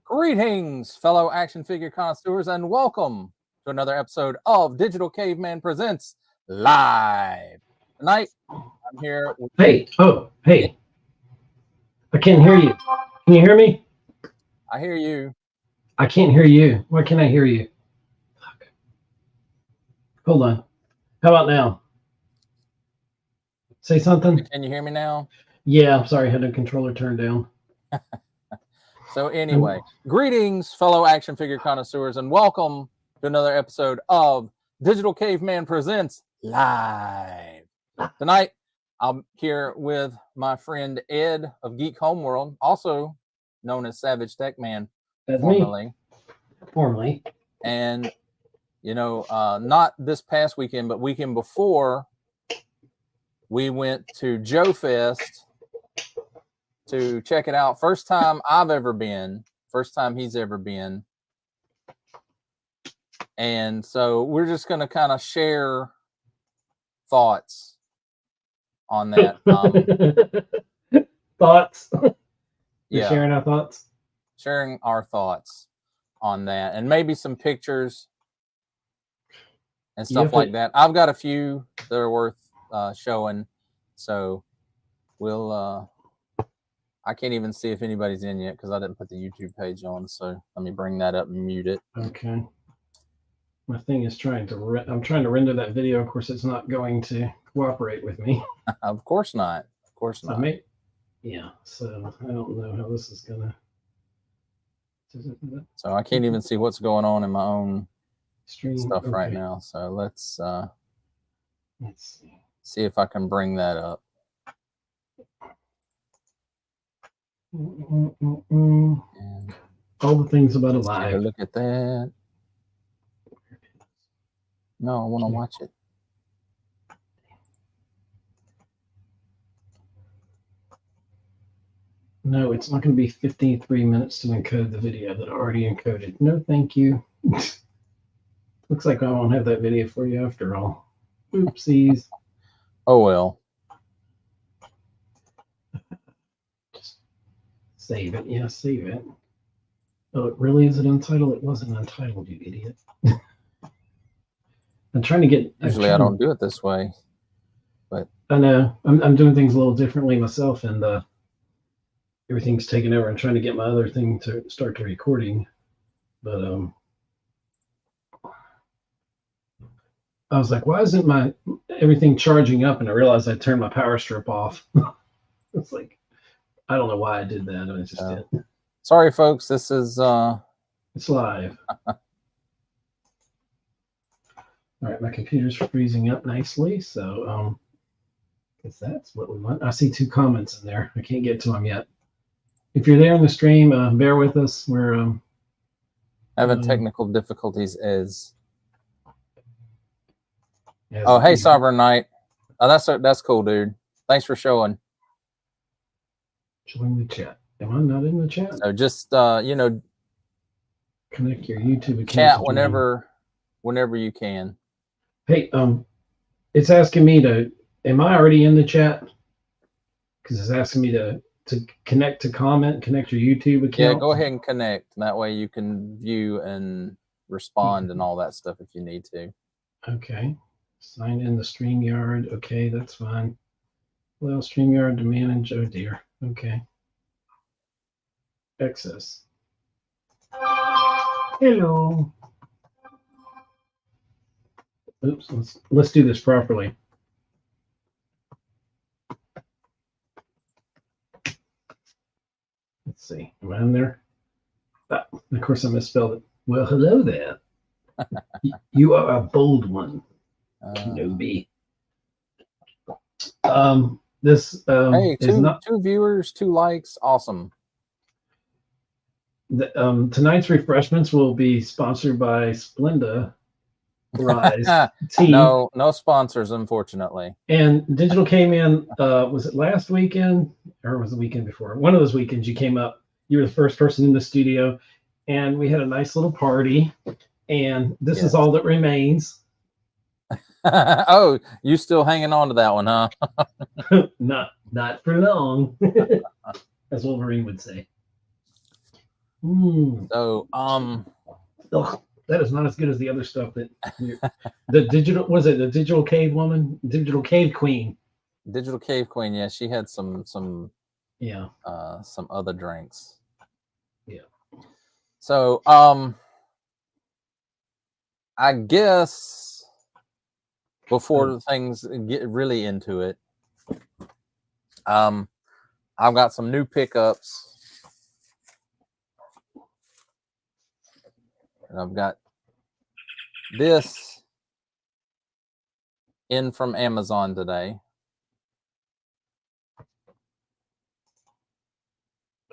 Greetings, fellow action figure connoisseurs, and welcome to another episode of Digital Caveman Presents Live. Tonight, I'm here with... Hey, I can't hear you. Can you hear me? I hear you. I can't hear you. Why can't I hear you? Fuck. Hold on. How about now? Say something. Can you hear me now? Yeah, I'm sorry. I had the controller turned down. So anyway, greetings, fellow action figure connoisseurs, and welcome to another episode of Digital Caveman Presents Live. Tonight, I'm here with my friend Ed of Geek Homeworld, also known as Savage Tech Man, formerly. And, you know, not this past weekend, but weekend before, we went to Joefest to check it out. First time I've ever been, first time he's ever been. And so we're just going to kind of share thoughts on that. Thoughts? Yeah. Sharing our thoughts? Sharing our thoughts on that. And maybe some pictures and stuff like that. I've got a few that are worth showing. So we'll... I can't even see if anybody's in yet because I didn't put the YouTube page on. So let me bring that up and mute it. Okay. My thing is I'm trying to render that video. Of course, it's not going to cooperate with me. Of course not. Of course not. Yeah. So I don't know how this is gonna. So I can't even see what's going on in my own stream stuff right now. So let's see if I can bring that up. And all the things about Alive. Take a look at that. No, I want to watch it. No, it's not going to be 53 minutes to encode the video that I already encoded. No, thank you. Looks like I won't have that video for you after all. Oopsies. Oh, well. Save it. Yeah, save it. Oh, it really is it untitled? It wasn't untitled, you idiot. I'm trying to get... Usually I don't do it this way. But I know. I'm doing things a little differently myself, and everything's taken over. I'm trying to get my other thing to start the recording. But I was like, why isn't my everything charging up? And I realized I turned my power strip off. It's like... I don't know why I did that. I just did. Sorry, folks. This is it's live. All right, my computer's freezing up nicely, so because that's what we want. I see 2 comments in there. I can't get to them yet. If you're there in the stream, bear with us. We're having technical difficulties. Oh, hey, Sovereign Knight. Oh, that's cool, dude. Thanks for showing. Join the chat. Am I not in the chat? So just you know, connect your YouTube account. Chat whenever you can. Hey, it's asking me to. Am I already in the chat? Because it's asking me to connect to comment, connect your YouTube account. Yeah, go ahead and connect. That way you can view and respond and all that stuff if you need to. Okay. Sign in the StreamYard. Okay, that's fine. Well, StreamYard to manage. Oh dear. Okay. Access. Hello. Oops. Let's do this properly. Let's see. Am I in there? Of course, I misspelled it. Well, hello there. You are a bold one. Kenobi. This hey, is not 2 viewers, 2 likes, awesome. Tonight's refreshments will be sponsored by Splenda Rise Team. No sponsors, unfortunately. And Digital Caveman, was it last weekend or was it the weekend before? One of those weekends you came up. You were the first person in the studio, and we had a nice little party. And this is all that remains. Oh, you still hanging on to that one, huh? Not for long, as Wolverine would say. Mm. So, Ugh, that is not as good as the other stuff that the digital was it the digital cave woman, digital cave queen. Digital Cave Queen, yeah, she had some Yeah. some other drinks. Yeah. So, I guess before things get really into it, I've got some new pickups. And I've got this in from Amazon today.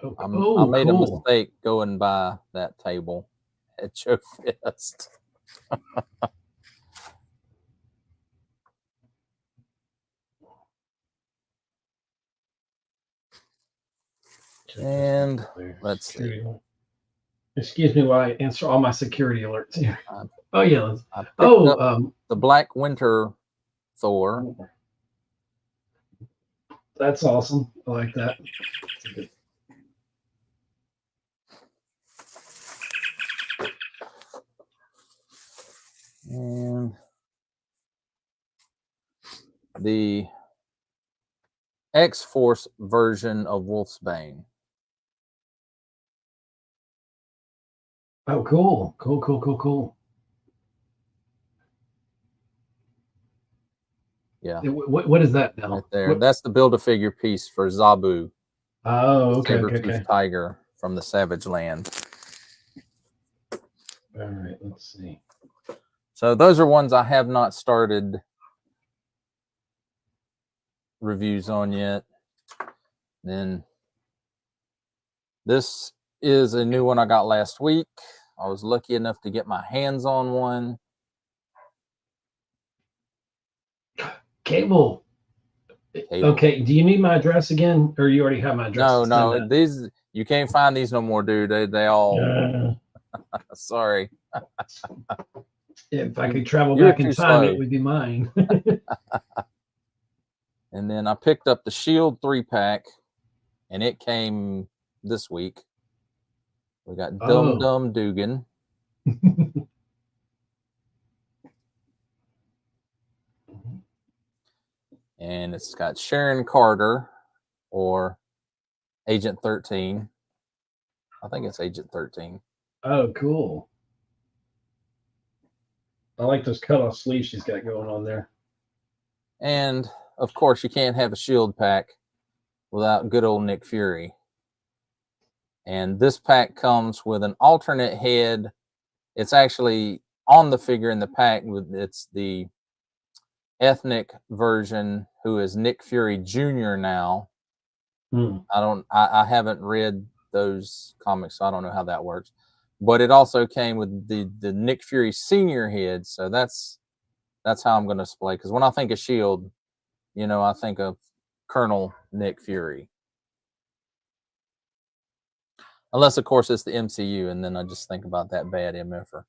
I made a cool. mistake going by that table at Joefest. And let's see. Excuse me while I answer all my security alerts here. I Oh yeah. picked up the Black Winter Thor. That's awesome. I like that. And the X-Force version of Wolfsbane. Oh, cool. Cool. Yeah. What is that now? Right there. That's the Build-A-Figure piece for Zabu. Oh, okay. Saber-toothed tiger from the Savage Land. All right, let's see. So those are ones I have not started reviews on yet. Then this is a new one I got last week. I was lucky enough to get my hands on one. Cable. Okay, do you need my address again, or you already have my address? No, these you can't find these no more, dude. They all. Sorry. If I could travel back in time, it would be mine. And then I picked up the Shield 3-pack, and it came this week. We got Dum Dum Dugan. And it's got Sharon Carter or Agent 13. I think it's Agent 13. Oh, cool. I like those cut-off sleeves she's got going on there. And, of course, you can't have a Shield pack without good old Nick Fury. And this pack comes with an alternate head. It's actually on the figure in the pack. It's the ethnic version, who is Nick Fury Jr. now. I haven't read those comics, so I don't know how that works. But it also came with the Nick Fury Senior head, so that's how I'm going to display. Because when I think of Shield, I think of Colonel Nick Fury. Unless, of course, it's the MCU, and then I just think about that bad MFer.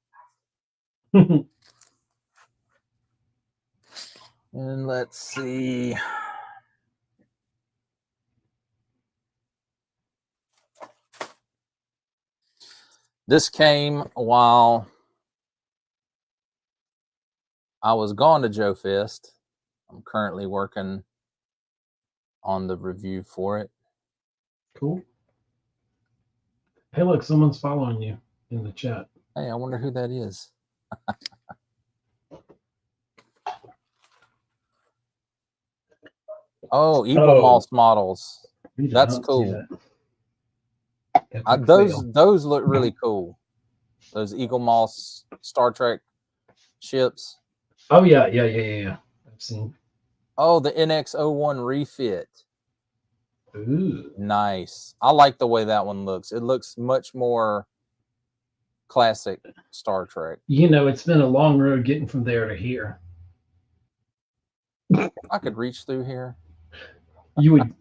And let's see. This came while I was gone to Joefest. I'm currently working on the review for it. Cool. Hey, look, someone's following you in the chat. Hey, I wonder who that is. Oh, Evil Moss models. That's cool. Those look really cool. Those Eagle Moss Star Trek ships. Oh yeah. I've seen. Oh, the NX-01 refit. Ooh, nice. I like the way that one looks. It looks much more classic Star Trek. It's been a long road getting from there to here. If I could reach through here. You would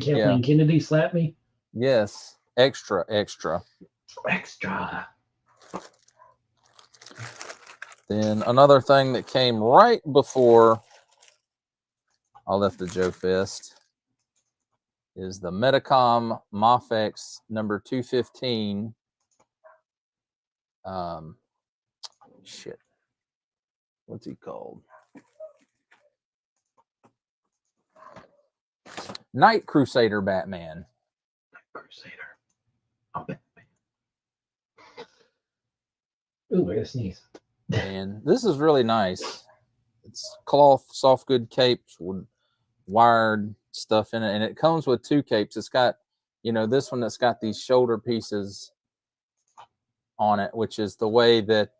Kathleen Kennedy slap me? Yes. Extra. Then another thing that came right before I left the Joefest is the Metacom Mofex number 215. Shit. What's he called? Night Crusader Batman. Crusader. Oh, Batman. Ooh, I gotta sneeze. And this is really nice. It's cloth, soft good capes with wired stuff in it. And it comes with 2 capes. It's got, this one that's got these shoulder pieces on it, which is the way that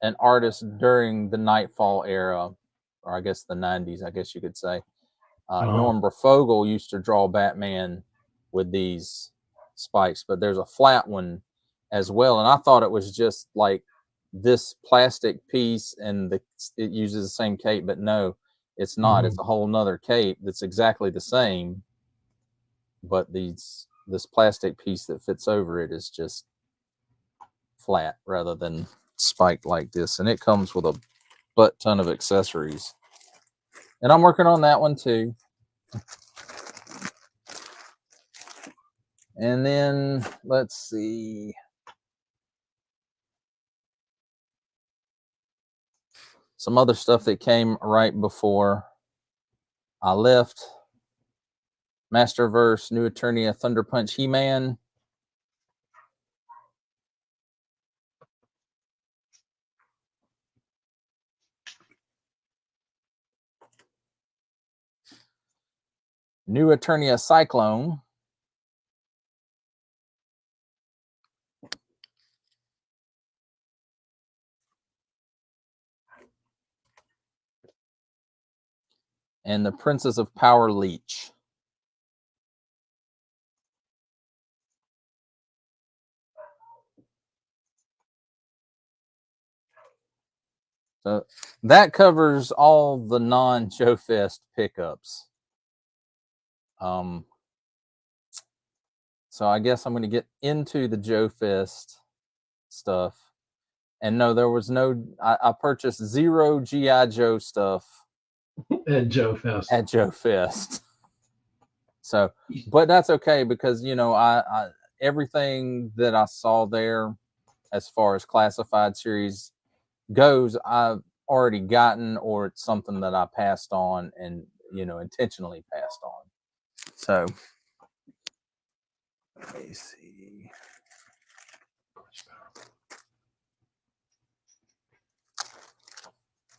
an artist during the Nightfall era, or I guess the 90s, I guess you could say, Norm Brafogel used to draw Batman with these spikes, but there's a flat one as well. And I thought it was just like this plastic piece and it uses the same cape, but no, it's not. It's a whole nother cape that's exactly the same, but this plastic piece that fits over it is just flat rather than spiked like this. And it comes with a butt ton of accessories. And I'm working on that one too. And then let's see. Some other stuff that came right before I left. Masterverse, New Eternia, Thunder Punch, He-Man. New Eternia, Cyclone. And the Princess of Power, Leech. So that covers all the non-Joefest pickups. So I guess I'm going to get into the Joefest stuff. And no, there was no, I purchased 0 G.I. Joe stuff at Joefest. At Joefest. So, but that's okay because, I everything that I saw there as far as classified series goes, I've already gotten, or it's something that I passed on and, intentionally passed on. So, let me see.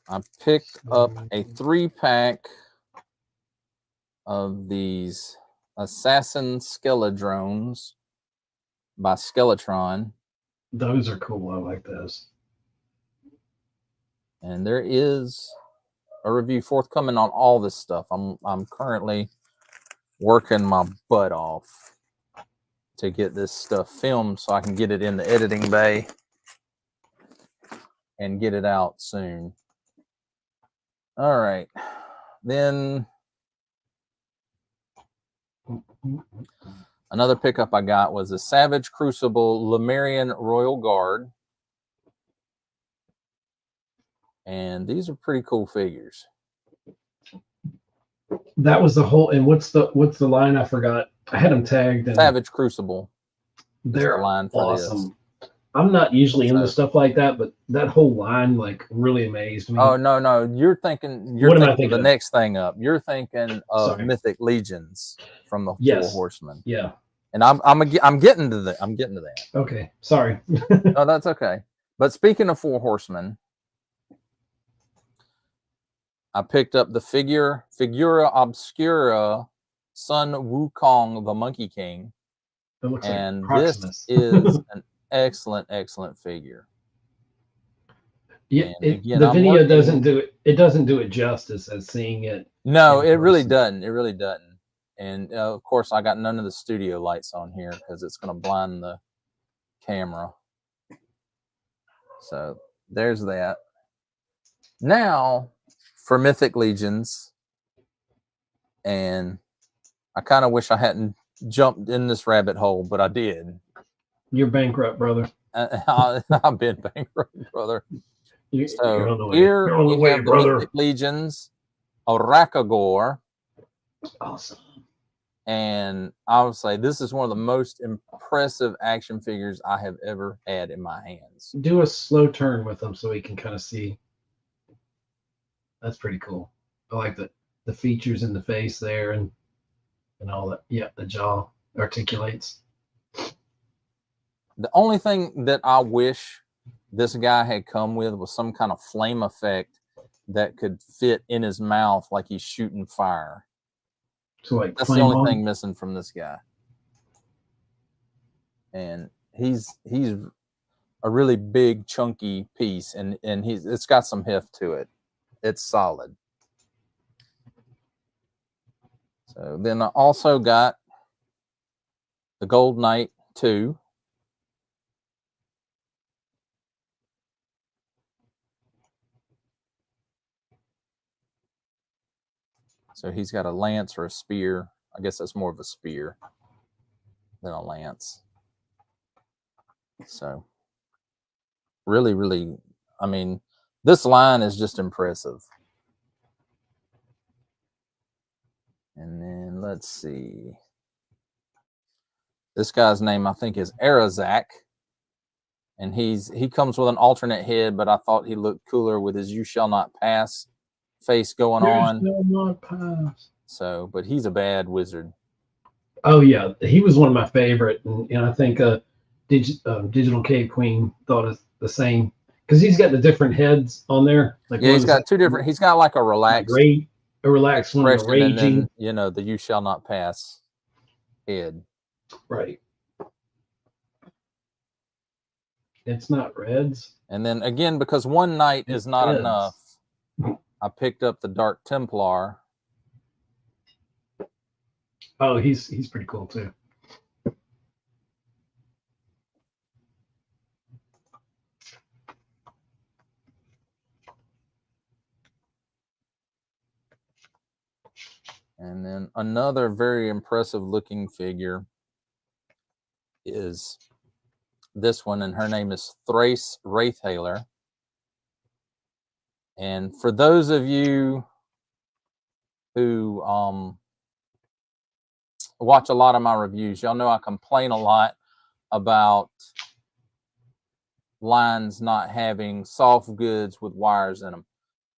I picked up a 3-pack of these Assassin Skeledrones by Skeletron. Those are cool. I like those. And there is a review forthcoming on all this stuff. I'm currently working my butt off to get this stuff filmed so I can get it in the editing bay and get it out soon. All right. Then another pickup I got was a Savage Crucible Lemurian Royal Guard. And these are pretty cool figures. That was the whole, and what's the line? I forgot. I had them tagged. And Savage Crucible. They're the line for awesome. I'm not usually into stuff like that, but that whole line really amazed me. Oh no, you're thinking the next thing up. You're thinking of Mythic Legions from the Four Horsemen. Yeah. And I'm getting to that. I'm getting to that. Okay, sorry. No, that's okay. But speaking of Four Horsemen, I picked up the Figura Obscura Sun Wukong the Monkey King. It looks and like this is an excellent figure. Yeah, the video doesn't do it. It doesn't do it justice as seeing it. No, it really doesn't. It really doesn't. And of course, I got none of the studio lights on here because it's going to blind the camera. So there's that. Now for Mythic Legions, and I kind of wish I hadn't jumped in this rabbit hole, but I did. You're bankrupt, brother. I've been bankrupt, brother. So here we have the Mythic Legions, Orakagor. Awesome. And I would say this is one of the most impressive action figures I have ever had in my hands. Do a slow turn with them so we can kind of see. That's pretty cool. I like the features in the face there and all that. Yeah, the jaw articulates. The only thing that I wish this guy had come with was some kind of flame effect that could fit in his mouth like he's shooting fire. So like that's the only thing missing from this guy. And he's a really big chunky piece, and it's got some heft to it. It's solid. So then I also got the Gold Knight 2. So he's got a lance or a spear. I guess that's more of a spear than a lance. So really, really, I mean, this line is just impressive. And then let's see. This guy's name, I think, is Arazak. And he comes with an alternate head, but I thought he looked cooler with his "You Shall Not Pass" face going on. You shall not pass. So, but he's a bad wizard. Oh yeah, he was one of my favorite, and I think Digital Cave Queen thought it's the same because he's got the different heads on there. Like yeah, he's got two different. He's got like a relaxed one, the raging, and then, you know, the "You Shall Not Pass" head. Right. It's not reds. And then again, because one knight is not reds. enough, I picked up the Dark Templar. Oh, he's pretty cool too. And then another very impressive looking figure is this one, and her name is Thrace Wraithhaler. And for those of you who watch a lot of my reviews, y'all know I complain a lot about lines not having soft goods with wires in them.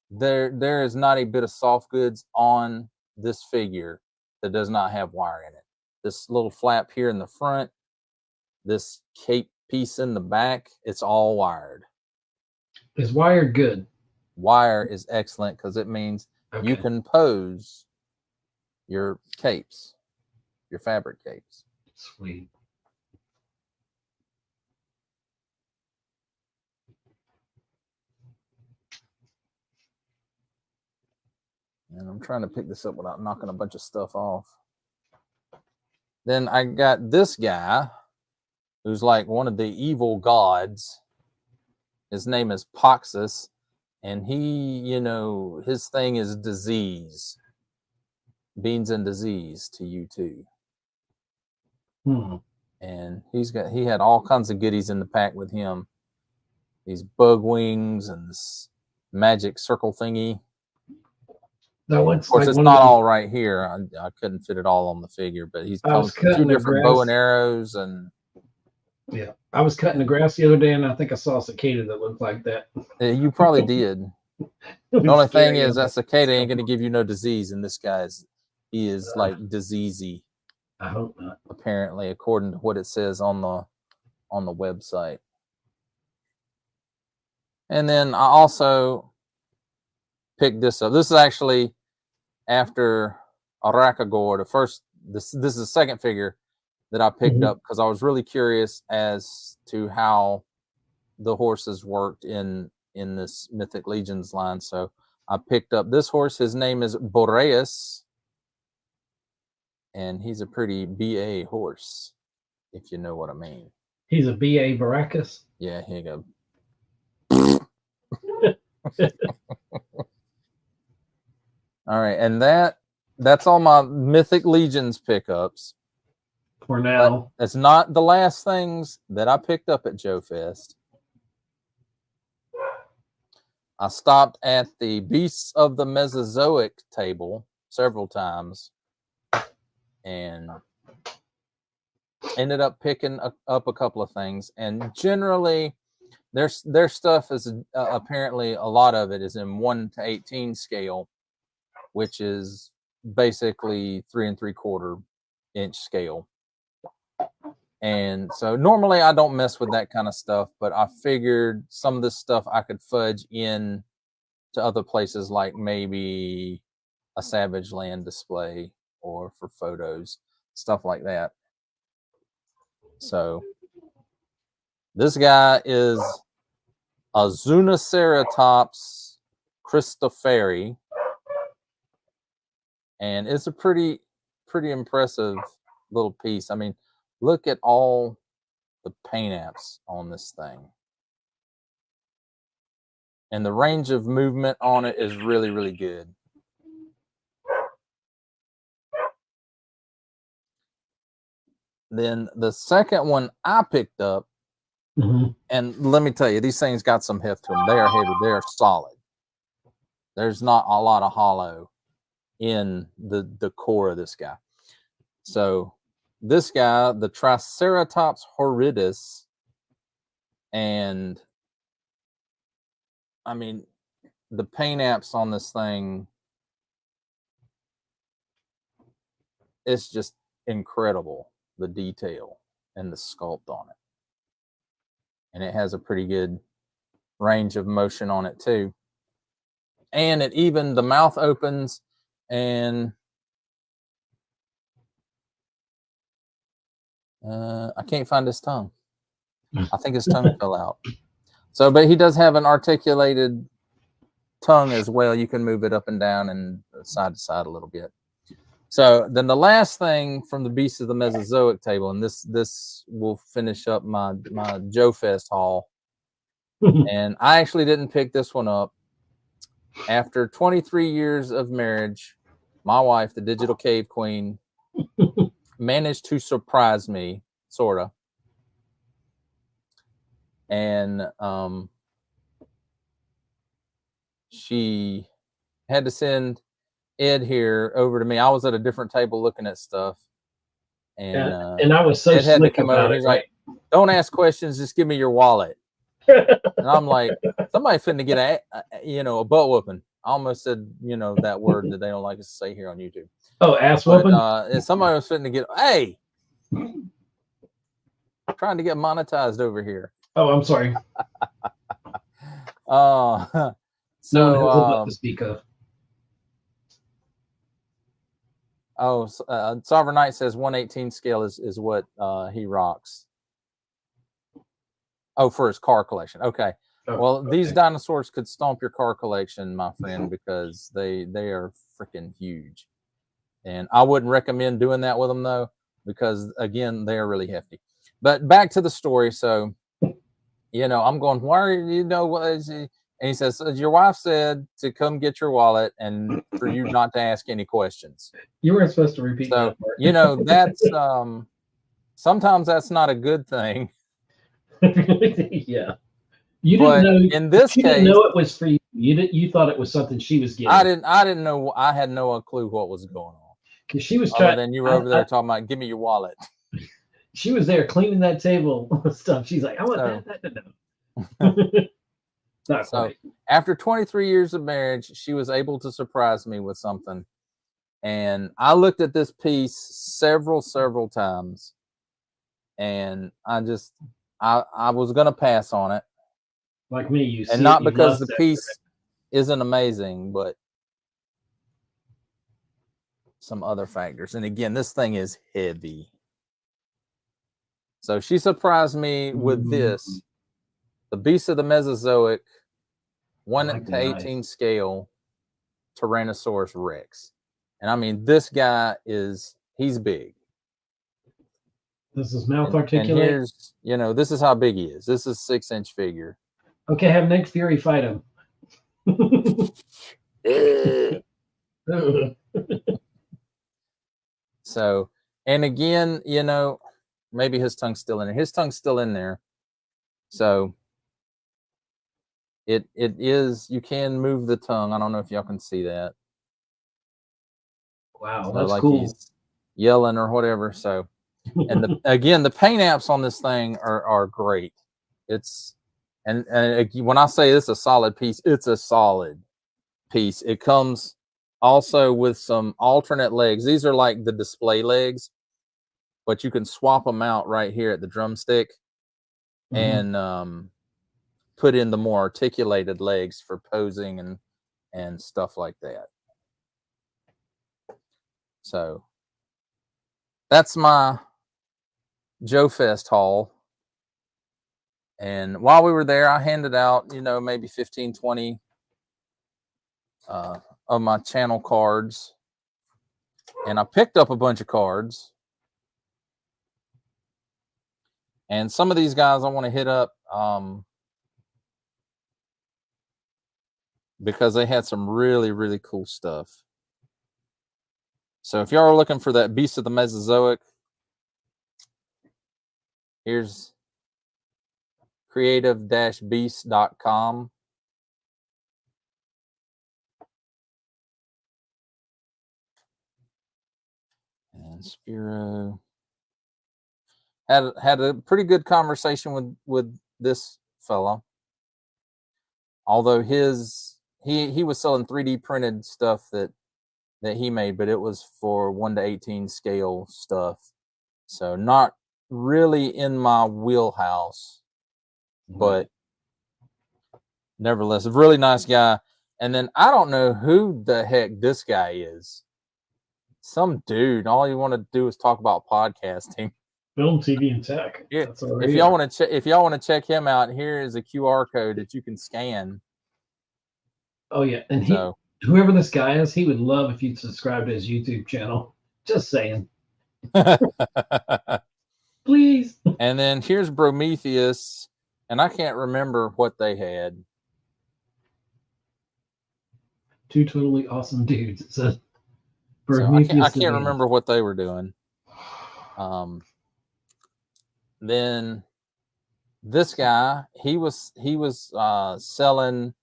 There is not a bit of soft goods on this figure that does not have wire in it. This little flap here in the front, this cape piece in the back, it's all wired. Is wired good? Wire is excellent because it means you can pose your capes, your fabric capes. Sweet. And I'm trying to pick this up without knocking a bunch of stuff off. Then I got this guy who's like one of the evil gods. His name is Poxus, and he, you know, his thing is disease. Beans and disease to you too. And he had all kinds of goodies in the pack with him. These bug wings and this magic circle thingy. That looks of course, like it's not all right here. I couldn't fit it all on the figure, but he's comes with 2 different bow and arrows. And yeah, I was cutting the grass the other day, and I think I saw a cicada that looked like that. You probably did. The only thing is that cicada ain't going to give you no disease, and this guy's like diseasey. I hope not. Apparently, according to what it says on the website. And then I also picked this up. This is actually after Arakagor. This is the second figure that I picked up because I was really curious as to how the horses worked in this Mythic Legions line. So I picked up this horse. His name is Boreas, and he's a pretty BA horse, if you know what I mean. He's a BA Baracus? Yeah, here you go. All right, and that's all my Mythic Legions pickups. For now. But it's not the last things that I picked up at Joefest. I stopped at the Beasts of the Mesozoic table several times. and ended up picking up a couple of things. And generally, their stuff is apparently a lot of it is in 1 to 18 scale, which is basically 3 3/4 inch scale. And so normally I don't mess with that kind of stuff, but I figured some of this stuff I could fudge in to other places, like maybe a Savage Land display or for photos, stuff like that. So this guy is a Zunoceratops Christopheri, and it's a pretty impressive little piece. I mean, look at all the paint apps on this thing. And the range of movement on it is really, really good. Then the second one I picked up, and let me tell you, these things got some heft to them. They are heavy. They are solid. There's not a lot of hollow in the core of this guy. So this guy, the Triceratops horridus, and I mean, the paint apps on this thing, it's just incredible, the detail and the sculpt on it. And it has a pretty good range of motion on it too. And it even, the mouth opens and I can't find his tongue. I think his tongue fell out. So, but he does have an articulated tongue as well. You can move it up and down and side to side a little bit. So then the last thing from the Beasts of the Mesozoic table, and this will finish up my Joefest haul. And I actually didn't pick this one up. After 23 years of marriage, my wife, the Digital Cave Queen, managed to surprise me, sort of. And she had to send Ed here over to me. I was at a different table looking at stuff. And I was so Ed had to slick come about over. it, He's right? like, don't ask questions, just give me your wallet. And I'm like, somebody finna get a butt whooping. I almost said, that word that they don't like us to say here on YouTube. Oh, ass whooping? But somebody was finna get, hey, trying to get monetized over here. Oh, I'm sorry. So no one has a butt to speak of. Sovereign Knight says 1/18 scale is what he rocks. Oh, for his car collection. Okay. Oh, well, okay. These dinosaurs could stomp your car collection, my friend, because they are freaking huge. And I wouldn't recommend doing that with them, though, because, again, they are really hefty. But back to the story. So, I'm going, why are you, what is he? And he says, your wife said to come get your wallet and for you not to ask any questions. You weren't supposed to repeat that part. That's sometimes that's not a good thing. Yeah. You didn't know in this case. Didn't know it was for you. You thought it was something she was getting. I didn't know. I had no clue what was going on. Because she was trying. Then you were over there talking about, give me your wallet. She was there cleaning that table stuff. She's like, I want that to know. Not so quite. After 23 years of marriage, she was able to surprise me with something. And I looked at this piece several times. And I was going to pass on it. Like me, you see. And not because the piece isn't amazing, but some other factors. And again, this thing is heavy. So she surprised me with this. The Beast of the Mesozoic, 1 to 18 scale Tyrannosaurus Rex. And I mean, this guy he's big. Does his mouth articulate? And here's, this is how big he is. This is 6-inch figure. Okay, have Nick Fury fight him. So, and again, maybe his tongue's still in there. His tongue's still in there. So it is, you can move the tongue. I don't know if y'all can see that. Wow, so that's cool. yelling or whatever. So, and again, the paint apps on this thing are great. It's and when I say it's a solid piece, it's a solid piece. It comes also with some alternate legs. These are like the display legs, but you can swap them out right here at the drumstick and put in the more articulated legs for posing and stuff like that. So that's my Joefest haul. And while we were there, I handed out, maybe 15, 20 of my channel cards. And I picked up a bunch of cards. And some of these guys I want to hit up because they had some really, really cool stuff. So if y'all are looking for that Beast of the Mesozoic, here's creative-beast.com. And Spiro had a pretty good conversation with this fella. Although he was selling 3D printed stuff that he made, but it was for 1:18 scale stuff. So not really in my wheelhouse, but nevertheless, a really nice guy. And then I don't know who the heck this guy is. Some dude. All you want to do is talk about podcasting, film, TV, and tech. Yeah. If y'all want to check him out, here is a QR code that you can scan. Oh yeah, and whoever this guy is, he would love if you'd subscribe to his YouTube channel. Just saying. Please. And then here's Prometheus, and I can't remember what they had. Two totally awesome dudes. It says Prometheus. I can't remember what they were doing. Then this guy, he was selling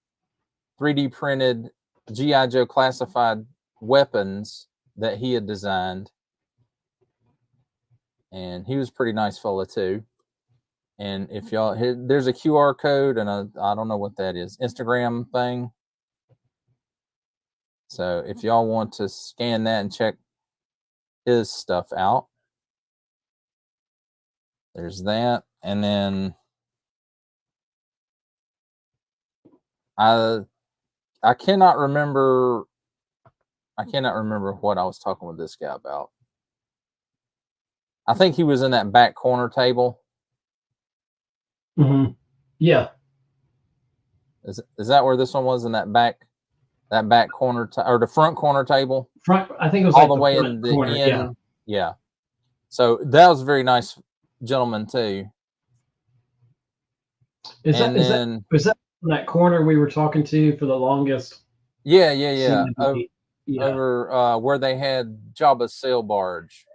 3D printed G.I. Joe classified weapons that he had designed. And he was a pretty nice fella too. And if y'all, there's a QR code and I don't know what that is, Instagram thing. So if y'all want to scan that and check his stuff out, there's that. And then I cannot remember what I was talking with this guy about. I think he was in that back corner table. Yeah. Is that where this one was, in that back corner or the front corner table? Front. I think it was all like the way in the corner, end. Yeah. So that was a very nice gentleman too. Is that in that corner we were talking to for the longest? Yeah. Over where they had Jabba's sail barge.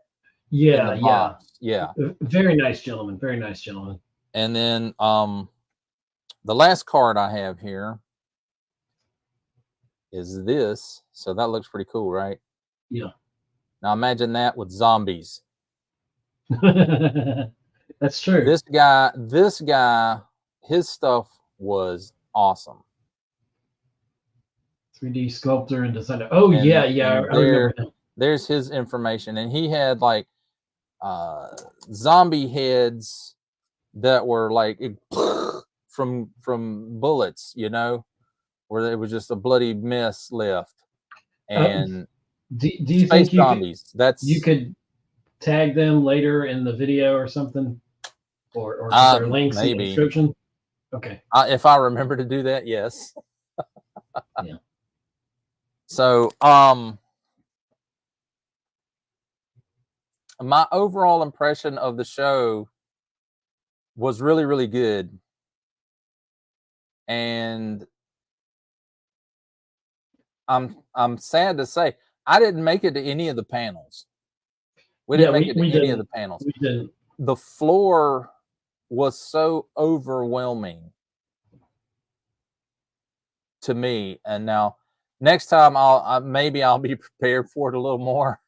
Yeah. Yeah. Very nice gentleman. Very nice gentleman. And then the last card I have here is this. So that looks pretty cool, right? Yeah. Now imagine that with zombies. That's true. This guy, his stuff was awesome. 3D sculptor and designer. Oh, and, yeah. I remember him. There's his information. And he had like zombie heads that were like from bullets, where it was just a bloody mess left. And do you think zombies? You could tag them later in the video or something, or there links in the description? Okay. If I remember to do that, yes. Yeah. So, my overall impression of the show was really, really good. And I'm sad to say I didn't make it to any of the panels. We didn't make it to any of the panels. We didn't. The floor was so overwhelming to me. And now next time I'll be prepared for it a little more.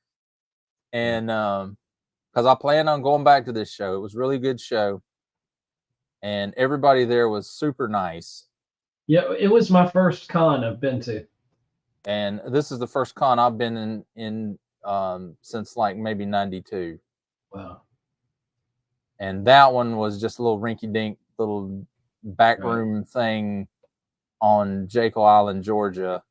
And because I plan on going back to this show. It was a really good show. And everybody there was super nice. Yeah, it was my first con I've been to. And this is the first con I've been in since like maybe 92. Wow. And that one was just a little rinky-dink little backroom thing on Jekyll Island, Georgia.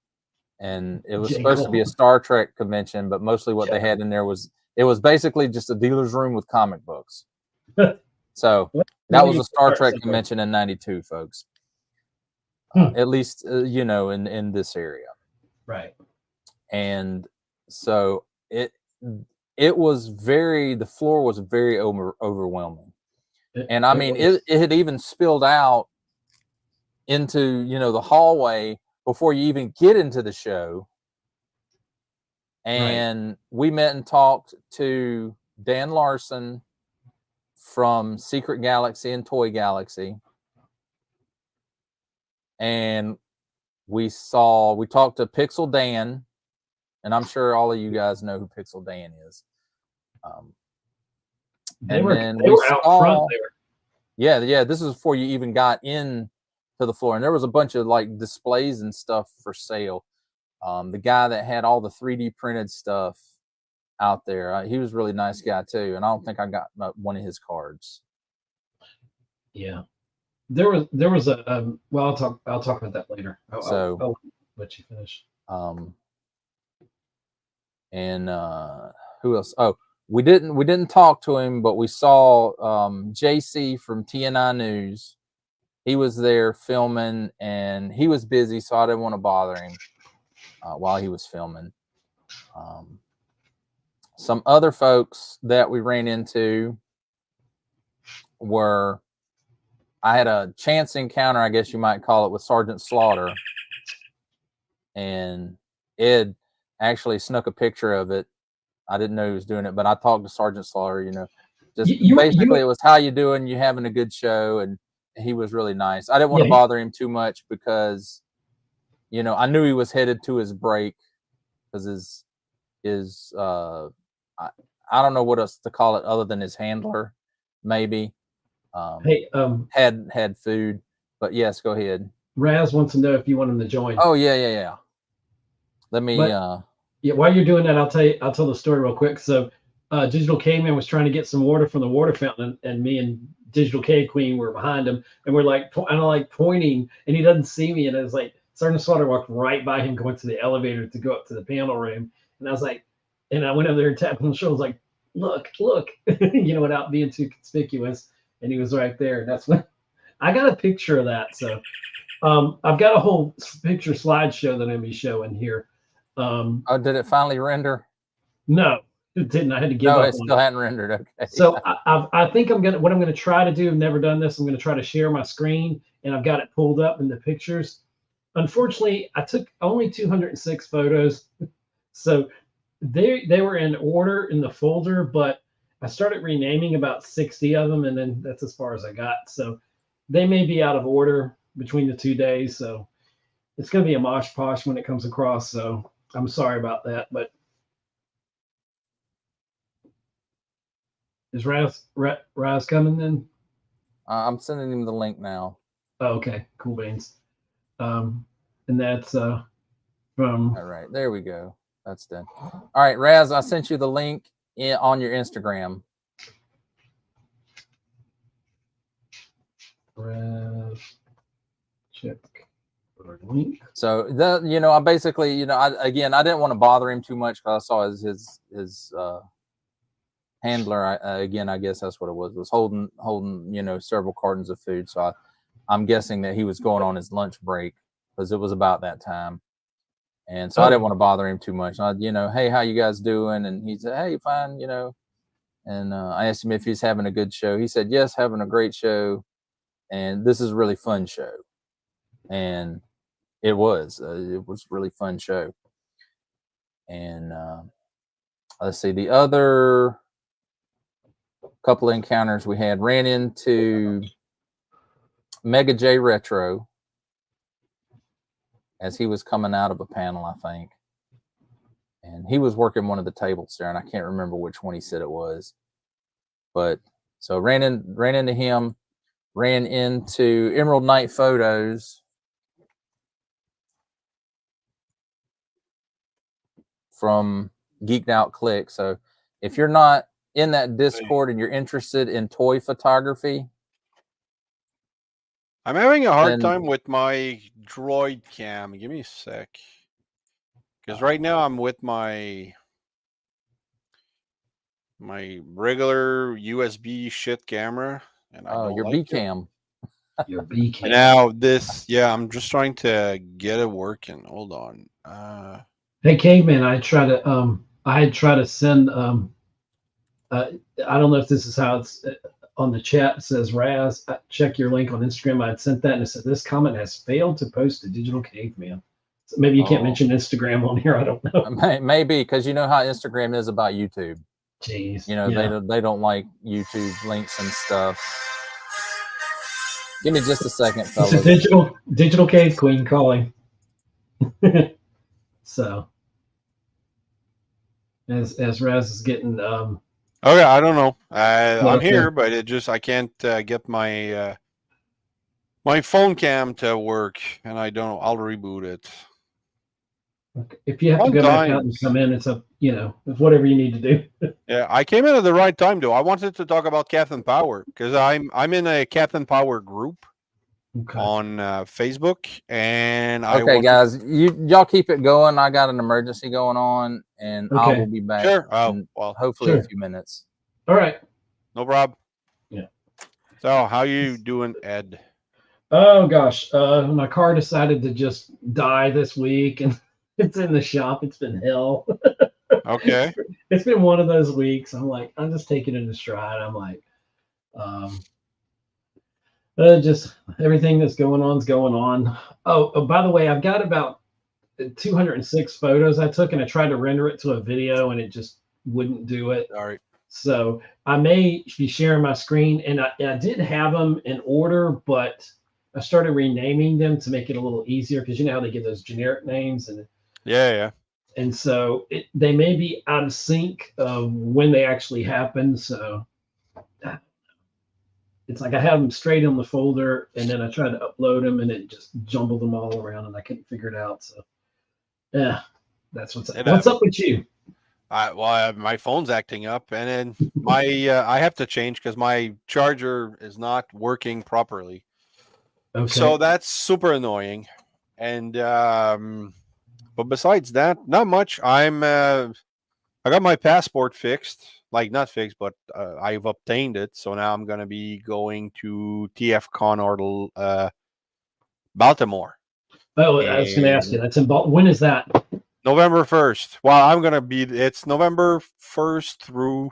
And it was supposed to be a Star Trek convention, but mostly what they had in there was, it was basically just a dealer's room with comic books. So that was a Star Trek convention in 92, folks. At least, you know, in this area. Right. And so it was very, the floor was very overwhelming. And I mean, it had even spilled out into, you know, the hallway before you even get into the show. And we met and talked to Dan Larson from Secret Galaxy and Toy Galaxy. And we talked to Pixel Dan, and I'm sure all of you guys know who Pixel Dan is. They were out front there. Yeah. This is before you even got in to the floor, and there was a bunch of like displays and stuff for sale. The guy that had all the 3D printed stuff out there, he was a really nice guy too, and I don't think I got one of his cards. Yeah, there was a well, I'll talk about that later. I'll let you finish. And who else? Oh, we didn't talk to him, but we saw JC from TNI News. He was there filming, and he was busy, so I didn't want to bother him while he was filming. Some other folks that we ran into were, I had a chance encounter, I guess you might call it, with Sergeant Slaughter. And Ed actually snuck a picture of it. I didn't know he was doing it, but I talked to Sergeant Slaughter, you know, just basically it was, how you doing? You having a good show? And he was really nice. I didn't want to bother him too much because, you know, I knew he was headed to his break, because I don't know what else to call it other than his handler, maybe. Had food, but yes, go ahead. Raz wants to know if you want him to join. Oh yeah. Let me. Yeah, while you're doing that, I'll tell the story real quick. So, Digital Caveman was trying to get some water from the water fountain, and me and Digital Cave Queen were behind him, and we're like, pointing, and he doesn't see me, and I was like, Sergeant Slaughter walked right by him, going to the elevator to go up to the panel room, and I was like, and I went over there and tapped him on the shoulder, like, look, you know, without being too conspicuous, and he was right there. And that's when I got a picture of that. So, I've got a whole picture slideshow that I'm gonna be showing here. Oh, did it finally render? No, it didn't. I had to give up. No, it still hadn't rendered. Okay. So I think what I'm gonna try to do, I've never done this, I'm gonna try to share my screen, and I've got it pulled up in the pictures. Unfortunately, I took only 206 photos. So they were in order in the folder, but I started renaming about 60 of them, and then that's as far as I got. So they may be out of order between the 2 days. So it's gonna be a mosh posh when it comes across. So I'm sorry about that, but is Raz coming then? I'm sending him the link now. Oh, okay, cool beans. And that's from. All right, there we go. That's done. All right, Raz, I sent you the link on your Instagram. Raz, check. Link. So I basically, I didn't want to bother him too much because I saw his handler. I guess that's what it was holding, several cartons of food. So I'm guessing that he was going on his lunch break, because it was about that time. And so I didn't want to bother him too much. Hey, how you guys doing? And he said, hey, fine, and I asked him if he's having a good show. He said, yes, having a great show. And this is a really fun show. And it was a really fun show. And let's see, the other couple of encounters we ran into Mega J Retro as he was coming out of a panel, I think. and he was working one of the tables there, and I can't remember which one he said it was. But so ran into him, ran into Emerald Knight Photos from Geeked Out Click. So if you're not in that Discord and you're interested in toy photography, I'm having a hard time with my Droid cam. Give me a sec. Because right now I'm with my regular USB shit camera, and I don't your like B cam. Your B cam. Now this, yeah, I'm just trying to get it working. Hold on. Hey, Caveman, I had tried to send I don't know if this is how it's on the chat. It says, Raz, check your link on Instagram. I'd sent that and it said, this comment has failed to post to Digital Caveman. So maybe you can't mention Instagram on here. I don't know. Maybe, because you know how Instagram is about YouTube. Jeez. You know, they don't like YouTube links and stuff. Give me just a second, fellas. It's a digital cave queen calling. So as Raz is getting okay, I don't know. I'm here, but I can't get my my phone cam to work, and I'll reboot it. If you have to go back out and come in, it's it's whatever you need to do. Yeah, I came in at the right time though. I wanted to talk about Captain Power because I'm in a Captain Power group on Facebook, and guys, y'all keep it going. I got an emergency going on, and I will be back. Sure. In, hopefully a few minutes. All right. No problem. Yeah. So how you doing, Ed? Oh gosh, my car decided to just die this week, and it's in the shop. It's been hell. Okay. It's been one of those weeks. I'm just taking it in stride. I'm like, just everything that's going on is going on. Oh, by the way, I've got about 206 photos I took, and I tried to render it to a video, and it just wouldn't do it. All right. So I may be sharing my screen, and I did have them in order, but I started renaming them to make it a little easier because you know how they give those generic names, and yeah. And so they may be out of sync of when they actually happen. So it's like I have them straight in the folder, and then I tried to upload them, and it just jumbled them all around, and I couldn't figure it out. So yeah, that's what's up with you. My phone's acting up, and then I have to change because my charger is not working properly. Okay. So that's super annoying. And but besides that, not much. I got my passport fixed, like not fixed, but I've obtained it. So now I'm gonna be going to TFCon or Baltimore. Oh, I was gonna ask you. That's in Baltimore. When is that? November 1st. Well, it's November 1st through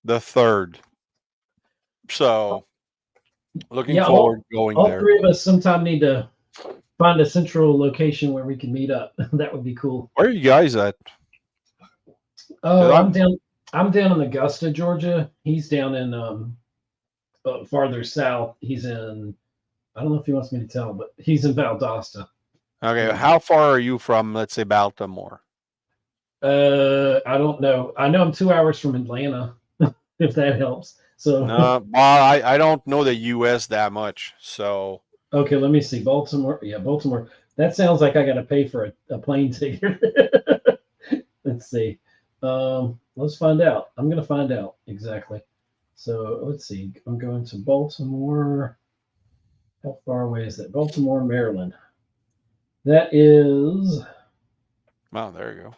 the 3rd. So looking forward to going there. All three of us sometime need to find a central location where we can meet up. That would be cool. Where are you guys at? Oh, I'm down in Augusta, Georgia. He's down in farther south. He's in, I don't know if he wants me to tell, but he's in Valdosta. Okay, how far are you from, let's say, Baltimore? I don't know. I know I'm 2 hours from Atlanta, if that helps. So well, I don't know the U.S. that much, so. Okay, let me see. Baltimore. Yeah, Baltimore. That sounds like I got to pay for a plane ticket. Let's see. Let's find out. I'm going to find out exactly. So let's see. I'm going to Baltimore. How far away is that? Baltimore, Maryland. That is. Wow, there you go.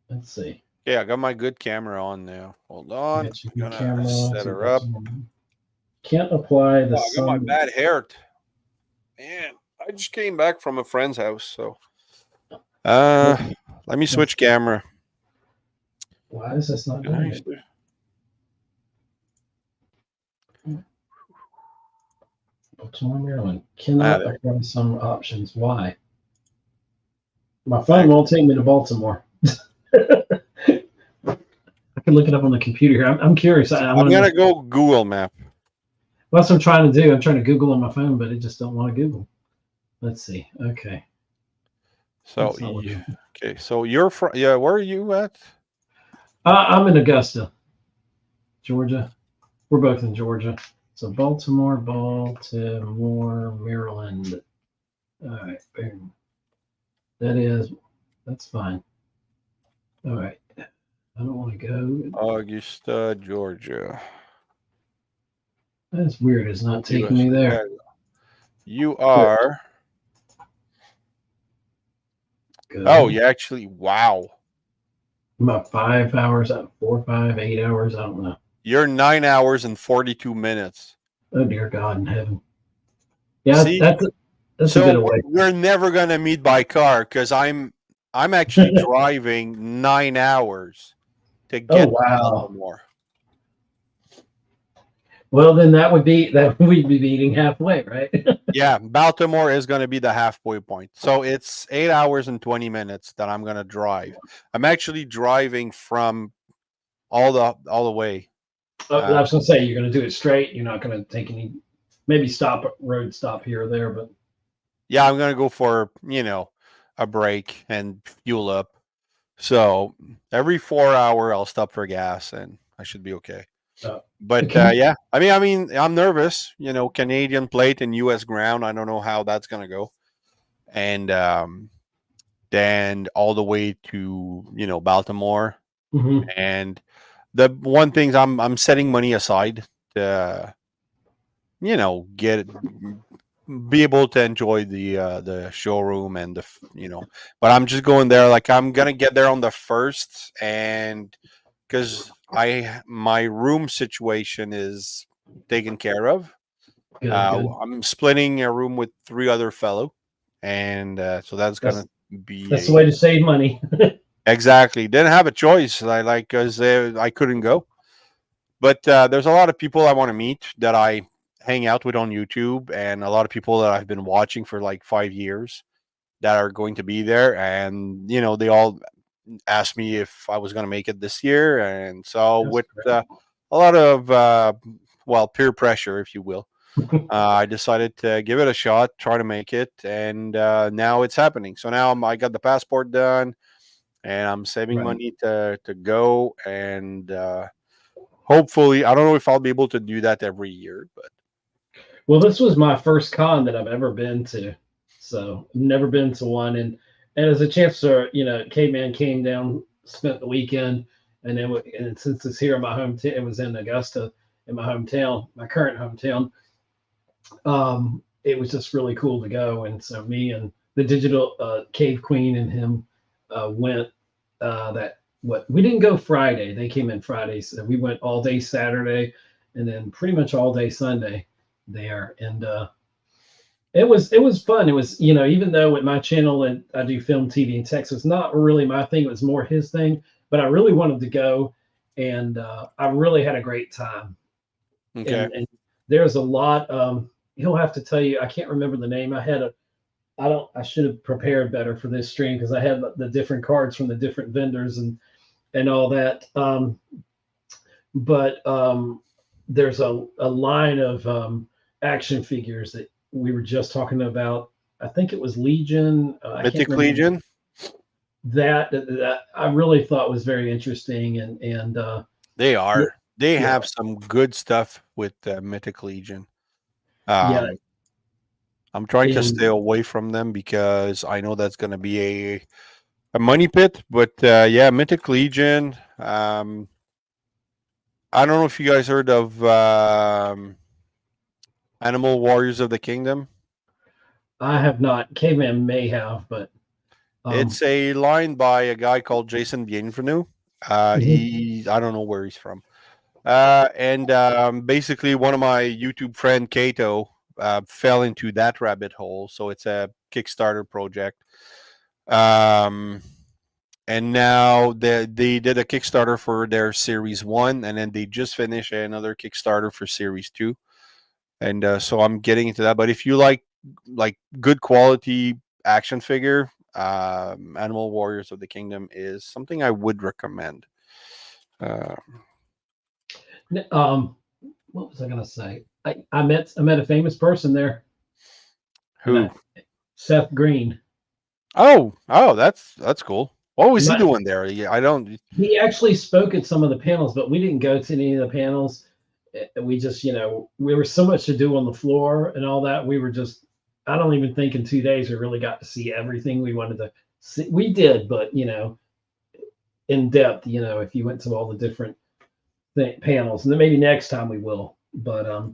Let's see. Yeah, I got my good camera on now. Hold on. I'm gonna set her up. Can't apply the. I got my bad hair. Man, I just came back from a friend's house, so. Let me switch camera. Why is this not doing it? Baltimore, Maryland. Cannot apply some options. Why? My phone won't take me to Baltimore. I can look it up on the computer here. I'm curious. I'm going to go Google Map. Well, that's what I'm trying to do. I'm trying to Google on my phone, but it just don't want to Google. Let's see. Okay. So That's not what okay, so you're from yeah. Where are you at? I'm in Augusta, Georgia. We're both in Georgia. So Baltimore, Maryland. All right, boom. That's fine. All right. I don't want to go. Augusta, Georgia. That's weird. It's not taking US. me there. Yeah, you are. Good. Oh, you actually. Wow. About 5 hours, 4, 5, 8 hours. I don't know. You're 9 hours and 42 minutes. Oh dear God in heaven. Yeah, See, that's a bit so away. we're never gonna meet by car because I'm actually driving 9 hours to Oh get to wow. Baltimore. Well, then that we'd be meeting halfway, right? Yeah, Baltimore is going to be the halfway point. So it's 8 hours and 20 minutes that I'm going to drive. I'm actually driving from all the way. I was gonna say you're gonna do it straight. You're not gonna take any, maybe road stop here or there, but Yeah, I'm going to go for, a break and fuel up. So every 4 hour I'll stop for gas and I should be okay. uh, But can yeah, I mean, I'm nervous. Canadian plate and U.S. ground. I don't know how that's gonna go. And then all the way to Baltimore. mhm. And the one thing I'm setting money aside to get be able to enjoy the showroom and but I'm just going there like I'm gonna get there on the first, and because my room situation is taken care of. Good. I'm splitting a room with three other fellow, and so that's That's gonna be that's the way to save money. exactly. Didn't have a choice. I like because I couldn't go, but there's a lot of people I want to meet that I hang out with on YouTube, and a lot of people that I've been watching for like 5 years that are going to be there, and they all asked me if I was going to make it this year, and so That's with a lot of peer pressure, if you will, I decided to give it a shot, try to make it, and now it's happening. So now I got the passport done, and I'm saving right. money to go, and hopefully, I don't know if I'll be able to do that every year, but Well, this was my first con that I've ever been to, so I've never been to one, and as a chance to, Caveman came down, spent the weekend, and then and since it's here in my hometown, it was in Augusta, in my hometown, my current hometown. It was just really cool to go, and so me and the digital cave queen and him went. That what we didn't go Friday; they came in Friday, so we went all day Saturday, and then pretty much all day Sunday there, and it was fun. It was, even though with my channel and I do film, TV, and text, it's not really my thing. It was more his thing, but I really wanted to go, and I really had a great time. okay. And there's a lot. He'll have to tell you. I can't remember the name. I should have prepared better for this stream because I had the different cards from the different vendors and all that. But there's a line of action figures that we were just talking about. I think it was Legion. I can't Mythic remember Legion. that I really thought was very interesting, and They are. They yeah, have some good stuff with Mythic Legion. yeah, Um, I'm trying to stay and away from them because I know that's going to be a money pit. But yeah, Mythic Legion. I don't know if you guys heard of Animal Warriors of the Kingdom. I have not. Caveman may have, but It's a line by a guy called Jason Bienvenu. mhm, I don't know where he's from. And basically, one of my YouTube friend Kato fell into that rabbit hole. So it's a Kickstarter project. Um, and now they did a Kickstarter for their Series 1, and then they just finished another Kickstarter for Series 2. And so I'm getting into that. But if you like good quality action figure, Animal Warriors of the Kingdom is something I would recommend. Uh, what was I gonna say? I met a famous person there, and who? Seth Green. Oh, that's cool. What was he My- doing there? Yeah, I don't. He actually spoke at some of the panels, but we didn't go to any of the panels. We just, we were so much to do on the floor and all that. We were just, I don't even think in 2 days we really got to see everything we wanted to see. We did, but in depth, if you went to all the different panels, and then maybe next time we will. But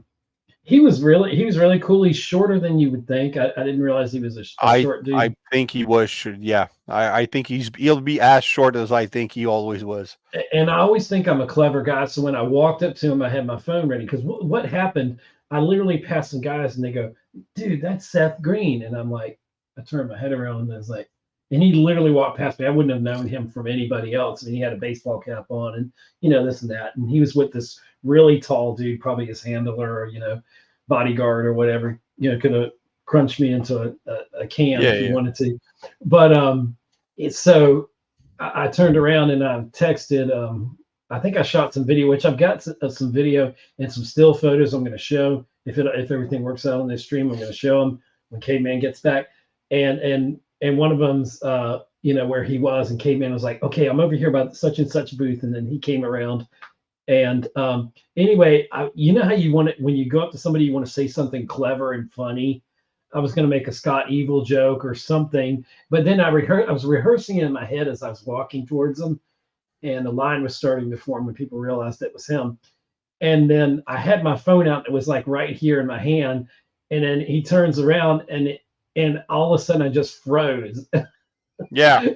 he was really cool. He's shorter than you would think. I didn't realize he was a short dude. I think he was. Yeah, I think he'll be as short as I think he always was. And I always think I'm a clever guy. So when I walked up to him, I had my phone ready because what happened? I literally passed some guys and they go, "Dude, that's Seth Green," and I'm like, I turned my head around and I was like, and he literally walked past me. I wouldn't have known him from anybody else. I mean, he had a baseball cap on and this and that, and he was with this really tall dude, probably his handler or bodyguard or whatever. Could have crunched me into a can if he wanted to, but it's so. I turned around and I texted. I think I shot some video, which I've got some video and some still photos. I'm going to show if everything works out on this stream. I'm going to show them when Caveman gets back, and one of them's where he was, and Caveman was like, "Okay, I'm over here by such and such booth," and then he came around. And anyway, you know how you want it when you go up to somebody, you want to say something clever and funny. I was going to make a Scott Evil joke or something, but then I was rehearsing it in my head as I was walking towards him, and the line was starting to form when people realized it was him. And then I had my phone out; it was like right here in my hand. And then he turns around, and all of a sudden I just froze. Yeah.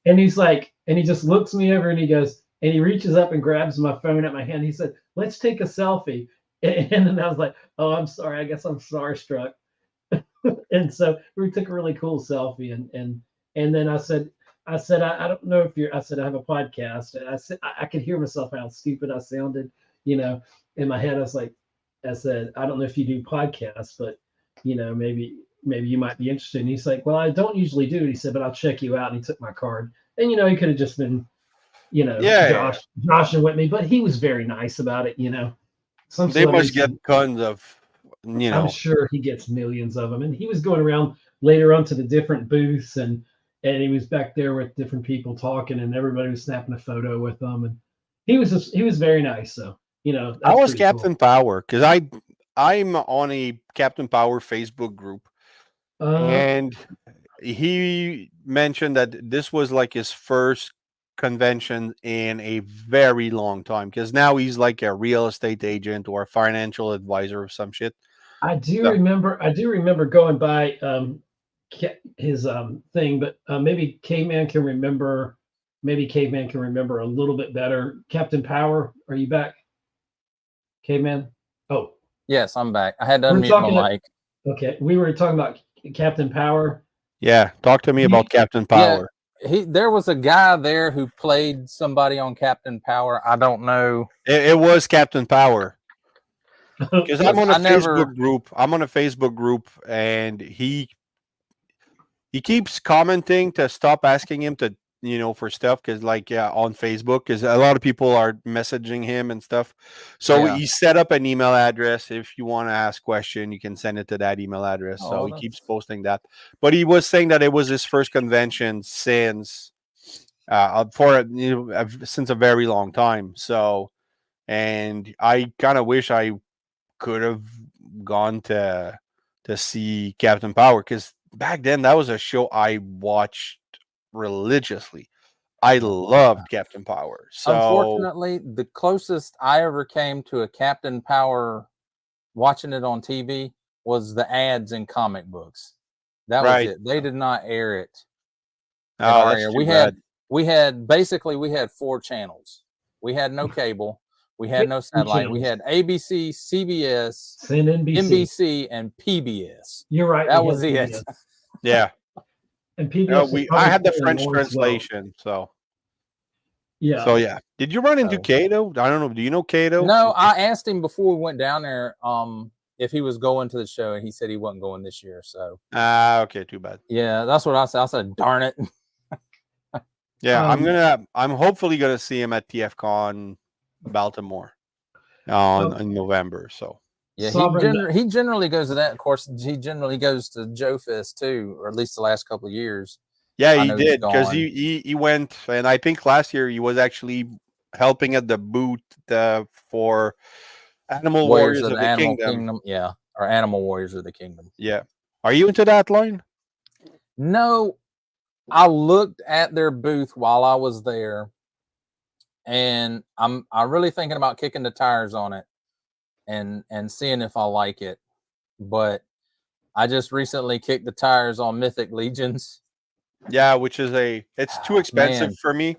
And he's like, and he just looks me over, and he goes, and he reaches up and grabs my phone at my hand. He said, "Let's take a selfie." And then I was like, "Oh, I'm sorry. I guess I'm starstruck." And so we took a really cool selfie, and then I said, I don't know if I said I have a podcast, and I said I could hear myself how stupid I sounded, in my head. I said, I don't know if you do podcasts, but maybe you might be interested. And he's like, "Well, I don't usually do it." He said, "But I'll check you out." And he took my card, and he could have just been, Yeah. Joshing with me, but he was very nice about it. Some They must get celebrities, tons of, I'm sure he gets millions of them. And he was going around later on to the different booths, and he was back there with different people talking, and everybody was snapping a photo with them. And he was very nice. So I that's was pretty Captain Power because I'm on a Captain Power Facebook group, cool. and he mentioned that this was like his first convention in a very long time because now he's like a real estate agent or a financial advisor or some shit. I do So, remember going by his thing, but maybe Caveman can remember. Maybe Caveman can remember a little bit better. Captain Power, are you back, Caveman? Oh, Yes, I'm back. I had to we're unmute talking. my mic. Okay, we were talking about Captain Power. yeah, talk to me about Captain Power. There was a guy there who played somebody on Captain Power. I don't know. It was Captain Power because I'm on a I never- Facebook group. I'm on a Facebook group, and he keeps commenting to stop asking him to for stuff because on Facebook because a lot of people are messaging him and stuff. So Yeah. he set up an email address. If you want to ask question, you can send it to that email address. So he keeps posting that. But he was saying that it was his first convention since since a very long time. So, and I kind of wish I could have gone to see Captain Power because back then that was a show I watched religiously. I loved Captain Power. So unfortunately, the closest I ever came to a Captain Power watching it on TV was the ads in comic books. That was right. it. They did not air it. Oh, that's too bad. We had 4 channels. We had no cable. We had no satellite. We had ABC, CBS, NBC, and PBS. You're right. That was it. Yeah. And PBS. I had the French translation. So yeah. So yeah. Did you run into Kato? I don't know. Do you know Kato? No, I asked him before we went down there if he was going to the show, and he said he wasn't going this year. So okay, too bad. Yeah, that's what I said. I said, darn it. Yeah, I'm hopefully gonna see him at TFCon Baltimore in November. So yeah, he generally goes to that. Of course, he generally goes to Joefest too, or at least the last couple of years. Yeah, I he know he's did because gone. he went, and I think last year he was actually helping at the booth for Animal Warriors of the Animal Kingdom. Yeah, or Animal Warriors of the Kingdom. Yeah, are you into that line? No, I looked at their booth while I was there, and I'm really thinking about kicking the tires on it and seeing if I like it. But I just recently kicked the tires on Mythic Legions. Yeah, which is it's too expensive Man. for me.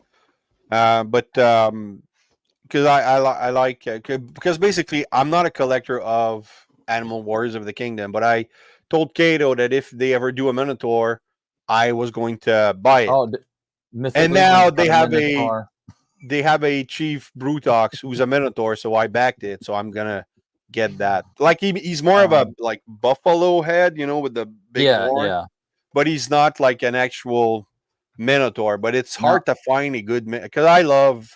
But because I like because basically I'm not a collector of Animal Warriors of the Kingdom, but I told Kato that if they ever do a Minotaur, I was going to buy it. Oh, Mythic And Legion's now got a Minotaur. they have a Chief Brutox who's a Minotaur, so I backed it. So I'm gonna get that. Like he's more of a like buffalo head, with the big horn. Yeah. But he's not like an actual Minotaur. But it's hard to find a good because I love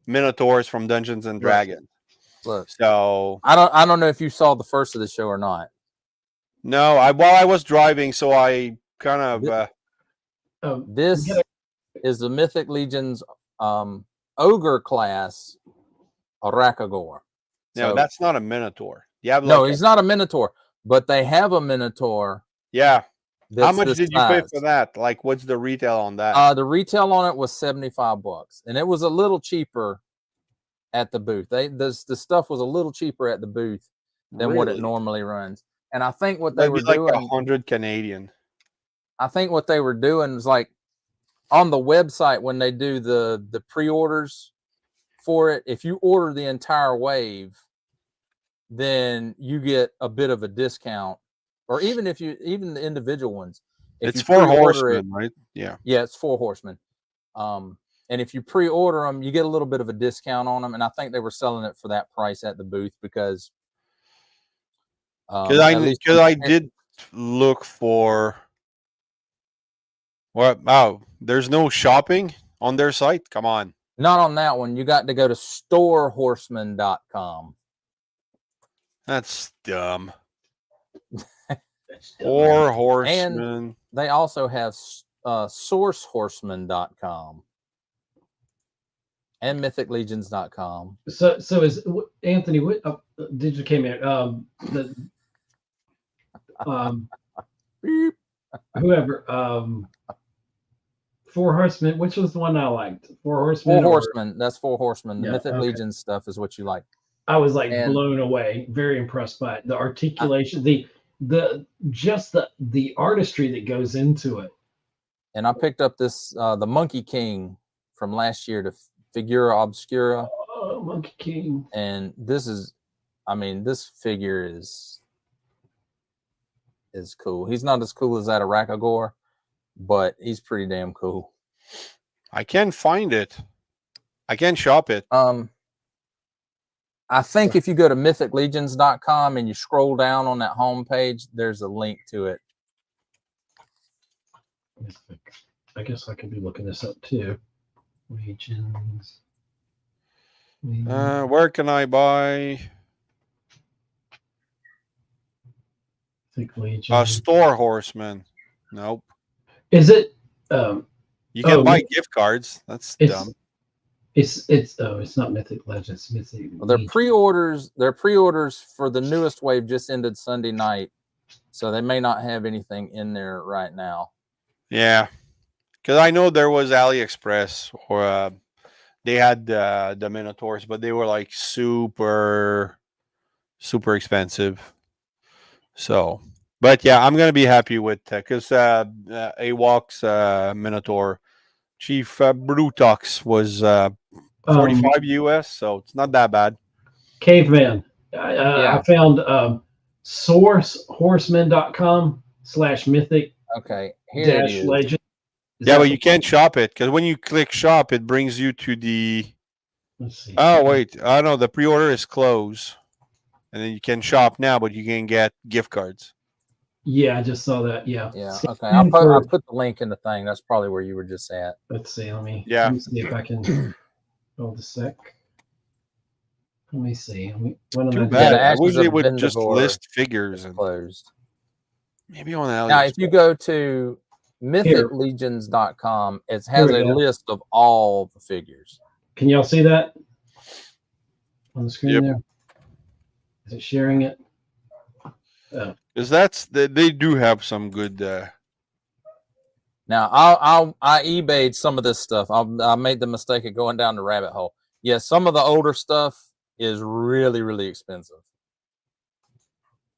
Minotaurs from Dungeons and Dragons. Look, so I don't know if you saw the first of the show or not. No, while I was driving, so I kind of this is the Mythic Legion's ogre class, Arakagor. No, that's not a Minotaur. No, he's not a Minotaur, but they have a Minotaur. Yeah. How much did you pay for that? Like, what's the retail on that? The retail on it was $75, and it was a little cheaper at the booth. The stuff was a little cheaper at the booth than what it normally runs. And I think what they were doing, like 100 Canadian. I think what they were doing was like on the website when they do the pre-orders for it. If you order the entire wave, then you get a bit of a discount. Or even the individual ones. It's 4 horsemen, right? Yeah. Yeah, it's 4 horsemen. And if you pre-order them, you get a little bit of a discount on them. And I think they were selling it for that price at the booth because I did look for what? Oh, there's no shopping on their site. Come on. Not on that one. You got to go to storehorseman.com. That's dumb. 4 horsemen. And they also have sourcehorseman.com and mythiclegions.com. So is Anthony? What did you came in? Whoever. 4 Horsemen. Which was the one I liked? 4 Horsemen. 4 Horsemen. That's 4 Horsemen. The Mythic Legion stuff is what you like. I was blown away. Very impressed by it. The articulation, the artistry that goes into it. And I picked up this the Monkey King from last year, the Figura Obscura. Oh, Monkey King. And this figure is cool. He's not as cool as that Arakagor, but he's pretty damn cool. I can't find it. I can't shop it. I think if you go to mythiclegions.com and you scroll down on that home page, there's a link to it. I guess I could be looking this up too. Legions. Where can I buy? Store Horseman. Nope. Is it? You can buy gift cards. That's dumb. It's not Mythic Legends. Mythic. Well, their pre-orders for the newest wave just ended Sunday night, so they may not have anything in there right now. Yeah, because I know there was AliExpress or they had the Minotaurs, but they were like super expensive. So, but yeah, I'm gonna be happy with because AWOC's Minotaur Chief Brutox was 45 US, so it's not that bad. Caveman. I found sourcehorseman.com/mythic. Okay, here it is. Legend. Yeah, but you can't shop it because when you click shop, it brings you to the. Let's see. Oh wait, I know the pre-order is closed, and then you can shop now, but you can get gift cards. Yeah, I just saw that. Yeah. Yeah. Okay. I'll put the link in the thing. That's probably where you were just at. Let's see. Let me see if I can hold a sec. Let me see. Too bad. I wish they would just list figures. Closed. Maybe on AliExpress. Now, if you go to mythiclegions.com. It Here has we a go. list of all the figures. Can y'all see that on the screen Yep. there? Is it sharing it? Because they do have some good. Now, I eBayed some of this stuff. I made the mistake of going down the rabbit hole. Yes, some of the older stuff is really, really expensive.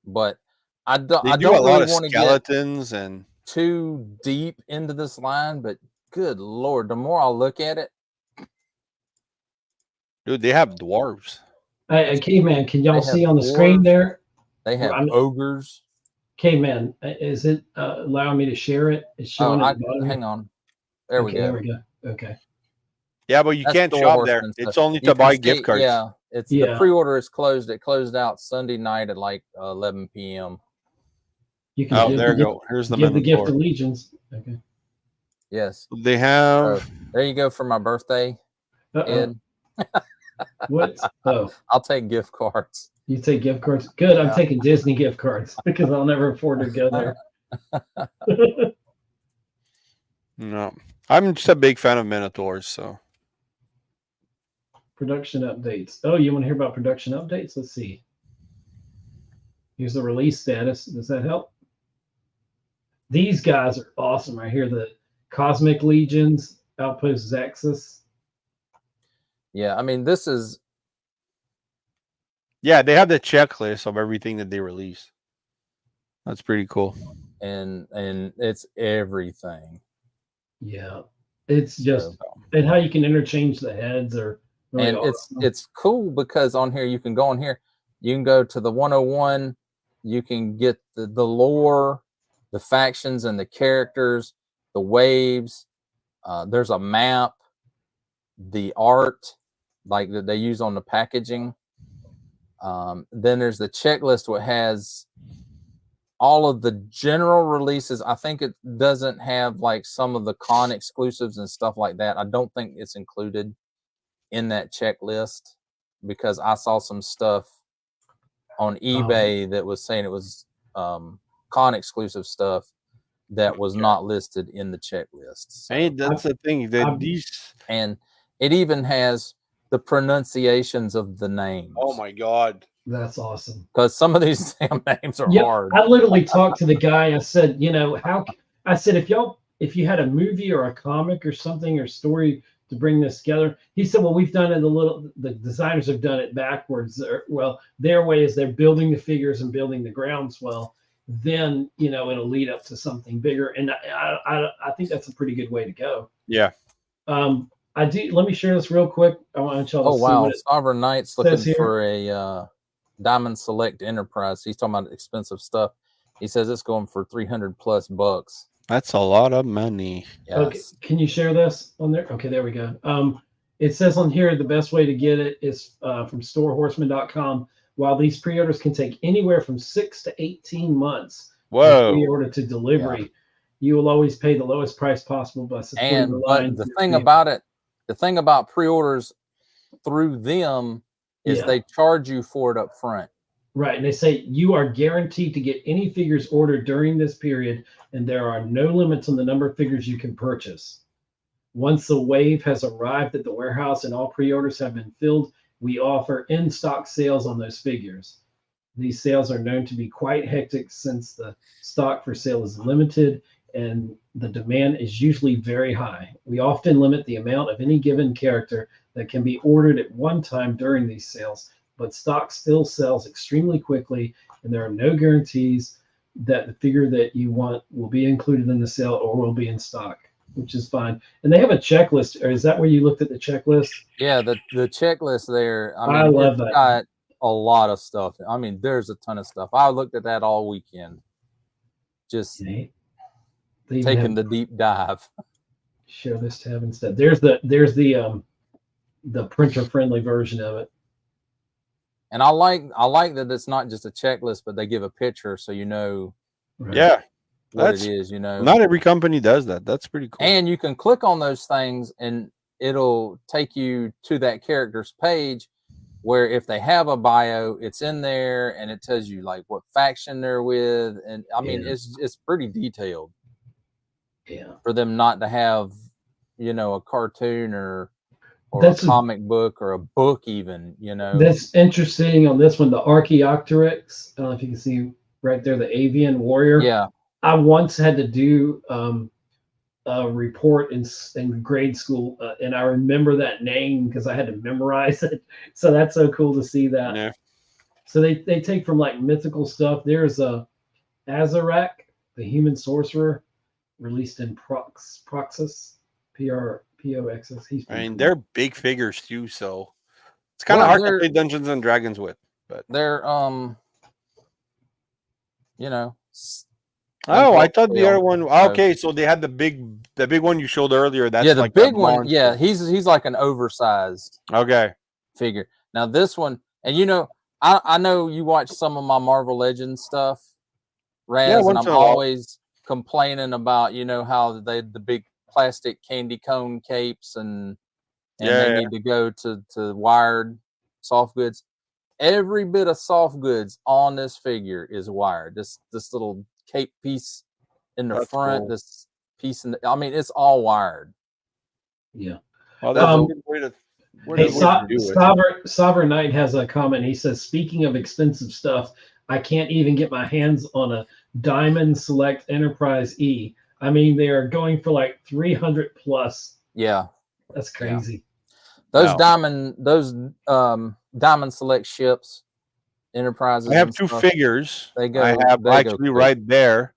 But I They do don't a lot really of want to get skeletons and. too deep into this line, but good Lord, the more I look at it, Dude, they have dwarves. Hey, Caveman, can y'all They have see on the screen dwarves. there? they have I'm- ogres. Caveman, is it allowing me to share it? It's showing at the bottom. Hang on. There we Okay, go. there we go. Okay. Yeah, but you That's can't Door shop there. Horseman It's stuff. only You to can buy see- gift cards. Yeah, the Yeah. pre-order is closed. It closed out Sunday night at like 11 p.m. You can Oh, give there the you gift, go. Here's the give the gift Minotaur. of legions. Okay. Yes. They have. So there you go for my birthday, Ed. What? Oh, I'll take gift cards. you take gift cards? Good. I'm Yeah. taking Disney gift cards because I'll never afford to go there. No, I'm just a big fan of Minotaurs. So Production updates. Oh, you want to hear about production updates? Let's see. Here's the release status. Does that help? These guys are awesome right here. The Cosmic Legions, Outpost Zaxxas. Yeah, I mean this is yeah, they have the checklist of everything that they release. That's pretty cool. and it's everything. Yeah. It's just, So, and how you can interchange the heads are really and awesome. it's cool because on here you can go on here, you can go to the 101, you can get the lore, the factions and the characters, the waves. There's a map, the art like that they use on the packaging. Then there's the checklist which has all of the general releases. I think it doesn't have like some of the con exclusives and stuff like that. I don't think it's included in that checklist because I saw some stuff on eBay that was saying it was con exclusive stuff that was not listed in the checklist. So, Hey, that's the thing. That these. and it even has the pronunciations of the names. Oh my god. That's awesome. Because some of these damn names are Yeah, hard. I literally talked to the guy. I said, I said, if you had a movie or a comic or something or story to bring this together, he said, well, we've done it the designers have done it backwards. Well, their way is they're building the figures and building the groundswell. Then, it'll lead up to something bigger. And I think that's a pretty good way to go. Yeah. Let me share this real quick. I want y'all to see wow. what it Sovereign Knight's looking says here. for a Diamond Select Enterprise. He's talking about expensive stuff. He says it's going for $300+. That's a lot of money. Yes. Okay, can you share this on there? Okay, there we go. It says on here the best way to get it is from storehorseman.com. While these pre-orders can take anywhere from 6 to 18 months Whoa. from pre-order to delivery, you will always pay the lowest price possible by supporting the line. But the thing about it, the thing about pre-orders through them is they charge you for it up front. Right. And they say you are guaranteed to get any figures ordered during this period, and there are no limits on the number of figures you can purchase. Once the wave has arrived at the warehouse and all pre-orders have been filled, we offer in-stock sales on those figures. These sales are known to be quite hectic since the stock for sale is limited and the demand is usually very high. We often limit the amount of any given character that can be ordered at one time during these sales, but stock still sells extremely quickly, and there are no guarantees that the figure that you want will be included in the sale or will be in stock, which is fine. And they have a checklist. Or is that where you looked at the checklist? Yeah, the checklist there. I love that. Got a lot of stuff. I mean, there's a ton of stuff. I looked at that all weekend. Just taking the deep dive. Show this tab instead. There's the printer friendly version of it. And I like that it's not just a checklist, but they give a picture so you know. Right. Yeah. What it is, Not every company does that. That's pretty cool. And you can click on those things and it'll take you to that character's page where if they have a bio, it's in there and it tells you like what faction they're with. And I mean, it's pretty detailed. Yeah. for them not to have, a cartoon or That's a comic book or a book even, That's interesting on this one, the Archaeopteryx. I don't know if you can see right there, the avian warrior. Yeah. I once had to do a report in grade school, and I remember that name because I had to memorize it. So that's so cool to see that. Yeah. So they take from like mythical stuff. There's a Azarak, the human sorcerer, released in Proxus, Proxus. He's I mean, cool. they're big figures too, so it's kind of hard to play Dungeons and Dragons with. But they're oh, I thought the other one. so- Okay, so they had the big one you showed earlier. That's yeah, the like big a one. monster. Yeah, he's like an oversized Okay. figure. Now this one, and I know you watch some of my Marvel Legends stuff, Raz, Yeah, and once I'm in a while. always complaining about how they the big plastic candy cone capes and they need to go to wired soft goods. Every bit of soft goods on this figure is wired. This little cape piece in the That's front, cool. this piece I mean, it's all wired. Yeah. Well, that's a good way to. Hey, do it. Sovereign Knight has a comment. He says, "Speaking of expensive stuff, I can't even get my hands on a Diamond Select Enterprise E. I mean, they are going for like 300 plus. Yeah, that's crazy. Those Diamond Select ships, Enterprises. I have and two stuff, figures. They go. I have they actually go right there.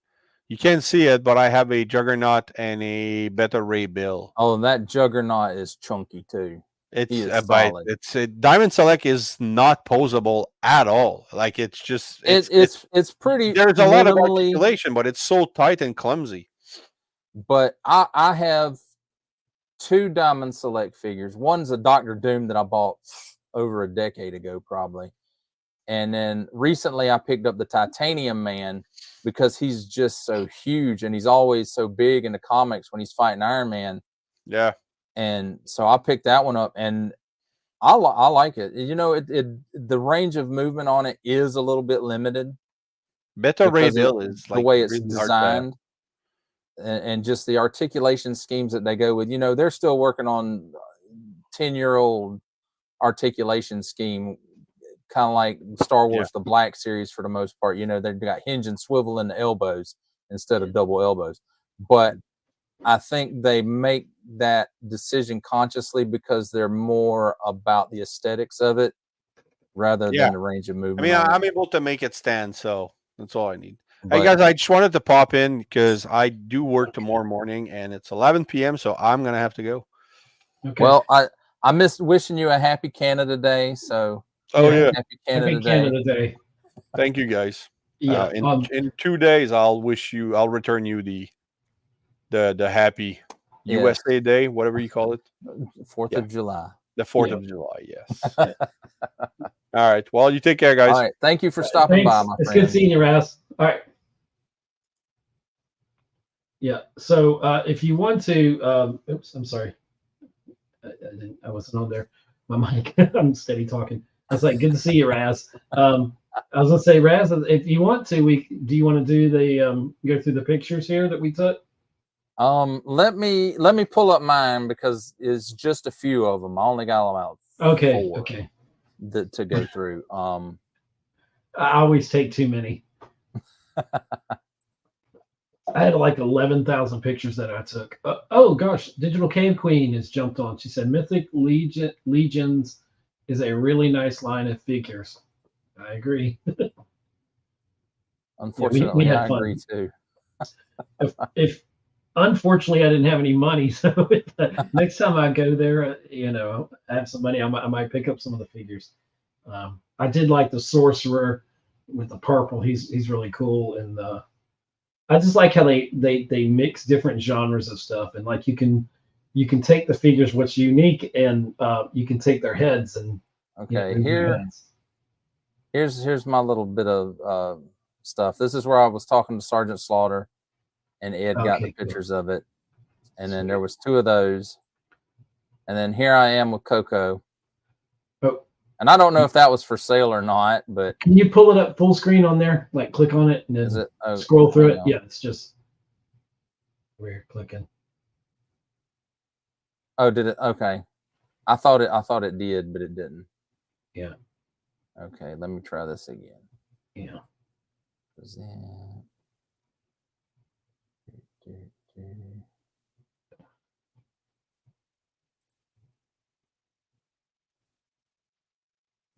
You can't see it, but I have a Juggernaut and a Beta Ray Bill. Oh, and that Juggernaut is chunky too. It's a Diamond Select is not posable at all. Like it's just it's pretty. There's a lot of articulation, but it's so tight and clumsy. But I have two Diamond Select figures. One's a Doctor Doom that I bought over a decade ago, probably. And then recently I picked up the Titanium Man because he's just so huge and he's always so big in the comics when he's fighting Iron Man. Yeah. And so I picked that one up and I like it. The range of movement on it is a little bit limited. Beta Ray Bill is the like way it's really designed and just the articulation schemes that they go with. They're still working on 10-year-old articulation scheme, kind of like Star Wars, the Black Series for the most part. They've got hinge and swivel in the elbows instead of double elbows. But I think they make that decision consciously because they're more about the aesthetics of it rather than the range of movement. I mean, I'm able to make it stand, so that's all I need. But, hey guys, I just wanted to pop in because I do work tomorrow morning and it's 11 p.m. so I'm gonna have to go. Okay. Well, I missed wishing you a happy Canada Day. So happy Canada Day. Thank you guys. Yeah. In 2 days I'll return you the happy USA Day, whatever you call it. 4th of July. The 4th of July, yes. All right. Well, you take care, guys. All right. Thank you for stopping by, my It's friend. good seeing you, Raz. All right. Yeah. So if you want to, oops, I'm sorry. I wasn't on there. My mic. I'm steady talking. I was like, good to see you, Raz. I was gonna say, Raz, if you want to, do you want to do the go through the pictures here that we took? Let me pull up mine because it's just a few of them. I only got about 4 to go through. I always take too many. I had like 11,000 pictures that I took. Oh gosh, Digital Cave Queen has jumped on. She said Mythic Legions is a really nice line of figures. I agree. Unfortunately, we I had fun. agree too. if unfortunately I didn't have any money, so next time I go there, I have some money, I might pick up some of the figures. I did like the sorcerer with the purple. He's really cool, and I just like how they mix different genres of stuff, and like you can take the figures what's unique, and you can take their heads and here's my little bit of stuff. This is where I was talking to Sergeant Slaughter, and Ed got the pictures of it, and then there was 2 of those, and then here I am with Coco. And I don't know if that was for sale or not, but can you pull it up full screen on there? Like click on it and then scroll through it. Yeah, it's just We're clicking. Oh, did it? Okay. I thought it did, but it didn't. Yeah. Okay, let me try this again. Yeah. Present.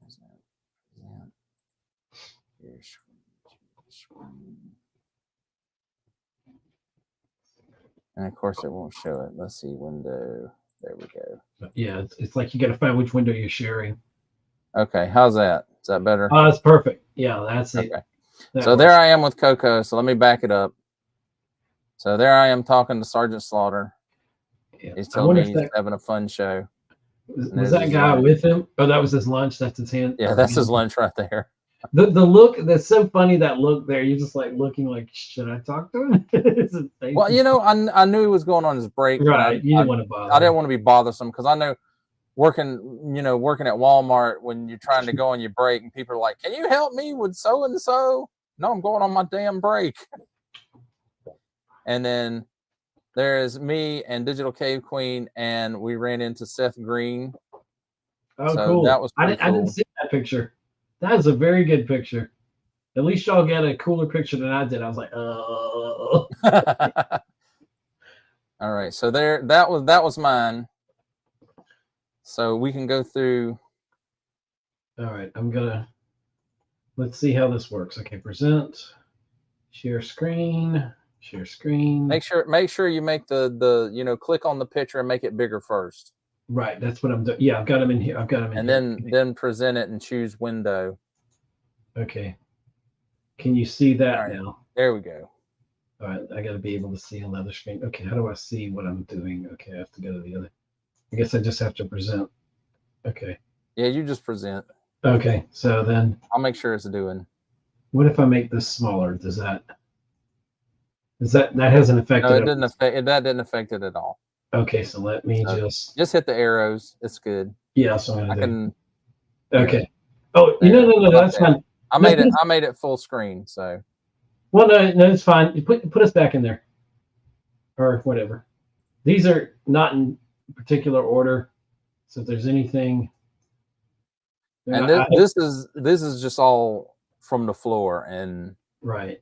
Present. Share screen. And of course, it won't show it. Let's see, window. There we go. Yeah, it's like you got to find which window you're sharing. Okay, how's that? Is that better? Oh, that's perfect. Yeah, that's it. Okay. That So works. there I am with Coco. So let me back it up. So there I am talking to Sergeant Slaughter. Yeah. He's I telling wonder me if he's that having a fun show. was there's that his guy lunch. with him. Oh, that was his lunch. That's his hand. Yeah, that's his lunch right there. The look, that's so funny. That look there, you're just like looking like, should I talk to him? It's his face. Well, you know, I knew he was going on his break, but right. You didn't want to bother. I didn't want to be bothersome because I know working at Walmart when you're trying to go on your break and people are like, "Can you help me with so and so?" No, I'm going on my damn break. And then there's me and Digital Cave Queen, and we ran into Seth Green. Oh, So cool. that was I pretty didn't cool. see that picture. That is a very good picture. At least y'all get a cooler picture than I did. I was like, oh. All right, so there, that was mine. So we can go through. All right, let's see how this works. Okay, present, share screen. Make sure you make the click on the picture and make it bigger first. Right, that's what I'm doing. Yeah, I've got them in here. And then present it and choose window. Okay. Can you see that right. now? There we go. All right, I got to be able to see on the other screen. Okay, how do I see what I'm doing? Okay, I have to go to the other. I guess I just have to present. Okay. Yeah, you just present. Okay, so then I'll make sure it's doing. what if I make this smaller? Does that hasn't affected No, it? it didn't affect it. That didn't affect it at all. Okay, so let me just hit the arrows. It's good. Yeah, that's what I'm I gonna do. can. Okay. Oh, no, that's fine. I made it full screen. So. Well, no, it's fine. You put us back in there, or whatever. These are not in particular order, so if there's anything. And this is just all from the floor, and right.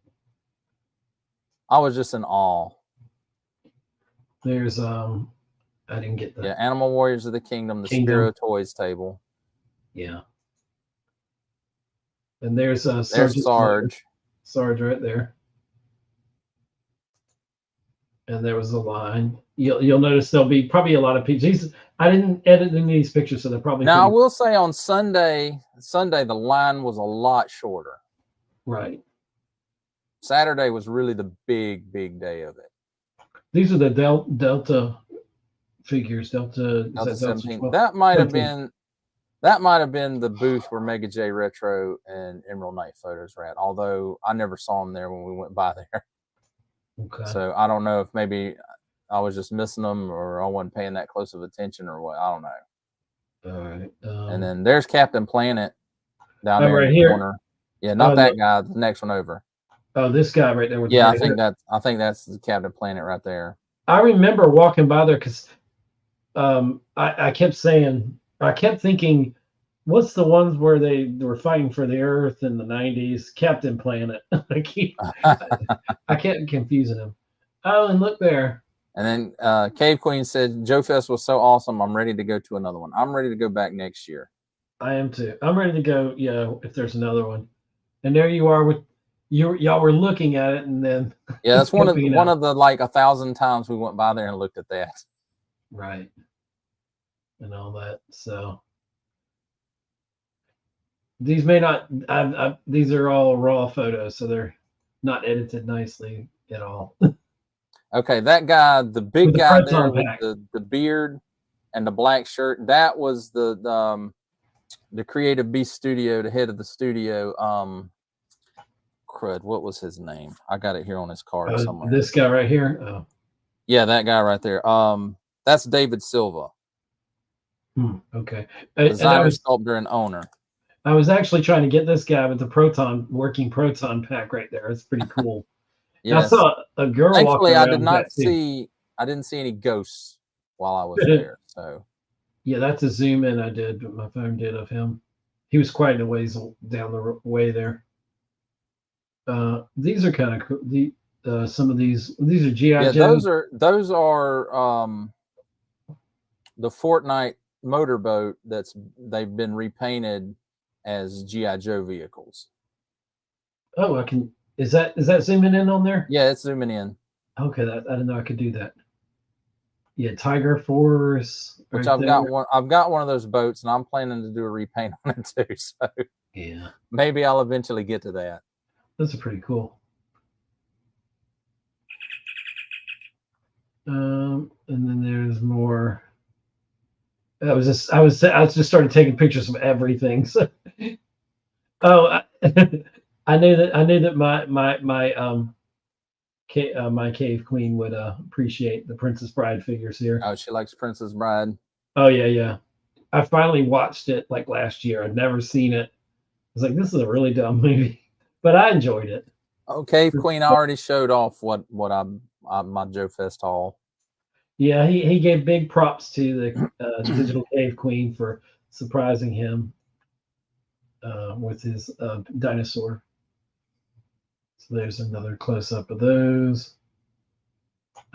I was just in awe. There's I didn't get that. Yeah, Animal Warriors of the Kingdom, the Spiro Toys table. Yeah. And there's Sarge. Sarge right there. And there was a line. You'll notice there'll be probably a lot of pictures. I didn't edit any of these pictures, so they're probably. Now I will say on Sunday the line was a lot shorter. Right. Saturday was really the big day of it. These are the Delta figures. Delta 17. That might have been the booth where Mega J Retro and Emerald Knight Photos were at. Although I never saw them there when we went by there. Okay. So I don't know if maybe I was just missing them or I wasn't paying that close of attention or what. I don't know. All right. And then there's Captain Planet down there right in the here. corner. Yeah, not that guy. The next one over. Oh, this guy right there. I think that's the Captain Planet right there. I remember walking by there because I kept thinking, what's the ones where they were fighting for the Earth in the 90s? Captain Planet. I kept confusing them. Oh, and look there. And then Cave Queen said, Joefest was so awesome. I'm ready to go to another one. I'm ready to go back next year. I am too. I'm ready to go. Yeah, if there's another one. And there you are with y'all were looking at it, and then yeah, that's one of the like 1,000 times we went by there and looked at that. Right. And all that. So these may not. These are all raw photos, so they're not edited nicely at all. Okay, that guy, the big guy there with the beard and the black shirt, that was the Creative Beast Studio, the head of the studio. Crud, what was his name? I got it here on his card somewhere. This guy right here. Oh. Yeah, that guy right there. That's David Silva. Okay. Designer, sculptor, and owner. I was actually trying to get this guy with the working proton pack right there. It's pretty cool. I Yes. saw a girl Thankfully, walking I around did with not that too. see. I didn't see any ghosts while I was there. So Yeah, that's a zoom in I did, but my phone did of him. He was quite a ways down the way there. These are kind of cool. Some of these are GI yeah, Joe. those are the Fortnite motorboat they've been repainted as GI Joe vehicles. Oh, I can. Is that zooming in on there? Yeah, it's zooming in. Okay, I didn't know I could do that. Yeah, Tiger Force. Which Right I've there. got one. I've got one of those boats, and I'm planning to do a repaint on it too. So Yeah, maybe I'll eventually get to that. those are pretty cool. And then there's more. I just started taking pictures of everything. So, oh, I knew that my cave queen would appreciate the Princess Bride figures here. Oh, she likes Princess Bride. Oh yeah. I finally watched it like last year. I'd never seen it. I was like, this is a really dumb movie, but I enjoyed it. Oh, Cave Queen already showed off what my Joefest haul. Yeah, he gave big props to the Digital Cave Queen for surprising him with his dinosaur. So there's another close up of those.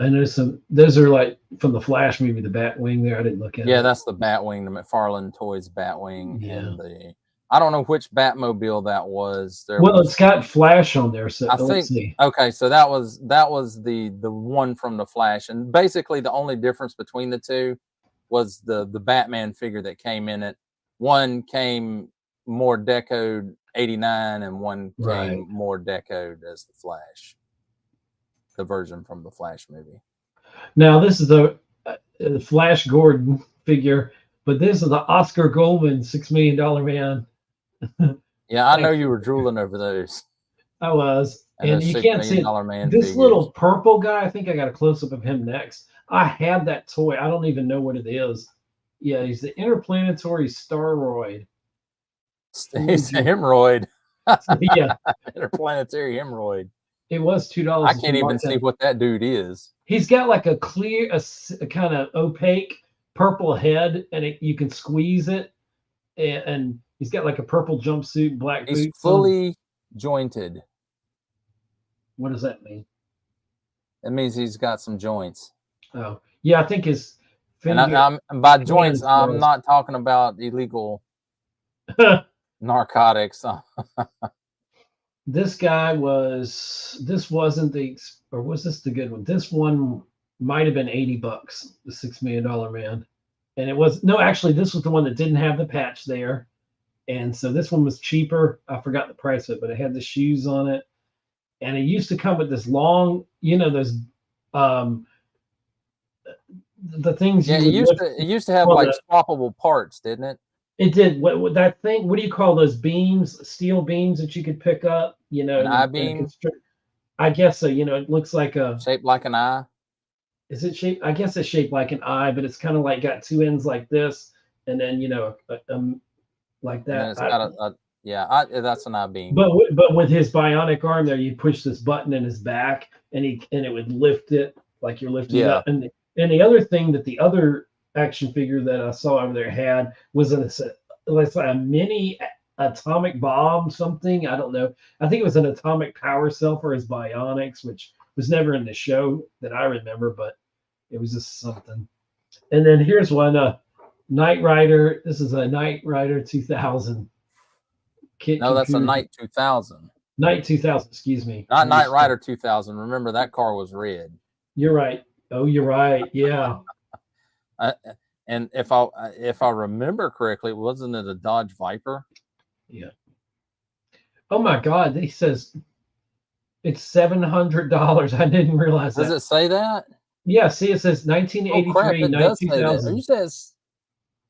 I know those are like from the Flash movie, the Batwing there. I didn't look at it. Yeah, that's the Batwing, the McFarlane Toys Batwing, Yeah. and I don't know which Batmobile that was. It's got Flash on there, so I let's think see. okay, so that was the one from the Flash, and basically the only difference between the two was the Batman figure that came in it. One came more decoed 89, and one came more decoed as the Flash, the version from the Flash movie. Now this is the Flash Gordon figure, but this is the Oscar Goldman $6 Million Man. Yeah, I know you were drooling over those. I was, and you $6 can't see million man this figures. little purple guy. I think I got a close up of him next. I had that toy. I don't even know what it is. Yeah, he's the interplanetary Staroid. He's a hemorrhoid. Yeah, Interplanetary hemorrhoid. it was $2. I can't even see what that dude is. He's got like a clear, a kind of opaque purple head, and you can squeeze it. And he's got like a purple jumpsuit, black boots. He's fully jointed. What does that mean? That means he's got some joints. Oh, yeah, I think his finger. And by joints, I'm not talking about illegal narcotics. This guy this wasn't or was this the good one? This one might have been $80, the $6 Million Man. And it was, no, actually, this was the one that didn't have the patch there. And so this one was cheaper. I forgot the price of it, but it had the shoes on it. And it used to come with this long, those, the things. Yeah, it used to have like swappable parts, didn't it? It did. What that thing? What do you call those beams? Steel beams that you could pick up. An I-beam. I guess so. It looks like shaped like an eye. Is it shaped? I guess it's shaped like an eye, but it's kind of like got two ends like this, and then like that. It's got that's an I-beam. But with his bionic arm there, you push this button in his back, and it would lift it like you're lifting it up. And the other thing that the other action figure that I saw over there had was like a mini atomic bomb, something. I don't know. I think it was an atomic power cell for his bionics, which was never in the show that I remember, but it was just something. And then here's one, Knight Rider. This is a Knight Rider 2000. No, that's a Knight 2000. Knight 2000, excuse me. Not Knight Rider 2000. Remember, that car was red. You're right. Oh, you're right. Yeah. And if I remember correctly, wasn't it a Dodge Viper? Yeah. Oh my God! He says it's $700. I didn't realize that. Does it say that? Yeah. See, it says 1983. Oh crap! It does say that. It says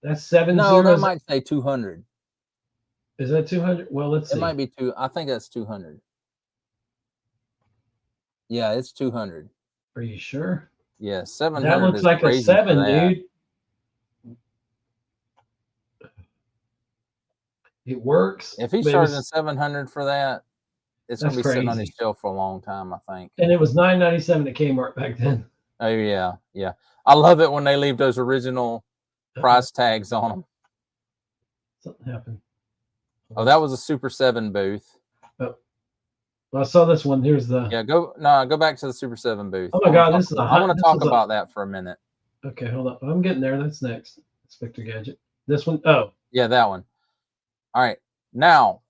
that's 7 No, zeros. that might say 200. Is that 200? Well, let's see. It might be two. I think that's 200. Yeah, it's 200. Are you sure? Yeah, 700. That looks like a 7, dude. It works. If he's charging 700 for that, it's gonna That's be sitting on his crazy. shelf for a long time, I think. And it was $9.97 at Kmart back then. Oh yeah, yeah. I love it when they leave those original price tags on them. Something happened. Oh, that was a Super 7 booth. Oh, well, I saw this one. Here's the. Yeah, go back to the Super 7 booth. Oh my God, this is I want to talk about that for a minute. Okay, hold on. I'm getting there. That's next. Inspector Gadget. This one. Oh, yeah, that one. All right. Now,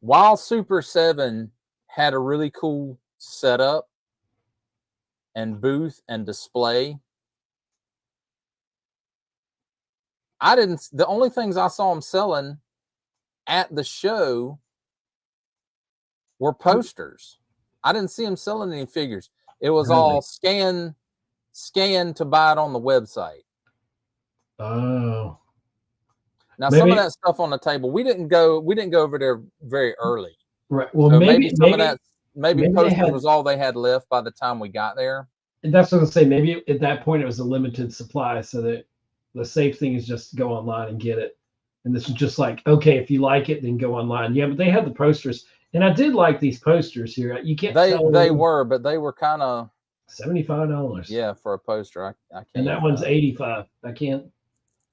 while Super 7 had a really cool setup and booth and display, the only things I saw them selling at the show were posters. I didn't see them selling any figures. It was all scan to buy it on the website. Oh. Now some of that stuff on the table, we didn't go over there very early. Right. Well, so maybe posters was all they had left by the time we got there. And that's what I was gonna say. Maybe at that point it was a limited supply, so that the safe thing is just go online and get it. And this was just like, okay, if you like it, then go online. Yeah, but they had the posters, and I did like these posters here. You can't. They were kind of $75. Yeah, for a poster. I can't. And that one's $85. I can't.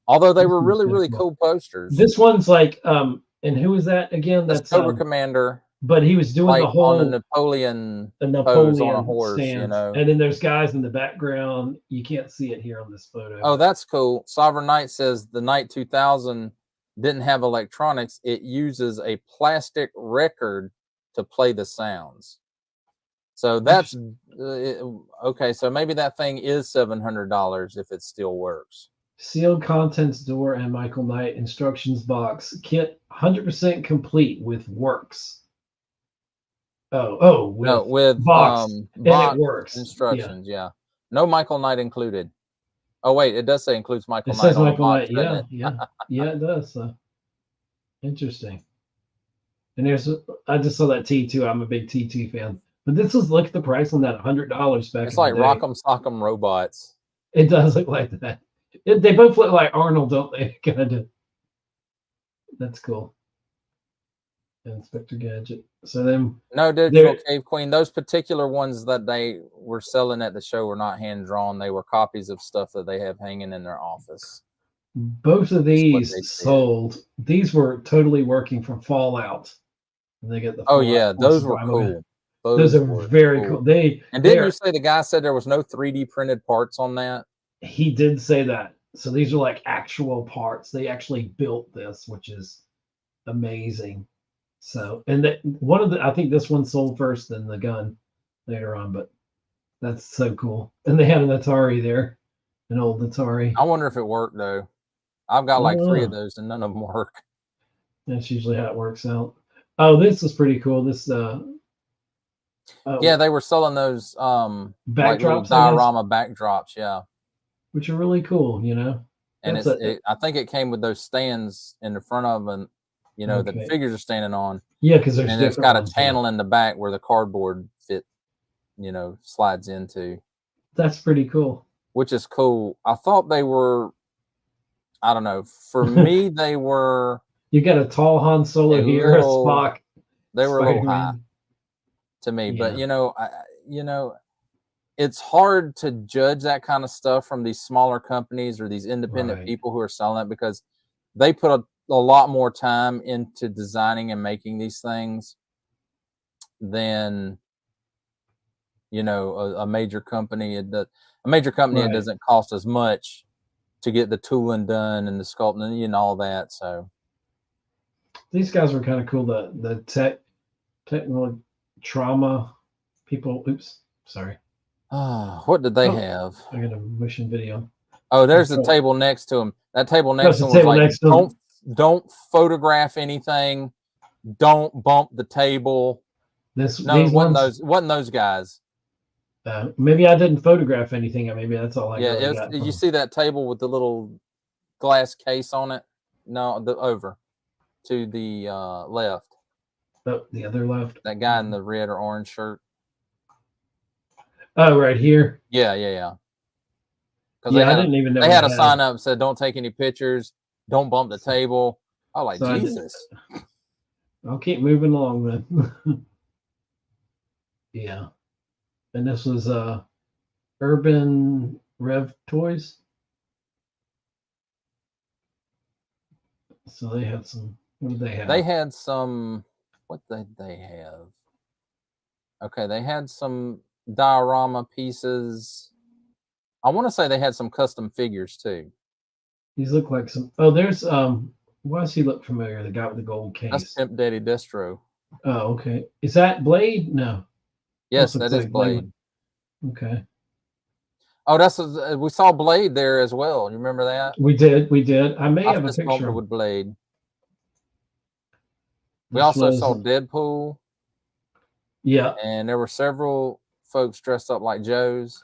Although they were really cool posters. This one's like, and who is that again? That's Cobra Commander. But he was doing the whole on a Napoleon pose on a horse, stance. you know. And then there's guys in the background. You can't see it here on this photo. Oh, that's cool. Sovereign Knight says the Knight 2000 didn't have electronics. It uses a plastic record to play the sounds. So that's okay. So maybe that thing is $700 if it still works. Sealed contents door and Michael Knight instructions box kit 100% complete with works. With box, and it works. Instructions, yeah. No Michael Knight included. Oh wait, it does say includes Michael Knight. It says Michael Knight, yeah, it does. Interesting. And I just saw that T2. I'm a big T2 fan. But look at the price on that, $100 back. It's like Rock'em Sock'em Robots. It does look like that. They both look like Arnold, don't they? Kind of. That's cool. Inspector Gadget. So then, no, Digital Cave Queen. Those particular ones that they were selling at the show were not hand drawn. They were copies of stuff that they have hanging in their office. Both of these sold. These were totally working from Fallout. And they get the. Oh yeah, those were cool. Those are very cool. Didn't you say the guy said there was no 3D printed parts on that? He did say that. So these are like actual parts. They actually built this, which is amazing. So, and I think this one sold first, then the gun later on, but that's so cool. And they had an Atari there, an old Atari. I wonder if it worked though. I've got like 3 of those and none of them work. That's usually how it works out. Oh, this is pretty cool. This, yeah, they were selling those backdrops, diorama backdrops, yeah, which are really cool, you know. And I think it came with those stands in the front of them. You know, the figures are standing on. Yeah, because it's got a channel in the back where the cardboard slides into. That's pretty cool. Which is cool. I thought they were, I don't know. For me, they were. You got a tall Han Solo here, a Spock. They were a little high to me, but it's hard to judge that kind of stuff from these smaller companies or these independent people who are selling it because they put a lot more time into designing and making these things than a major company. It doesn't cost as much to get the tooling done and the sculpting and all that. So these guys were kind of cool. The technical trauma people. Oops, sorry. What did they have? I got a mission video. Oh, there's the table next to him. That table next to him was like, don't photograph anything. Don't bump the table. Wasn't those guys. Maybe I didn't photograph anything. Maybe that's all I got. Yeah, did you see that table with the little glass case on it? No, over to the left. Oh, the other left. That guy in the red or orange shirt. Oh, right here. Yeah. I didn't even know they had a sign up that said, "Don't take any pictures. Don't bump the table." I was like, Jesus. I'll keep moving along then. Yeah. And this was Urban Rev Toys. So they had some. What did they have? They had some. What did they have? Okay, they had some diorama pieces. I want to say they had some custom figures too. These look like some. Oh, there's why does he look familiar? The guy with the gold That's case. Pimp Daddy Destro. Oh, okay. Is that Blade? No. Yes, Looks that is like Blade. Okay. Oh, that's we saw Blade there as well. You remember that? We did. I may I have a fist bumped picture. it with Blade. We This also was, saw Deadpool. Yeah. And there were several folks dressed up like Joes.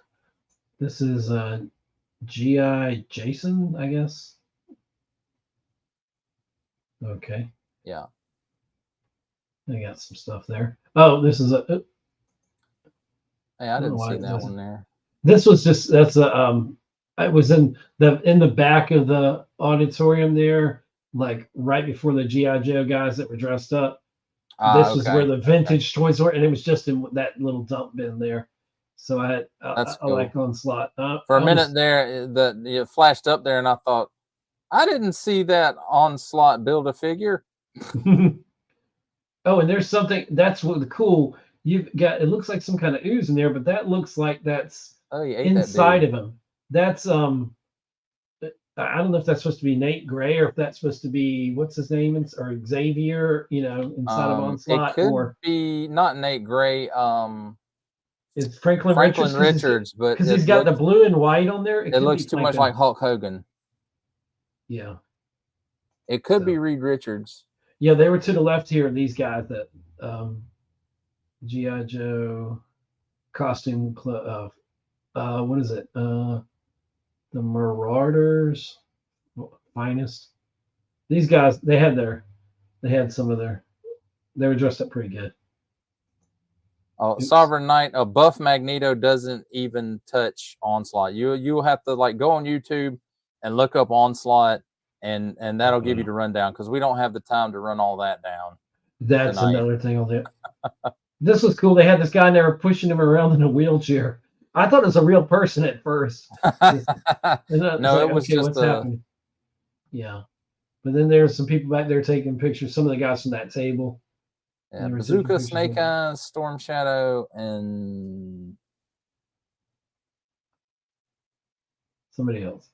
This is GI Jason, I guess. Okay. Yeah. I got some stuff there. Oh, this is a. Hey, I didn't see that one there. This was just I was in the back of the auditorium there, like right before the GI Joe guys that were dressed up. This is where the vintage toys were, and it was just in that little dump bin there. So I cool. like Onslaught. For a minute there, that it flashed up there, and I thought, I didn't see that Onslaught build a figure. Oh, and there's something that's what the cool. You've got. It looks like some kind of ooze in there, but that looks like that's inside of him. That's I don't know if that's supposed to be Nate Gray or if that's supposed to be what's his name or Xavier, inside of Onslaught. It could be not Nate Gray. It's Franklin Richards, but because he's got the blue and white on there. It looks too much like Hulk Hogan. Yeah, it could be Reed Richards. Yeah, they were to the left here. These guys that GI Joe costume club. What is it? The Marauders finest. These guys, they had some of their. They were dressed up pretty good. Oh, Sovereign Knight, a buff Magneto doesn't even touch Onslaught. You'll have to like go on YouTube and look up Onslaught, and that'll give you the rundown because we don't have the time to run all that down. That's tonight. Another thing on there. This was cool. They had this guy and they were pushing him around in a wheelchair. I thought it was a real person at first. No, it was just what's happening? Yeah, but then there's some people back there taking pictures. Some of the guys from that table. Yeah, Bazooka, Snake Eyes, Storm Shadow, and somebody else.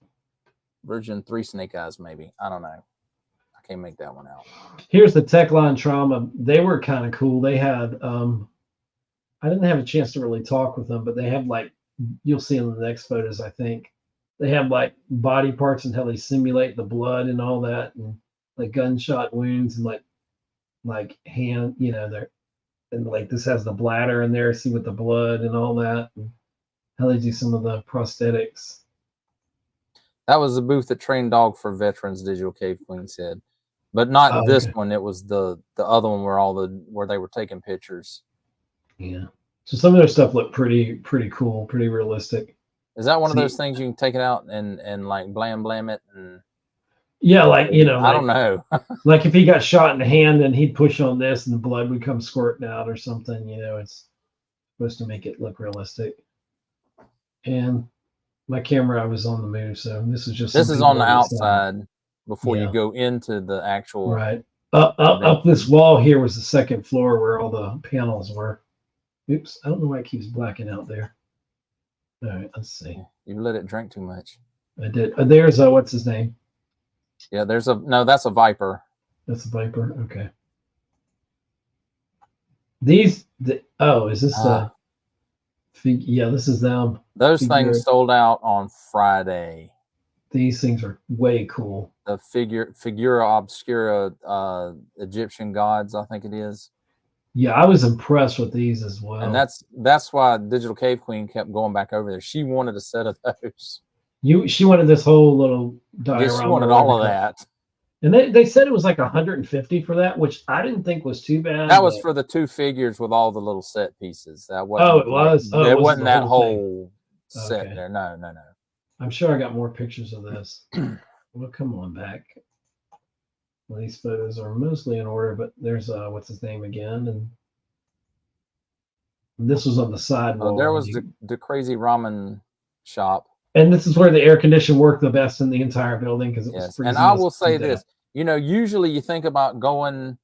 Version 3 Snake Eyes, maybe. I don't know. I can't make that one out. Here's the Tech Line Trauma. They were kind of cool. They had I didn't have a chance to really talk with them, but they have like you'll see in the next photos, I think. They have like body parts and how they simulate the blood and all that, and like gunshot wounds and like hand, they're and like this has the bladder in there, see with the blood and all that, and how they do some of the prosthetics. That was the booth at Trained Dog for Veterans, Digital Cave Queen said, but not this one. It was the other one where they were taking pictures. Yeah. So some of their stuff looked pretty cool, pretty realistic. Is that one of those things you can take it out and like blam it and? Yeah, like I don't know. Like if he got shot in the hand and he'd push on this and the blood would come squirting out or something, it's supposed to make it look realistic. And my camera, I was on the move, so this is on the outside before you go into the actual. Right. Up this wall here was the second floor where all the panels were. Oops, I don't know why it keeps blacking out there. All right, let's see. You let it drink too much. I did. There's what's his name? Yeah, that's a Viper. That's a Viper. Okay. Is this yeah, this is them. Those things sold out on Friday. These things are way cool. The Figura Obscura Egyptian gods, I think it is. Yeah, I was impressed with these as well. And that's why Digital Cave Queen kept going back over there. She wanted a set of those. She wanted this whole little diorama. Yes, she wanted all of that. And they said it was like $150 for that, which I didn't think was too bad. That was for the 2 figures with all the little set pieces. That wasn't. Oh, it was. It wasn't that whole set there. No. I'm sure I got more pictures of this. Well, come on back. Well, these photos are mostly in order, but there's what's his name again, and This was on the sidewall. There was the crazy ramen shop. And this is where the air condition worked the best in the entire building because it was Yes, freezing. and I will say this: usually you think about going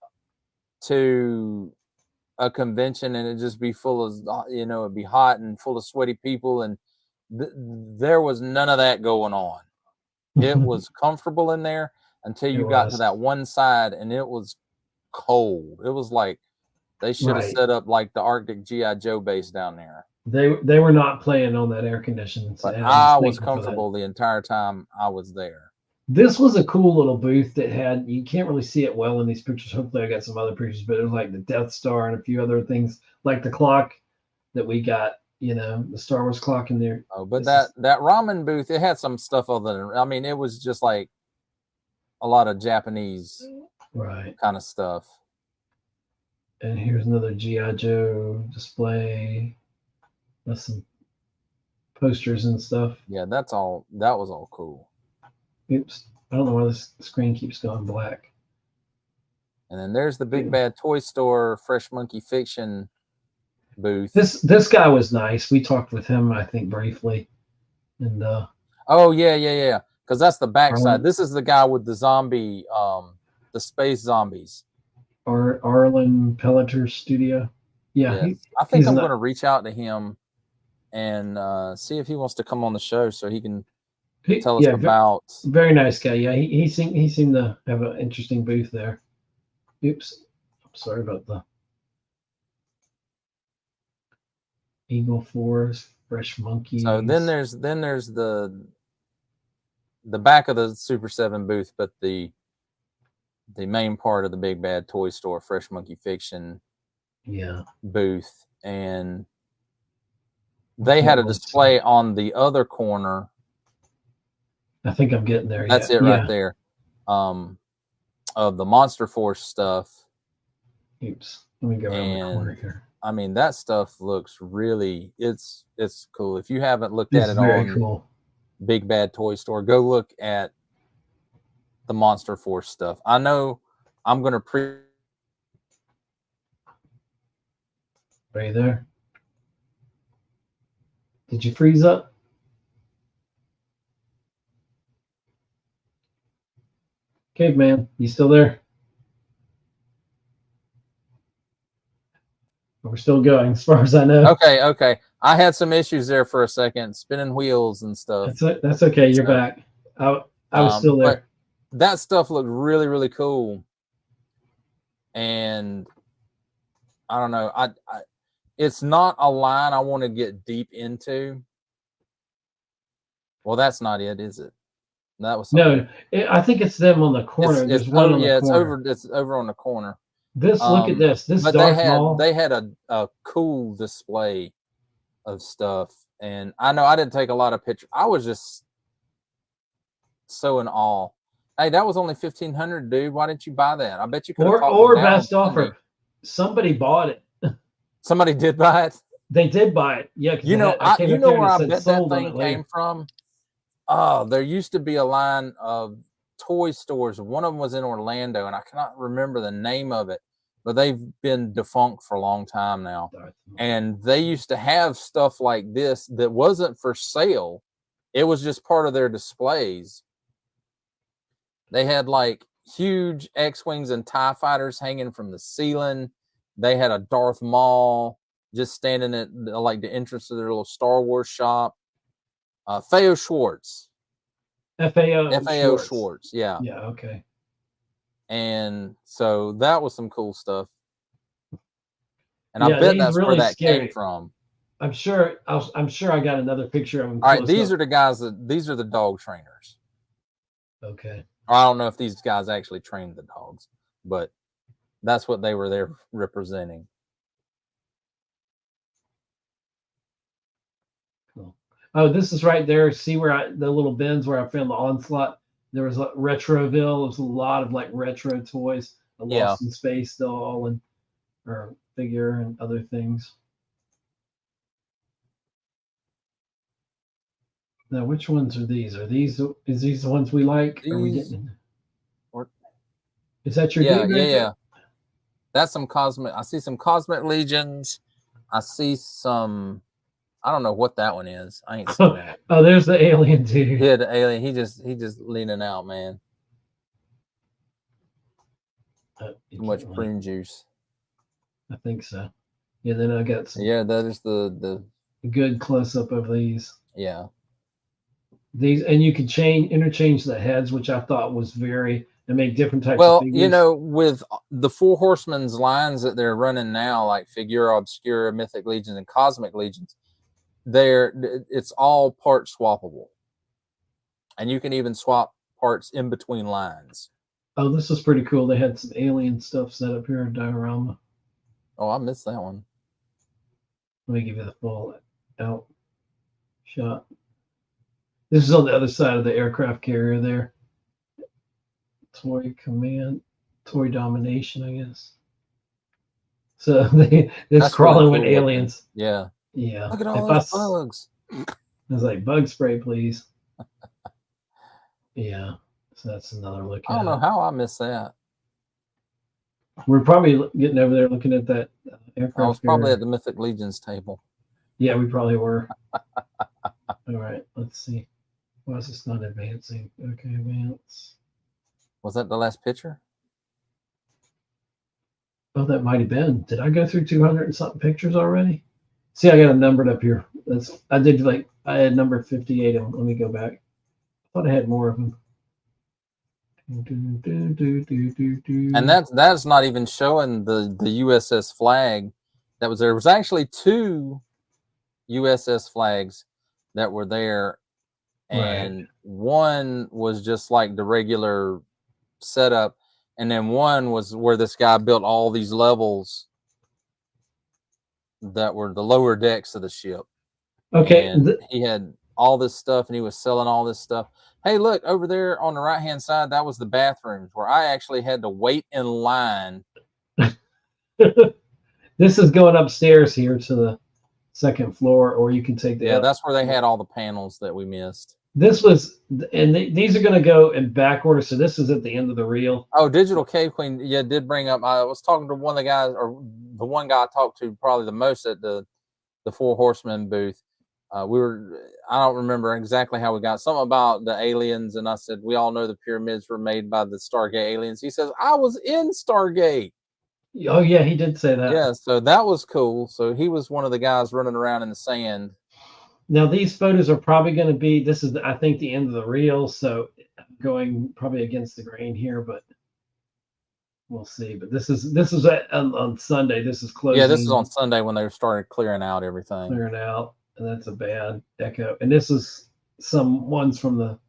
to a convention and it just be full of, it'd be hot and full of sweaty people, and there was none of that going on. It was comfortable in there until you got to that one side, and it was cold. It was like they should have set up like the Arctic GI Joe base down there. They were not playing on that air conditioning. But I was comfortable the entire time I was there. This was a cool little booth that had, you can't really see it well in these pictures. Hopefully I got some other pictures, but it was like the Death Star and a few other things, like the clock that we got, the Star Wars clock in there. Oh, but that ramen booth, it had some stuff other than, I mean, it was just like a lot of Japanese kind of stuff. And here's another G.I. Joe display. That's some posters and stuff. Yeah, that was all cool. Oops. I don't know why this screen keeps going black. And then there's the Big Bad Toy Store Fresh Monkey Fiction booth. This guy was nice. We talked with him, I think, briefly. And oh yeah. Because that's the backside. This is the guy with the zombie, the space zombies. Arlen Pelleter's studio. Yeah. Yes. I think I'm going to reach out to him and see if he wants to come on the show so he can tell us about. Very nice guy. Yeah, he seemed to have an interesting booth there. Oops, I'm sorry about the Eagle Force, Fresh Monkeys. So then there's the back of the Super 7 booth, but the main part of the Big Bad Toy Store Fresh Monkey Fiction booth, and they had a display on the other corner. I think I'm getting there. That's it right there. Of the Monster Force stuff. Oops. Let me go around the corner here. I mean, that stuff looks really, it's cool. If you haven't looked at it on Big Bad Toy Store, go look at the Monster Force stuff. I know I'm going to Are you there? Did you freeze up? Caveman, you still there? We're still going, as far as I know. Okay. I had some issues there for a second, spinning wheels and stuff. That's okay. You're back. I was still there. That stuff looked really, really cool. And I don't know. It's not a line I want to get deep into. Well, that's not it, is it? That was I think it's them on the corner. There's one on the corner. It's over on the corner. Look at this. This Darth Maul. They had a cool display of stuff, and I know I didn't take a lot of pictures. I was just so in awe. Hey, that was only $1,500, dude. Why didn't you buy that? I bet you could have or best offer. Somebody bought it. Somebody did buy it. They did buy it. Yeah, you know where I bet that thing came from. Oh, there used to be a line of toy stores. One of them was in Orlando, and I cannot remember the name of it, but they've been defunct for a long time now. And they used to have stuff like this that wasn't for sale. It was just part of their displays. They had like huge X-Wings and TIE fighters hanging from the ceiling. They had a Darth Maul just standing at like the entrance to their little Star Wars shop. FAO Schwartz. FAO Schwartz. Yeah. Yeah. Okay. And so that was some cool stuff. And I bet that's really where that came from. I'm sure I got another picture of them. All right. These are the guys these are the dog trainers. Okay. Or I don't know if these guys actually trained the dogs, but that's what they were there representing. Oh, this is right there. See where the little bins where I found the Onslaught. There was like Retroville. There was a lot of like retro toys. Lost in Space doll and or figure and other things. Now, which ones are these? Is these the ones we like? Are we getting? Is that your yeah? That's some Cosmic. I see some Cosmic Legions. I see some. I don't know what that one is. I ain't seen that. Oh, there's the alien dude. Yeah, the alien. He just leaning out, man. Too much prune juice. I think so. Yeah, then I got some. Yeah, that is the good close up of these. Yeah. These, and you could interchange the heads, which I thought was and make different types of Well, figures. you know, with the Four Horsemen's lines that they're running now, like Figura Obscura, Mythic Legions, and Cosmic Legions, it's all part swappable, and you can even swap parts in between lines. Oh, this is pretty cool. They had some alien stuff set up here in diorama. Oh, I missed that one. Let me give you the full out shot. This is on the other side of the aircraft carrier there. Toy domination, I guess. So this crawling really cool with aliens. Looking. Yeah. Yeah. Look at all those bugs. I was like, bug spray, please. Yeah. So that's another look at I don't know how I missed that. We're probably getting over there looking at that aircraft. I was probably at the Mythic Legions table. Yeah, we probably were. All right, let's see. Why is this not advancing? Okay, advance. Was that the last picture? Oh, that might have been. Did I go through 200 and something pictures already? See, I got them numbered up here. I had number 58 of them. Let me go back. I thought I had more of them. And that's not even showing the USS flag that was there. There was actually 2 USS flags that were there, and one was just like the regular setup, and then one was where this guy built all these levels that were the lower decks of the ship. Okay, and he had all this stuff, and he was selling all this stuff. Hey, look over there on the right hand side. That was the bathrooms where I actually had to wait in line. This is going upstairs here to the second floor, or you can take the. Yeah, that's where they had all the panels that we missed. This was, and these are going to go in back order. So this is at the end of the reel. Oh, Digital Cave Queen, yeah, did bring up. I was talking to one of the guys, or the one guy I talked to probably the most at the Four Horsemen booth. I don't remember exactly how we got something about the aliens, and I said we all know the pyramids were made by the Stargate aliens. He says I was in Stargate. Oh yeah, he did say that. Yeah, so that was cool. So he was one of the guys running around in the sand. Now these photos are probably going to be. This is, I think, the end of the reel, so going probably against the grain here, but we'll see. But this is on Sunday. This is closing. Yeah, this is on Sunday when they started clearing out everything. Clearing out, and that's a bad echo. And this is some ones from the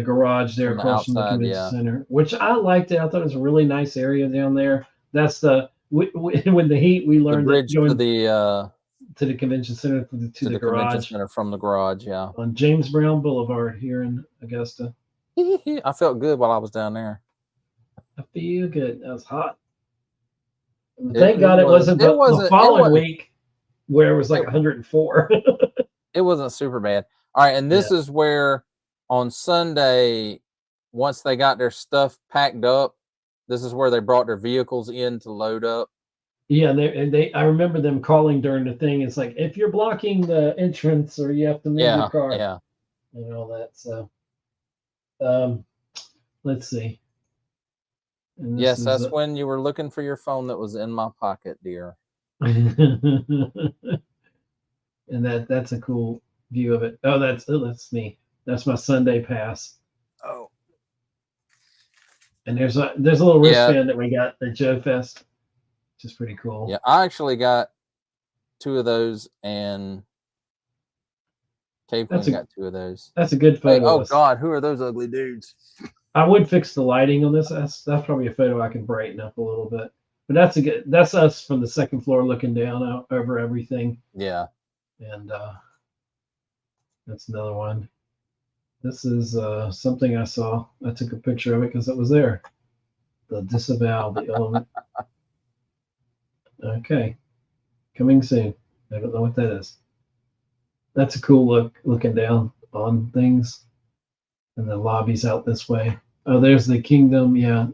garage there across from the convention center, which I liked it. I thought it was a really nice area down there. That's the when the heat we learned the bridge to the convention center to the garage. Convention center from the garage, yeah. On James Brown Boulevard here in Augusta. I felt good while I was down there. I feel good. That was hot. Thank God it wasn't the following week where it was like 104. It wasn't super bad. All right, and this is where on Sunday, once they got their stuff packed up, this is where they brought their vehicles in to load up. Yeah, and they I remember them calling during the thing. It's like, if you're blocking the entrance or you have to move your car. Yeah. And all that. So let's see. Yes, that's when you were looking for your phone that was in my pocket, dear. And that's a cool view of it. Oh, that's me. That's my Sunday pass. Oh. And there's a little wristband that we got at Joefest, which is pretty cool. Yeah, I actually got 2 of those, and Cave Queen got 2 of those. That's a good photo. Oh God, who are those ugly dudes? I would fix the lighting on this. That's probably a photo I can brighten up a little bit. But that's us from the second floor looking down out over everything. Yeah. And that's another one. This is something I saw. I took a picture of it because it was there. The disavow, the element. Okay. Coming soon. I don't know what that is. That's a cool look, looking down on things. And the lobby's out this way. Oh, there's the kingdom. Yeah.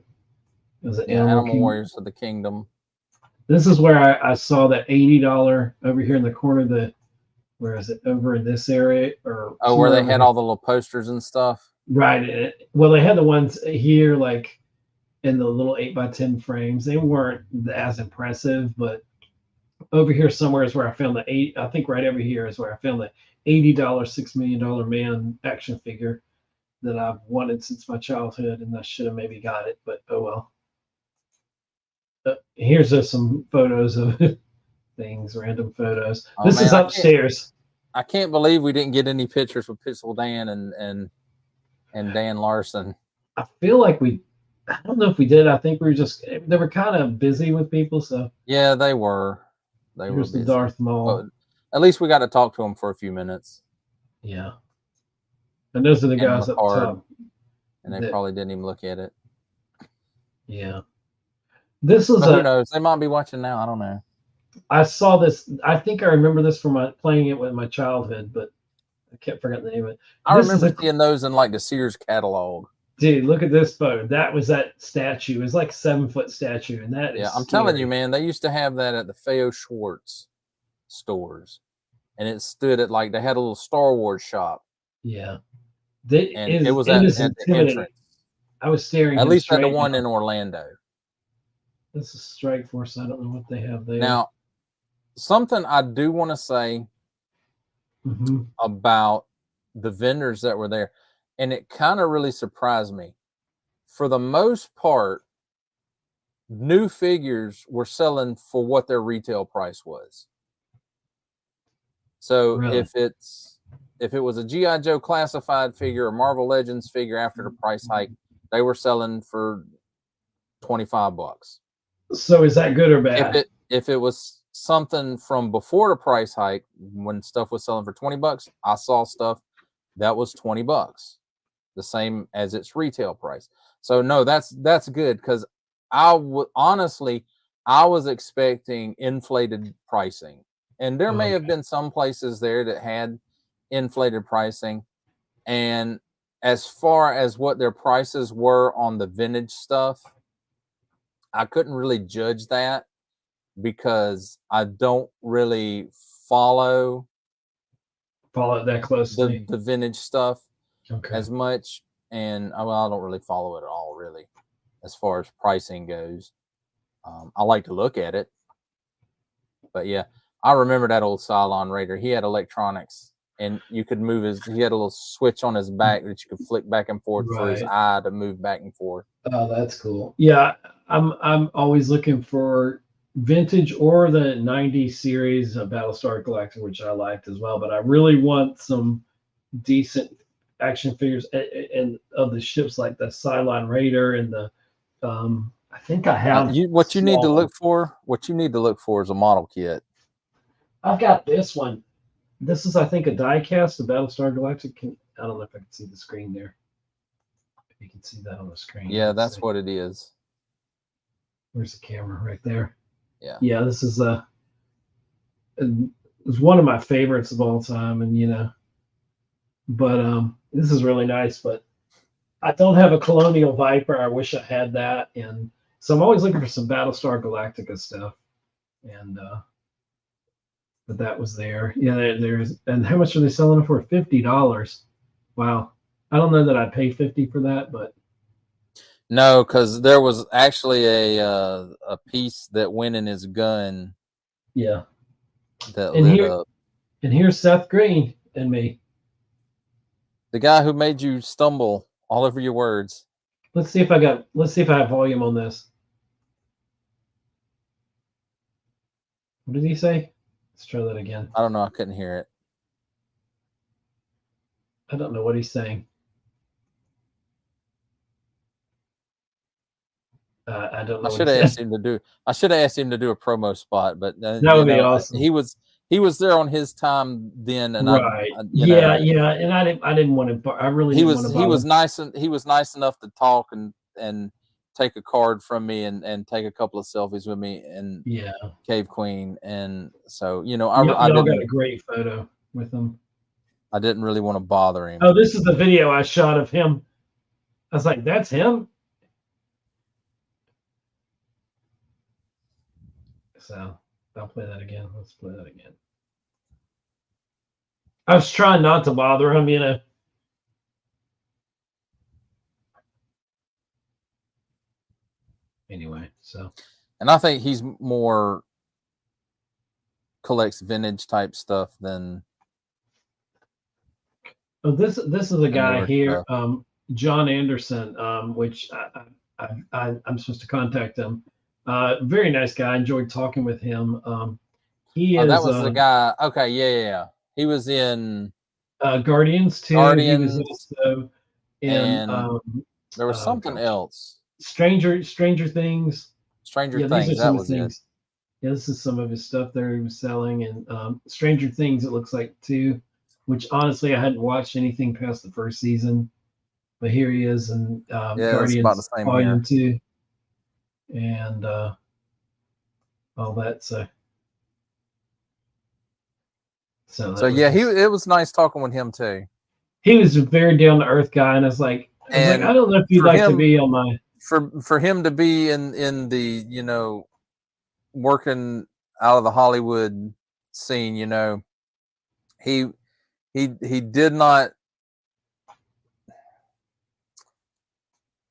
There's an Animal Warriors of the Kingdom. This is where I saw that $80 over here in the corner. Where is it? Over in this area or Oh, where somewhere they over had here. all the little posters and stuff. Right. Well, they had the ones here, like in the little 8x10 frames. They weren't as impressive, but over here somewhere is where I found the eight. I think right over here is where I found the $80 $6 million man action figure that I've wanted since my childhood, and I should have maybe got it, but oh well. Here's just some photos of things, random photos. Oh, This man, is upstairs. I can't believe we didn't get any pictures with Pixel Dan and Dan Larson. I feel like I don't know if we did. I think we were they were kind of busy with people. So yeah, they were. They were here's the busy. Darth Maul. But at least we got to talk to them for a few minutes. Yeah. And those are the guys up record, top. And they probably didn't even look at it. Yeah. This is who knows? They might be watching now. I don't know. I saw this. I think I remember this from playing it with my childhood, but I kept forgetting the name of it. I remember seeing those in like the Sears catalog. Dude, look at this photo. That was that statue. It was like a 7-foot statue, and that is I'm telling you, man. They used to have that at the Feo Schwartz stores, and it stood at like they had a little Star Wars shop. Yeah, it was at the entrance. I was staring at least at the one in Orlando. This is Strike Force. I don't know what they have there. Now, something I do want to say about the vendors that were there, and it kind of really surprised me. For the most part, new figures were selling for what their retail price was. So really? if it was a G.I. Joe classified figure or Marvel Legends figure after the price hike, they were selling for $25. So is that good or bad? If it was something from before the price hike, when stuff was selling for $20, I saw stuff that was $20, the same as its retail price. So no, that's good, because honestly, I was expecting inflated pricing, and there may have been some places there that had inflated pricing. And as far as what their prices were on the vintage stuff, I couldn't really judge that because I don't really follow that closely, the vintage stuff as much. And I don't really follow it at all, really, as far as pricing goes. I like to look at it, but yeah, I remember that old Cylon Raider. He had electronics, and you could move he had a little switch on his back that you could flick back and forth for his eye to move back and forth. Oh, that's cool. Yeah, I'm always looking for vintage or the 90s series of Battlestar Galactica, which I liked as well. But I really want some decent action figures and of the ships, like the Cylon Raider and the I think I have what you need to look for is a model kit. I've got this one. This is, I think, a die cast of Battlestar Galactica. I don't know if I can see the screen there. You can see that on the screen. Yeah, that's what it is. Where's the camera? Right there. Yeah, this is it's one of my favorites of all time, and but this is really nice. But I don't have a Colonial Viper. I wish I had that, and so I'm always looking for some Battlestar Galactica stuff. And but that was there. Yeah, there's. And how much are they selling it for? $50. Wow. I don't know that I'd pay $50 for that, but no, because there was actually a piece that went in his gun. Yeah, that lit up. And here's Seth Green and me, the guy who made you stumble all over your words. Let's see if I have volume on this. What did he say? Let's try that again. I don't know. I couldn't hear it. I don't know what he's saying. I don't know. I should have asked him to do a promo spot, but that would be awesome. He was there on his time then, and right. Yeah, and I didn't want to. I really didn't want to. He was nice enough to talk and take a card from me and take a couple of selfies with me and Cave Queen, and so I got a great photo with him. I didn't really want to bother him. Oh, this is the video I shot of him. I was like, that's him. So I'll play that again. Let's play that again. I was trying not to bother him, you know. Anyway, so. And I think he's more collects vintage type stuff than. Oh, this is a guy here, stuff. John Anderson, which I'm supposed to contact him. Very nice guy. I enjoyed talking with him. He is. That was the guy. Okay, yeah. He was in Guardians too. Guardians, he was also in. There was something else. Stranger Things. Stranger Things. That was it. Yeah, this is some of his stuff there he was selling, and Stranger Things. It looks like too. Which honestly, I hadn't watched anything past the first season, but here he is in Guardians about the same Volume 2, and all that. So yeah, it was nice talking with him too. He was a very down to earth guy, and I was like, I don't know if you'd like to be on my for him to be in the, you know, working out of the Hollywood scene, you know, he did not.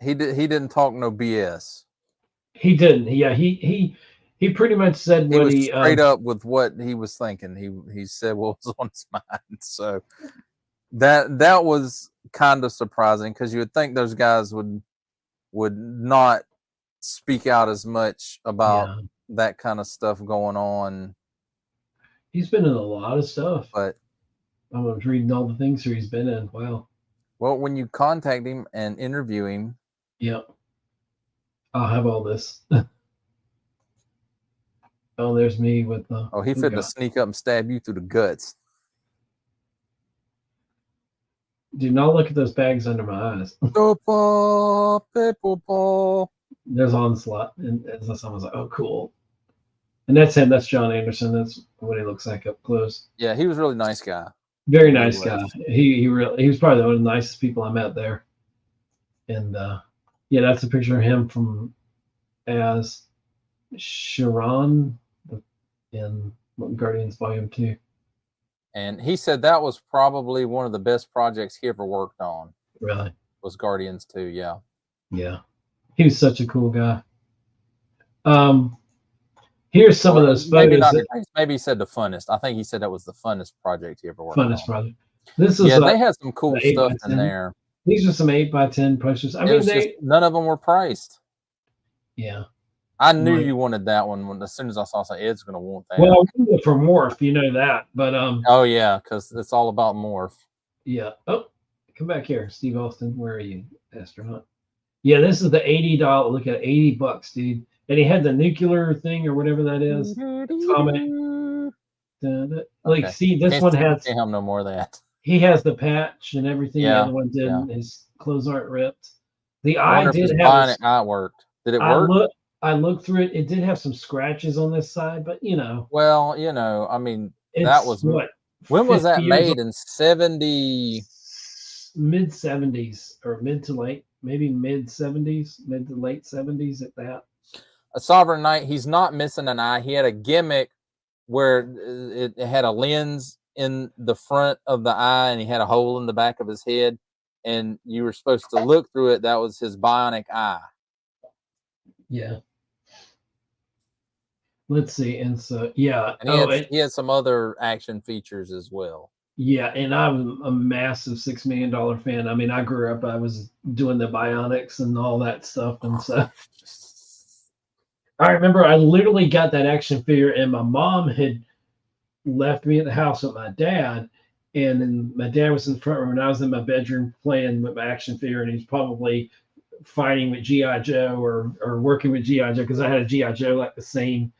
He didn't talk no BS. He didn't. Yeah, he pretty much said what he was straight up with what he was thinking. He said what was on his mind. So that was kind of surprising, because you would think those guys would not speak out as much about that kind of stuff going on. He's been in a lot of stuff, but I was reading all the things he's been in. Wow. Well, when you contact him and interview him, I'll have all this. Oh, there's me with the. Oh, he fit to sneak up and stab you through the guts. Do not look at those bags under my eyes. There's Onslaught, and as I was like, oh, cool. And that's him. That's John Anderson. That's what he looks like up close. Yeah, he was a really nice guy. Very nice guy. He was probably one of the nicest people I met there. And yeah, that's a picture of him from as Sharon in Guardians Volume 2. And he said that was probably one of the best projects he ever worked on. Really? Was Guardians 2, yeah. Yeah. He was such a cool guy. Here's some of those photos. Maybe he said the funnest. I think he said that was the funnest project he ever worked on. Funnest project. This is they had some cool stuff in there. These are some 8x10 posters. I mean, none of them were priced. Yeah. I knew you wanted that one as soon as I saw Ed's going to want that. Well, I wanted it for Morph, you know that, but oh yeah, because it's all about Morph. Yeah. Oh, come back here, Steve Austin. Where are you, astronaut? Yeah, this is the $80. Look at $80, dude. And he had the nuclear thing or whatever that is. Like, see, this one has. Can't have no more of that. He has the patch and everything. The other one didn't. Yeah. His clothes aren't ripped. The eye did have. Eye worked. Did it work? I looked through it. It did have some scratches on this side, but you know. Well, you know, I mean, that was what. When was that made? In 70? Mid 70s or mid to late, maybe mid 70s, mid to late 70s at that. A Sovereign Knight. He's not missing an eye. He had a gimmick where it had a lens in the front of the eye, and he had a hole in the back of his head, and you were supposed to look through it. That was his bionic eye. Yeah. Let's see. And so, yeah. And he had some other action features as well. Yeah. And I'm a massive $6 Million fan. I mean, I grew up, I was doing the bionics and all that stuff. And so I remember I literally got that action figure, and my mom had left me at the house with my dad. And then my dad was in the front room, and I was in my bedroom playing with my action figure, and he's probably fighting with G.I. Joe or working with G.I. Joe, because I had a G.I. Joe like the same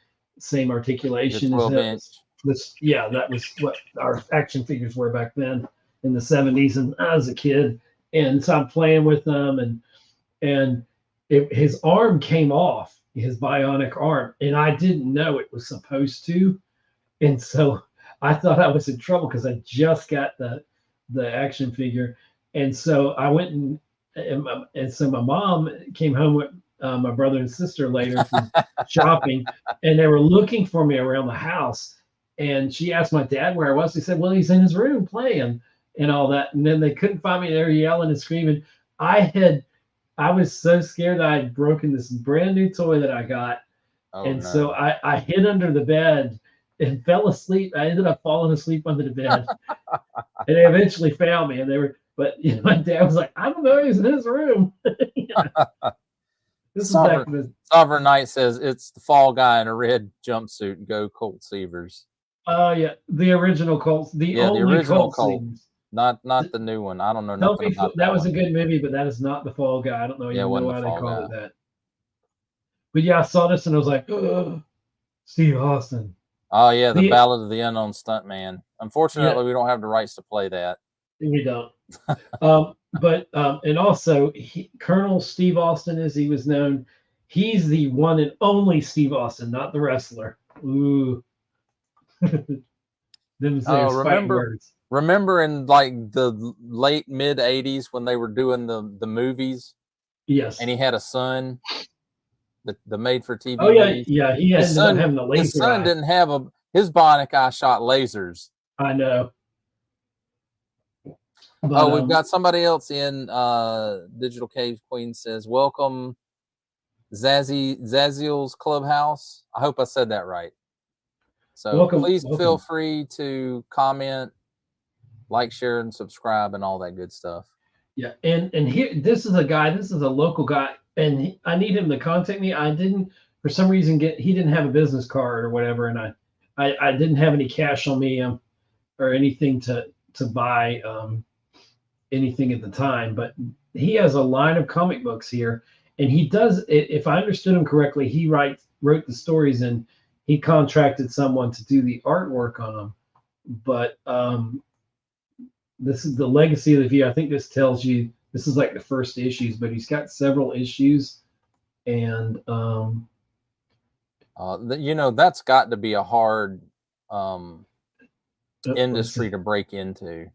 articulation as this. Yeah, that was what our action figures were back then in the 70s, and I was a kid, and so I'm playing with them, and his arm came off, his bionic arm, and I didn't know it was supposed to, and so I thought I was in trouble because I just got the action figure, and so I went and so my mom came home with my brother and sister later from shopping, and they were looking for me around the house. And she asked my dad where I was. He said, "Well, he's in his room playing and all that." And then they couldn't find me. They were yelling and screaming. I was so scared that I had broken this brand new toy that I got. Oh, And no. so I hid under the bed and fell asleep. I ended up falling asleep under the bed. And they eventually found me. And but my dad was like, "I don't know, he's in his room." This is back in the Sovereign Knight says it's the fall guy in a red jumpsuit. Go Colt Seavers. yeah, the original Colts, the original Colts. Colt, not the new one. I don't know nothing about that was a good movie, but that is not the fall guy. I don't know even know why they called it that. But yeah, I saw this and I was like, Steve Austin. Oh yeah, the Ballad of the Unknown Stuntman. Unfortunately, we don't have the rights to play that. We don't. But and also Colonel Steve Austin, as he was known, he's the one and only Steve Austin, not the wrestler. Ooh. Remember in like the late mid 80s when they were doing the movies? Yes. And he had a son, the made for TV. Oh yeah, movies. yeah. He ended up having a laser. His son didn't have his bionic eye shot lasers. I know. But, we've got somebody else in. Digital Cave Queen says, "Welcome, Zaziel's Clubhouse." I hope I said that right. So please feel free to comment, like, share, and subscribe, and all that good stuff. Yeah, and here, this is a local guy, and I need him to contact me. I didn't, for some reason, he didn't have a business card or whatever, and I didn't have any cash on me or anything to buy anything at the time. But he has a line of comic books here, and he does. If I understood him correctly, he wrote the stories and he contracted someone to do the artwork on them. But this is the Legacy of the View. I think this tells you this is like the first issues, but he's got several issues, and that's got to be a hard industry to break into.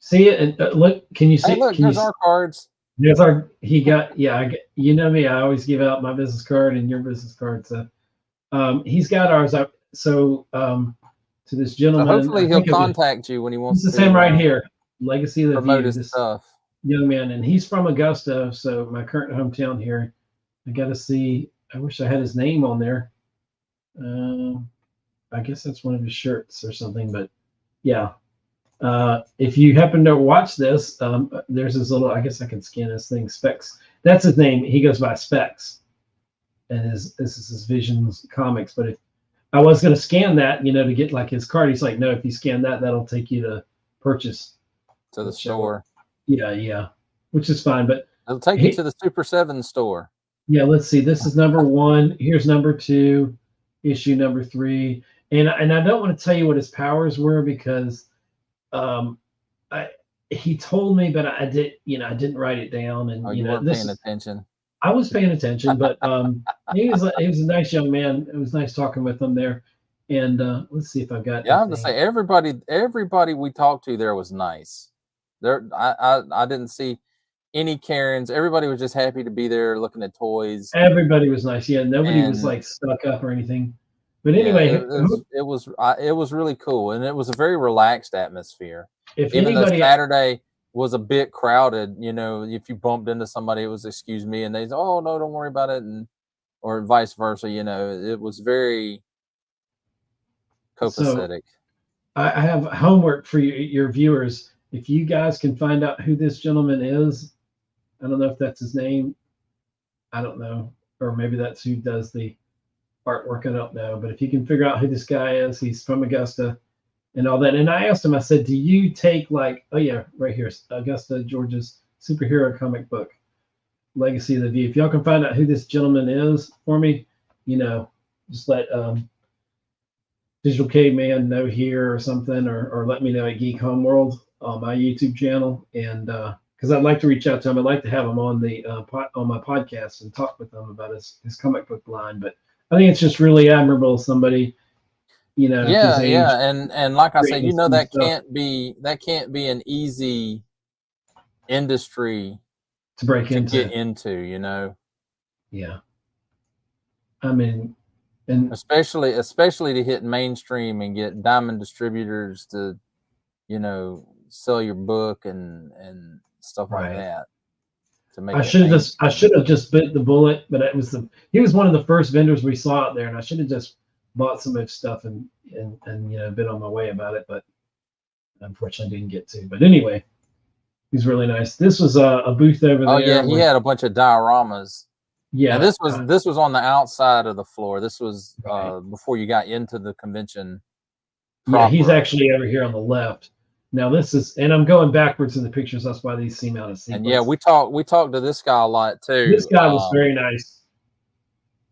See it and look. Can you see? Hey, look, there's our cards. There's our. He got. Yeah, you know me. I always give out my business card and your business card. So he's got ours up. So to this gentleman. So hopefully he'll contact you when he wants. This is him right here. Legacy of the View. This stuff. Young man, and he's from Augusta, so my current hometown here. I got to see. I wish I had his name on there. I guess that's one of his shirts or something. But yeah. If you happen to watch this, there's this little, I guess I can scan this thing, Specs. That's his name. He goes by Specs. And this is his Visions Comics. But if I was going to scan that, to get like his card, he's like, no, if you scan that, that'll take you to purchase. To the store. Yeah. Which is fine. But it'll take you to the Super 7 store. Yeah, let's see. This is number 1. Here's number 2, issue number 3. And I don't want to tell you what his powers were because he told me, but I didn't write it down. And you weren't paying attention. I was paying attention, but he was a nice young man. It was nice talking with him there. And let's see if I've got. Yeah, I have to say everybody we talked to there was nice. I didn't see any Karens. Everybody was just happy to be there looking at toys. Everybody was nice. Yeah, nobody was like stuck up or anything. But anyway, it was really cool, and it was a very relaxed atmosphere. Even though Saturday was a bit crowded, if you bumped into somebody, it was excuse me, and they said, "Oh no, don't worry about it," or vice versa. It was very copacetic. So I have homework for your viewers. If you guys can find out who this gentleman is, I don't know if that's his name. I don't know, or maybe that's who does the artwork. I don't know, but if you can figure out who this guy is, he's from Augusta and all that. And I asked him, I said, do you take right here, Augusta, Georgia's superhero comic book, Legacy of the View. If y'all can find out who this gentleman is for me, just let Digital Caveman know here or something, or let me know at Geek Homeworld on my YouTube channel. And because I'd like to reach out to him. I'd like to have him on on my podcast and talk with him about his comic book line. But I think it's just really admirable somebody, and like I said, that can't be an easy industry to get into, Yeah. I mean, and especially to hit mainstream and get diamond distributors to, sell your book and stuff like right. that to make I it should have mainstream. just bit the bullet, but he was one of the first vendors we saw out there, and I should have just bought some of his stuff and been on my way about it, but unfortunately didn't get to. But anyway, he's really nice. This was a booth over Oh there. yeah, he had a bunch of dioramas. Yeah, And this was on the outside of the floor. This was right. before you got into the convention. Yeah, he's proper. actually over here on the left. Now this is, and I'm going backwards in the pictures. That's why these seem out of sequence. And yeah, we talked to this guy a lot too. This guy was very nice.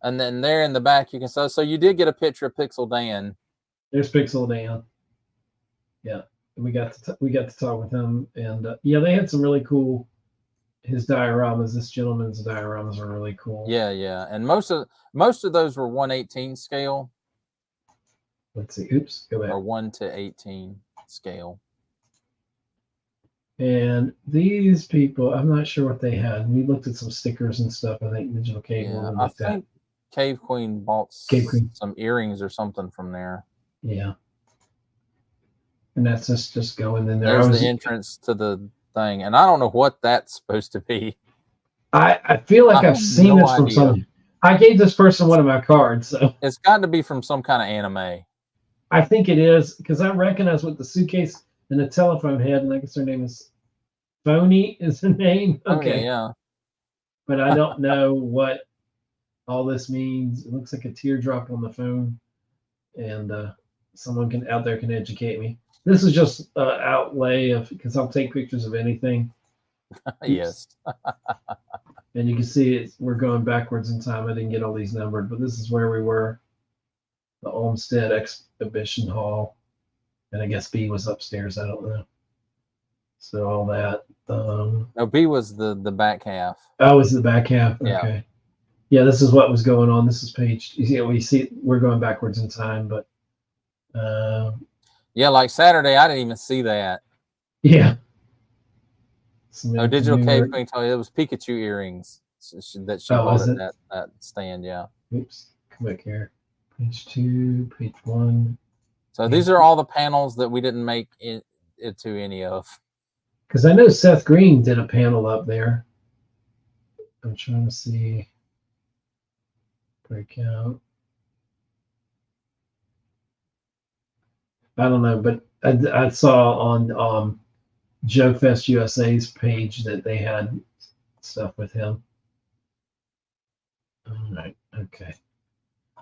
And then there in the back, you can see. So you did get a picture of Pixel Dan. There's Pixel Dan. Yeah, we got to talk with him, and yeah, they had some really cool. His dioramas. This gentleman's dioramas are really cool. Yeah, yeah, and most of those were 1/18 scale. Let's see. Oops, go back. Or 1/18 scale. And these people, I'm not sure what they had. We looked at some stickers and stuff. I think Digital Cave. Yeah, I think Cave Queen bought some earrings or something from there. Yeah. And that's just going in there. There's the entrance to the thing, and I don't know what that's supposed to be. I feel like I've seen this from some. I gave this person one of my cards, so it's got to be from some kind of anime. I think it is, because I recognize what the suitcase and the telephone head, and I guess her name is Phony is the name. Okay. Yeah. But I don't know what all this means. It looks like a teardrop on the phone, and someone out there can educate me. This is just outlay of, because I'll take pictures of anything. Yes. And you can see we're going backwards in time. I didn't get all these numbered, but this is where we were. The Olmsted Exhibition Hall, and I guess B was upstairs. I don't know. So all that. No, B was the back half. Oh, was the back half? Okay. Yeah. Yeah, this is what was going on. This is page. We see we're going backwards in time, but. Yeah, like Saturday, I didn't even see that. Yeah. No, Digital Cave Queen told you it was Pikachu earrings that she bought at that stand. Yeah. Oops. Come back here. Page 2, page 1. So these are all the panels that we didn't make it to any of. Because I know Seth Green did a panel up there. I'm trying to see. Breakout. I don't know, but I saw on Joefest USA's page that they had stuff with him. All right. Okay.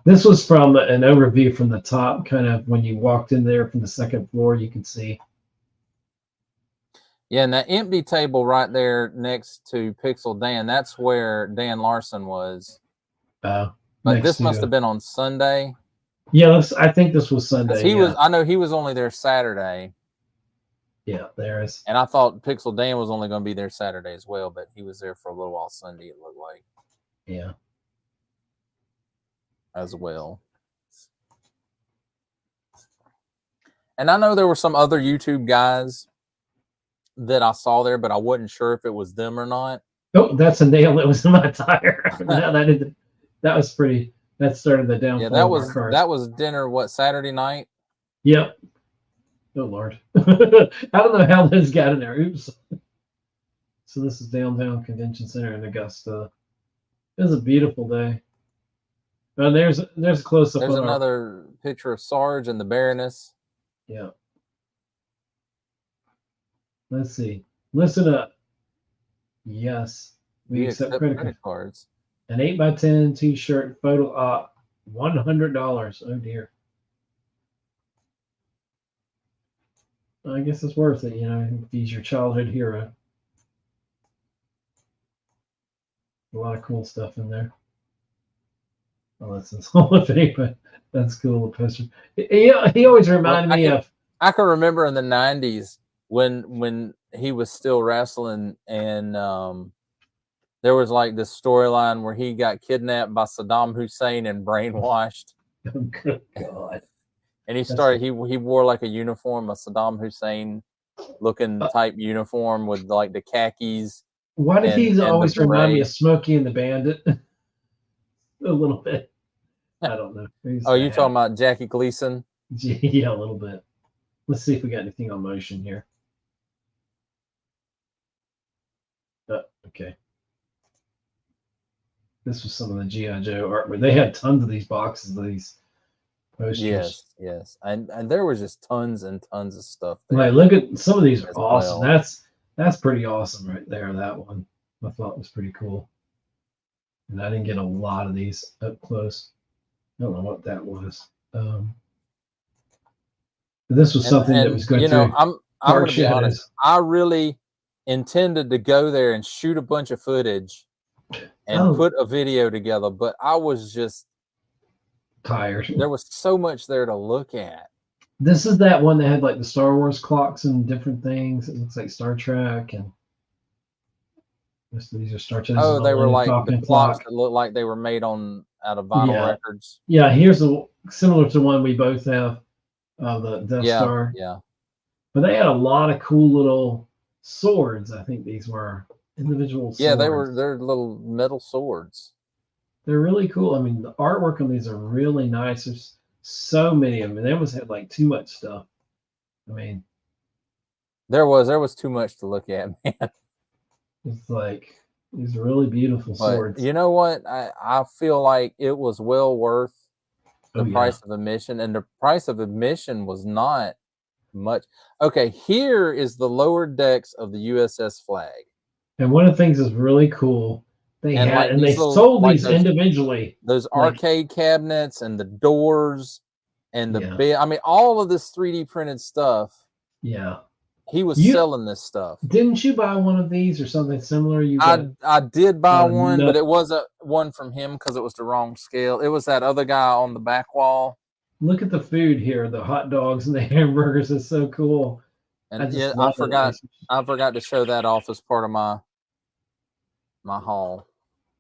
This was from an overview from the top, kind of when you walked in there from the second floor, you could see. Yeah, and that empty table right there next to Pixel Dan, that's where Dan Larson was. But this must have been on Sunday. Yeah, I think this was Sunday. I know he was only there Saturday. Yeah, there is. And I thought Pixel Dan was only going to be there Saturday as well, but he was there for a little while Sunday, it looked like. Yeah. As well. And I know there were some other YouTube guys that I saw there, but I wasn't sure if it was them or not. Oh, that's a nail that was in my tire. That was pretty. That started the downfall. Yeah, that was dinner. What, Saturday night? Yep. Oh Lord, I don't know how this got in there. Oops. So this is downtown Convention Center in Augusta. It was a beautiful day. There's a close up. There's another picture of Sarge and the Baroness. Yeah. Let's see. Listen up. Yes. We accept credit cards. An 8x10 t-shirt photo op, $100. Oh dear. I guess it's worth it, if he's your childhood hero. A lot of cool stuff in there. Oh, that's his Hall of Fame, but that's cool. The poster. He always reminded me of. I can remember in the 90s when he was still wrestling, and there was like this storyline where he got kidnapped by Saddam Hussein and brainwashed. Oh, good God. And he wore like a uniform, a Saddam Hussein looking type uniform with like the khakis. Why did he always remind me of Smokey and the Bandit? A little bit. I don't know. Who's Oh, you that? talking about Jackie Gleason? Yeah, a little bit. Let's see if we got anything on motion here. Okay. This was some of the G.I. Joe art, but they had tons of these boxes of these posters. Yes. And there was just tons and tons of stuff there. Like, look at some of these are as awesome. well. That's pretty awesome right there. That one I thought was pretty cool. And I didn't get a lot of these up close. I don't know what that was. This was something that was good you know, too. I'm Dark going to be honest. Shadows. I really intended to go there and shoot a bunch of footage and put a video together, but I was just tired. There was so much there to look at. This is that one that had like the Star Wars clocks and different things. It looks like Star Trek, and these are Star Trek. Oh, they were like the clocks clock. that looked like they were made out of vinyl records. Yeah, here's similar to one we both have, the Death Star. Yeah. But they had a lot of cool little swords. I think these were individual swords. Yeah, they're little metal swords. They're really cool. I mean, the artwork on these are really nice. There's so many of them. They almost had like too much stuff. I mean, there was too much to look at, man. It's like these really beautiful swords. You know what? I feel like it was well worth the price of admission, and the price of admission was not much. Okay, here is the lower decks of the USS Flag. And one of the things is really cool. They sold these individually. Those arcade cabinets and the doors and the bed. I mean, all of this 3D printed stuff. Yeah. He was selling this stuff. Didn't you buy one of these or something similar? I did buy one, but it wasn't one from him because it was the wrong scale. It was that other guy on the back wall. Look at the food here, the hot dogs and the hamburgers. Is so cool. And I forgot to show that off as part of my haul.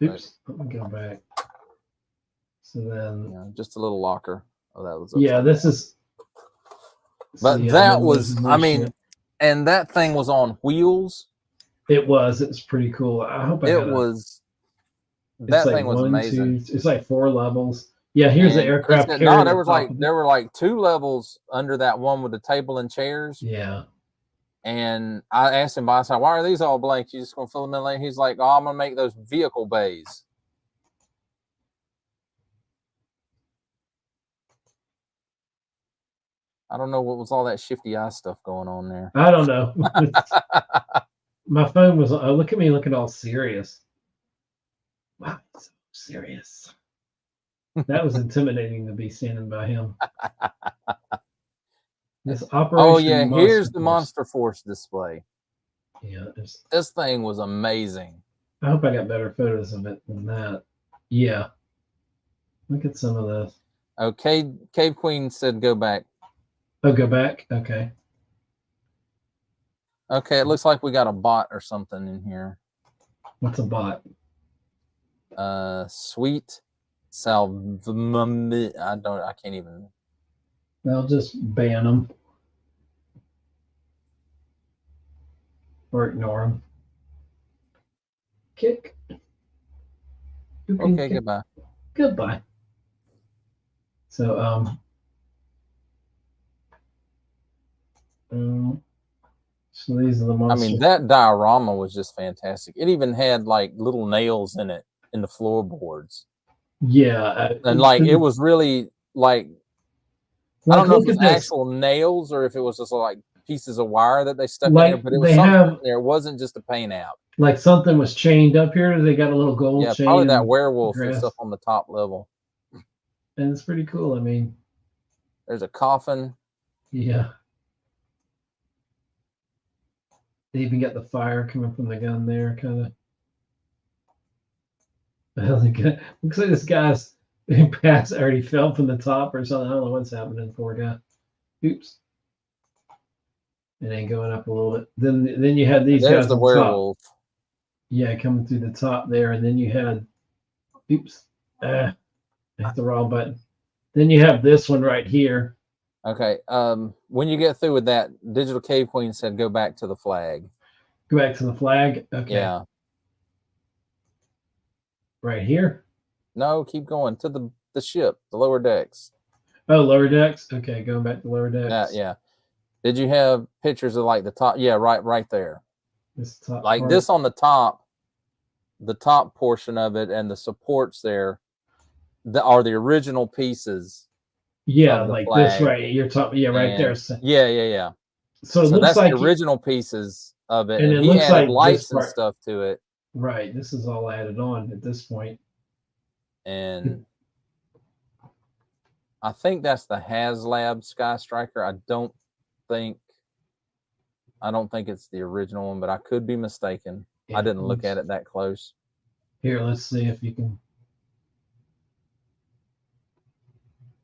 Oops, let me go back. So then, just a little locker. Oh, that was this is. But that was, I mean, and that thing was on wheels. It was pretty cool. I hope that thing was amazing. It's like 4 levels. Yeah, here's the aircraft carrier. No, there were like 2 levels under that one with the table and chairs. Yeah. And I asked him, I said, why are these all blank? You just gonna fill them in later? He's like, oh, I'm gonna make those vehicle bays. I don't know what was all that shifty eye stuff going on there. I don't know. My phone was, look at me looking all serious. Wow, so serious. That was intimidating to be standing by him. This operation. Here's the Monster Force display. Yeah, this thing was amazing. I hope I got better photos of it than that. Yeah. Look at some of this. Okay, Cave Queen said go back. Oh, go back? Okay. Okay, it looks like we got a bot or something in here. What's a bot? Sweet I can't even. I'll just ban them. Or ignore them. Kick. Okay, goodbye. Goodbye. So, so these are the monsters. I mean, that diorama was just fantastic. It even had like little nails in it in the floorboards. Yeah, and like it was really like I don't know if it was actual nails or if it was just like pieces of wire that they stuck in there, but it was something there. It wasn't just a paint out. Like something was chained up here. They got a little gold chain. Yeah, probably that werewolf and stuff on the top level. And it's pretty cool. I mean, there's a coffin. Yeah. They even got the fire coming from the gun there, kind of. Looks like this guy's pass already fell from the top or something. I don't know what's happening, poor guy. Oops. And then going up a little bit. Then you had these guys. There's the werewolf. Yeah, coming through the top there, and then you had. Oops. I hit the wrong button. Then you have this one right here. Okay. When you get through with that, Digital Cave Queen said go back to the flag. Go back to the flag. Okay. Yeah. Right here. No, keep going to the ship, the lower decks. Oh, lower decks. Okay, going back to lower decks. Yeah. Did you have pictures of like the top? Yeah, right there. This top Like part. this on the top portion of it, and the supports there are the original pieces. Yeah, of the like flag. this, right? You're talking, yeah, right there. And So yeah. it looks that's like the original pieces of it, and and it he looks added like lights this and part- stuff to it. right. This is all added on at this point. And I think that's the HasLab Sky Striker. I don't think it's the original one, but I could be mistaken. Yeah, I didn't look at it that close. Here, let's see if you can.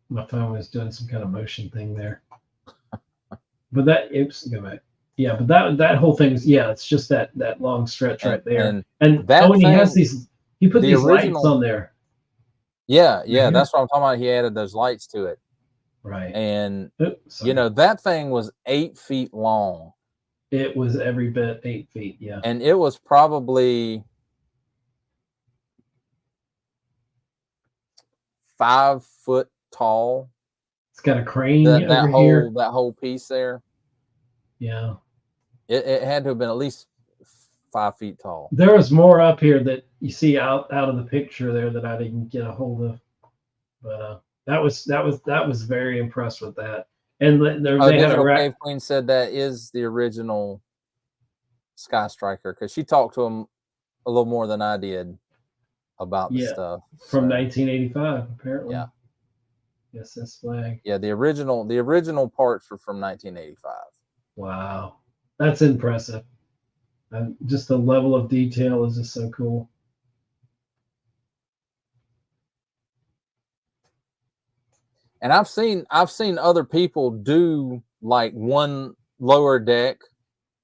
My phone was doing some kind of motion thing there. But that, oops, go back. Yeah, but that whole thing's, yeah, it's just that long stretch right there. And that he has thing, he put the these original- lights on there. Yeah, Mhm. that's what I'm talking about. He added those lights to it. Right. And Oops, sorry. that thing was 8 feet long. It was every bit 8 feet, yeah. And it was probably 5 foot tall. It's got a crane over here. That whole piece there. Yeah. It had to have been at least 5 feet tall. There was more up here that you see out of the picture there that I didn't get a hold of. But that was very impressed with that. And they had a Cave Queen said that is the original Sky Striker, because she talked to him a little more than I did about the stuff from 1985 apparently. Yeah. Yes, this flag. Yeah, the original parts were from 1985. Wow, that's impressive. And just the level of detail is just so cool. And I've seen other people do like one lower deck,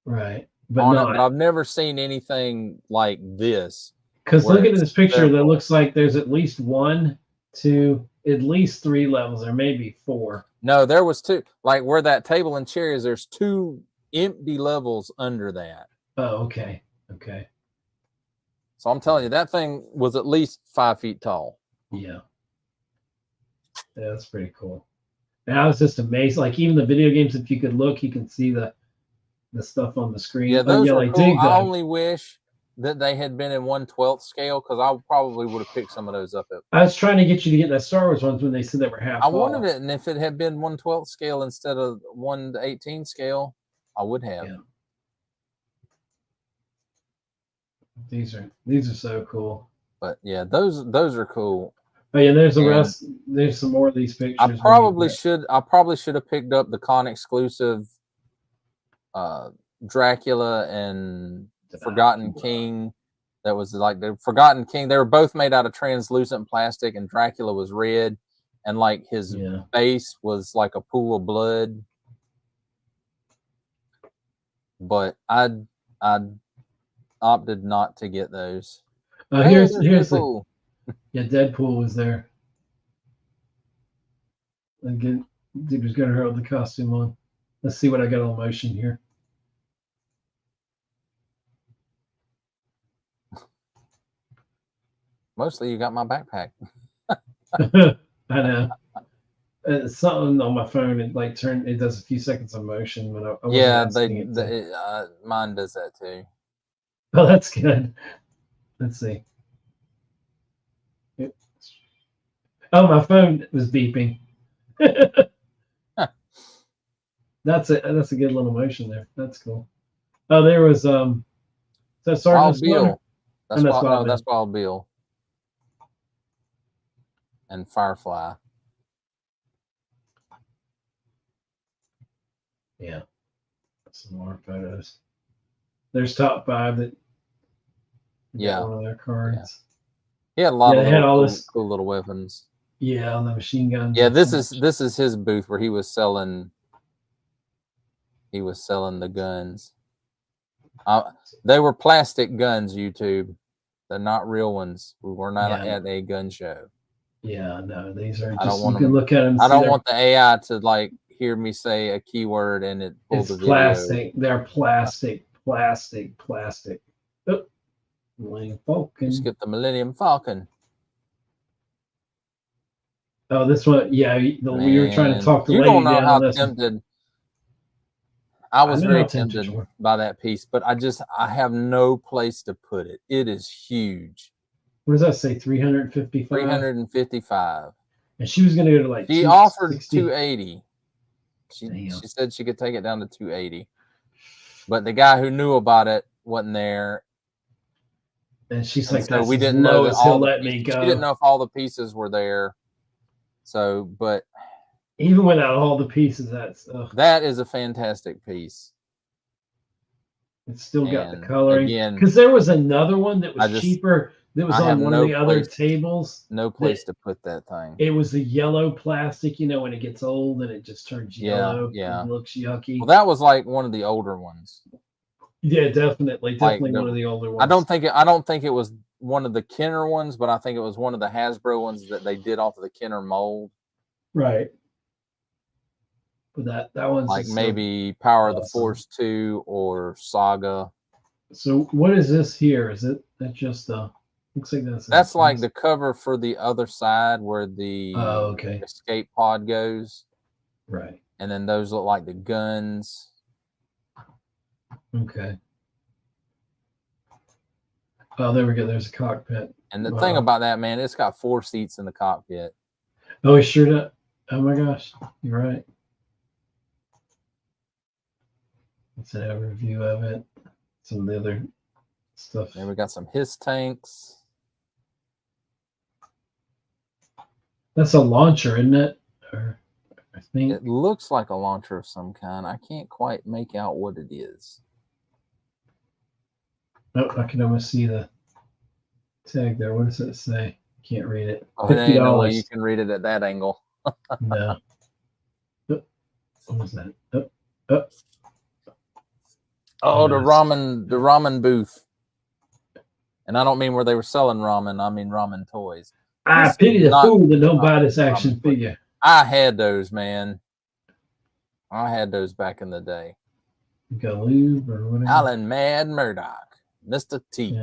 right? But I've never seen anything like this. Because look at this picture, that looks like there's at least 1, 2, at least 3 levels, or maybe 4. No, there was 2. Like where that table and chair is, there's 2 empty levels under that. Oh, okay. Okay. So I'm telling you, that thing was at least 5 feet tall. Yeah. Yeah, that's pretty cool. And I was just amazed. Like even the video games, if you could look, you can see the stuff on the screen. Yeah, those were cool. I only wish that they had been in 1/12 scale, because I probably would have picked some of those up. I was trying to get you to get that Star Wars ones when they said they were half. I wanted it, and if it had been 1/12 scale instead of 1/18 scale, I would have. Yeah. These are so cool. But yeah, those are cool. Oh yeah, there's the rest. There's some more of these pictures. I probably should have picked up the con exclusive Dracula and Forgotten King. That was like the Forgotten King. They were both made out of translucent plastic, and Dracula was red, and like his base was like a pool of blood. But I opted not to get those. Here's the Deadpool was there. Again, dude was gonna hold the costume on. Let's see what I got on motion here. Mostly, you got my backpack. I know. Something on my phone, it like it does a few seconds of motion, but mine does that too. Oh, that's good. Let's see. Oh, my phone was beeping. That's a good little motion there. That's cool. Oh, there was is that Sergeant Bill. That's Wild Bill. And Firefly. Yeah. Some more photos. There's top 5 that one of their cards. He had a lot of cool little weapons. Yeah, on the machine guns. Yeah, this is his booth where he was selling the guns. They were plastic guns, YouTube. They're not real ones. We were not at a gun show. Yeah, no, these are just, you can look at them. I don't want the AI to like hear me say a keyword and it pulls the video. Plastic. They're plastic. Oh, Millennium Falcon. Just get the Millennium Falcon. Oh, this one, yeah. We were trying to Man, talk the you lady don't know down how on this one. tempted. I was know very how tempted tempted you were. by that piece, but I have no place to put it. It is huge. What does that say? 355. 355. And she was going to go to like She offered 260. 280. Damn. She said she could take it down to 280. But the guy who knew about it wasn't there. And she's And like, so that's we as didn't know low that as he'll all the let pieces, me she didn't go. know if all the pieces were there. So, but Even without all the pieces, that is a fantastic piece. It's still got the And coloring. again, Because there was another one that was cheaper that was I have on one no of the other place- tables. no place to put that thing. It was the yellow plastic, when it gets old and it just turns yellow. Yeah. It looks yucky. Well, that was like one of the older ones. Yeah, definitely Like one of the older ones. I don't think it was one of the Kenner ones, but I think it was one of the Hasbro ones that they did off of the Kenner mold. Right. But that one's like maybe Power of the awesome. Force 2 or Saga. So what is this here? Is it that just looks like that's like the cover for the other side where the okay. escape pod goes. Right. And then those look like the guns. Okay. Oh, there we go. There's a cockpit. And the thing about that, man, it's got 4 seats in the cockpit. Oh, it sure does. Oh my gosh, you're right. Let's have a review of it. Some of the other stuff. And we got some HISS tanks. That's a launcher, isn't it? Or I think it looks like a launcher of some kind. I can't quite make out what it is. Oh, I can almost see the tag there. What does it say? Can't read it. Oh, it ain't no way $50. you can read it at that angle. No. Oh, what was that? Oh. Oh, the ramen booth. And I don't mean where they were selling ramen. I mean ramen toys. I pity the fool that don't buy this action figure. I had those, man. I had those back in the day. Galoob or whatever. Alan Mad Murdoch, Mr. T.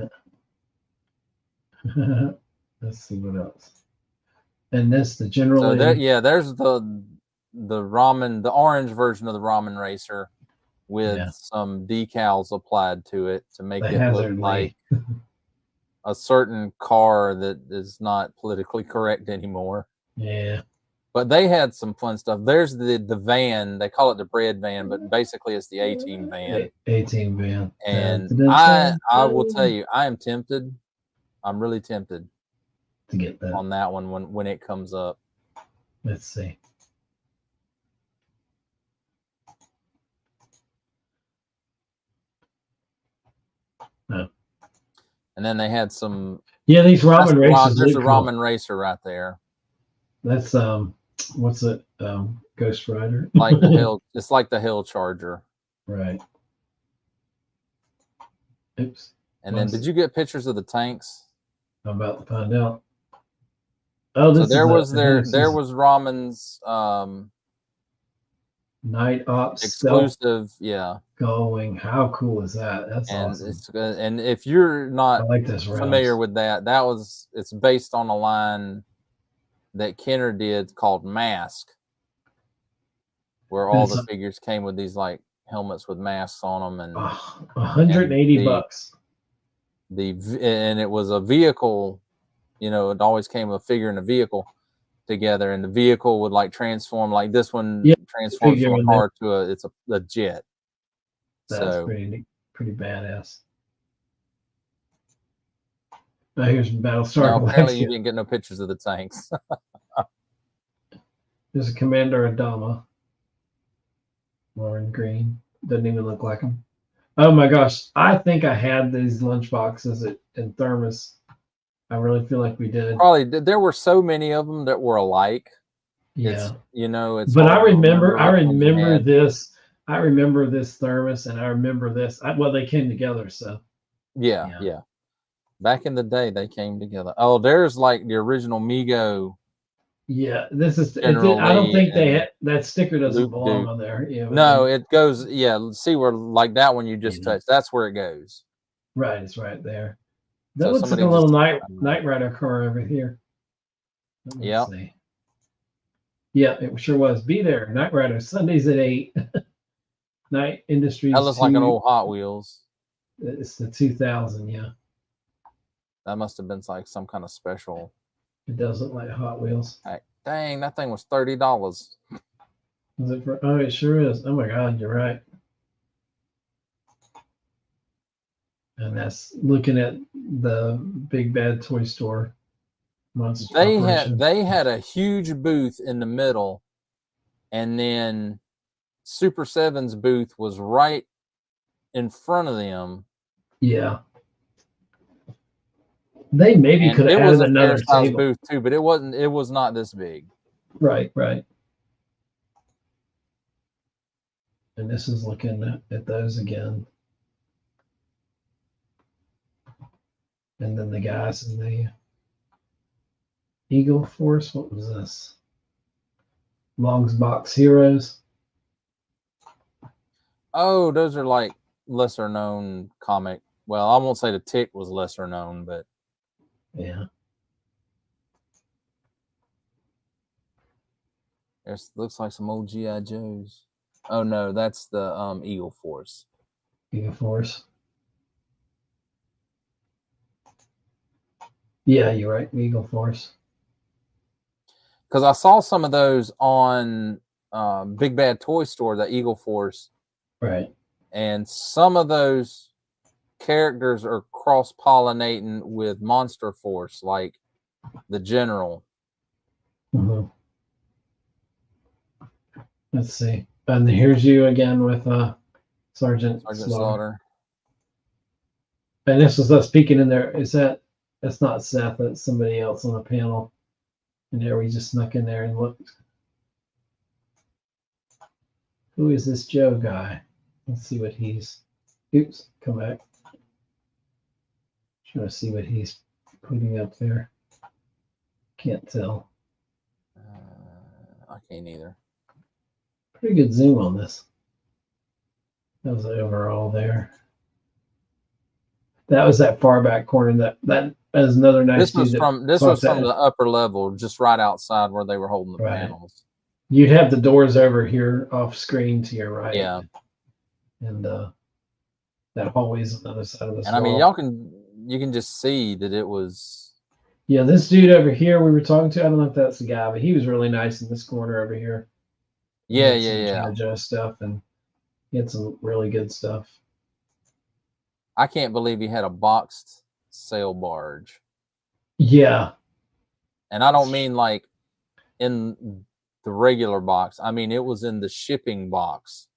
Yeah. Let's see what else. And this the general. So there's the ramen, the orange version of the ramen racer with some decals applied to it to make it look like a certain car that is not politically correct anymore. Yeah. But they had some fun stuff. There's the van. They call it the bread van, but basically it's the A-Team van. A-Team van. And I will tell you, I am tempted. I'm really tempted to get that on that one when it comes up. Let's see. No. And then they had some. Yeah, these ramen racers. There's a ramen racer right there. That's what's it? Ghost Rider. Like the hill. It's like the Hill Charger. Right. Oops. And then, did you get pictures of the tanks? I'm about to find out. Oh, this there was Ramen's Night Ops exclusive, yeah. Going. How cool is that? That's awesome. And if you're not familiar with that, it's based on a line that Kenner did called Mask, where all the figures came with these like helmets with masks on them, and $180. And it was a vehicle. It always came with a figure and a vehicle together, and the vehicle would like transform, like this one transforms from a car to a jet. That's pretty badass. Now here's Battlestar. Now, apparently you didn't get no pictures of the tanks. There's a Commander Adama. Lauren Green. Doesn't even look like him. Oh my gosh. I think I had these lunch boxes in Thermos. I really feel like we did. Probably. There were so many of them that were alike. Yeah. It's but I remember this. I remember this Thermos and I remember this. They came together, so. Yeah. Back in the day, they came together. Oh, there's like the original Mego. Yeah, this is. I don't think that sticker doesn't belong on there. Yeah. No, it goes. Yeah, see where like that one you just touched. That's where it goes. Right, it's right there. That looks like a little Night Rider car over here. Yeah. Yeah, it sure was. Be there. Night Rider, Sundays at 8. Night Industries That looks 2. like an old Hot Wheels. It's the 2000, yeah. That must have been like some kind of special. It does look like Hot Wheels. Heck, dang, that thing was $30. Is it for, oh, it sure is. Oh my God, you're right. And that's looking at the Big Bad Toy Store. Monster Operation. They had a huge booth in the middle, and then Super 7's booth was right in front of them. Yeah. They maybe And could have it was added a another fair size table. booth too, but it was not this big. Right, right. And this is looking at those again. And then the guys in the Eagle Force. What was this? Long's Box Heroes. Oh, those are like lesser known comic. Well, I won't say the Tick was lesser known, but Yeah. it looks like some old GI Joes. Oh no, that's the Eagle Force. Eagle Force. Yeah, you're right. Eagle Force. Because I saw some of those on Big Bad Toy Store, the Eagle Force. Right. And some of those characters are cross-pollinating with Monster Force, like the General. Mm-hmm. Let's see. And here's you again with Sergeant Slaughter. And this is us speaking in there. That's not Seth, that's somebody else on the panel. And there we just snuck in there and looked. Who is this Joe guy? Let's see what he's. Oops, come back. Trying to see what he's putting up there. Can't tell. I can't either. Pretty good zoom on this. That was the overall there. That was that far back corner. That is another nice. This was from the upper level, just right outside where they were holding the panels. You'd have the doors over here off screen to your right. Yeah. And that hallway's on the other side of this. And I mean, you can just see that it was. Yeah, this dude over here we were talking to, I don't know if that's the guy, but he was really nice in this corner over here. Yeah. Joe stuff, and he had some really good stuff. I can't believe he had a boxed sail barge. Yeah. And I don't mean like in the regular box. I mean, it was in the shipping box.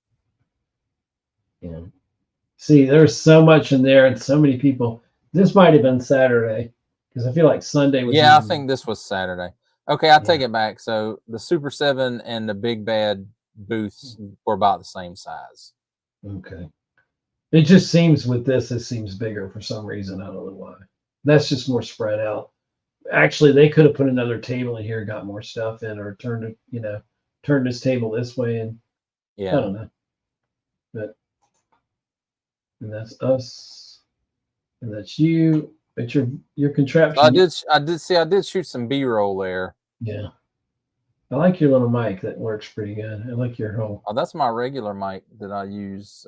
Yeah. See, there's so much in there and so many people. This might have been Saturday because I feel like Sunday was. Yeah, I think this was Saturday. Okay, I take it back. So the Super 7 and the Big Bad booths were about the same size. Okay. It just seems with this, it seems bigger for some reason. I don't know why. That's just more spread out. Actually, they could have put another table in here, got more stuff in, or turned this table this way, and I don't know. But and that's us, and that's you. But your contraption. So I did shoot some B-roll there. Yeah. I like your little mic. That works pretty good. I like your whole. Oh, that's my regular mic that I use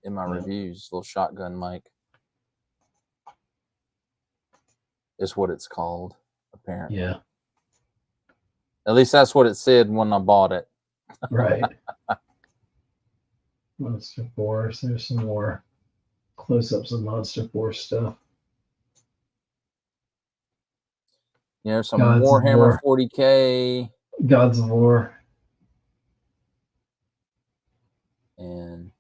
in my reviews. Little shotgun mic is what it's called, apparently. Yeah. At least that's what it said when I bought it. Right. Monster Force. There's some more close-ups of Monster Force stuff. Some Warhammer 40K. Gods of War. And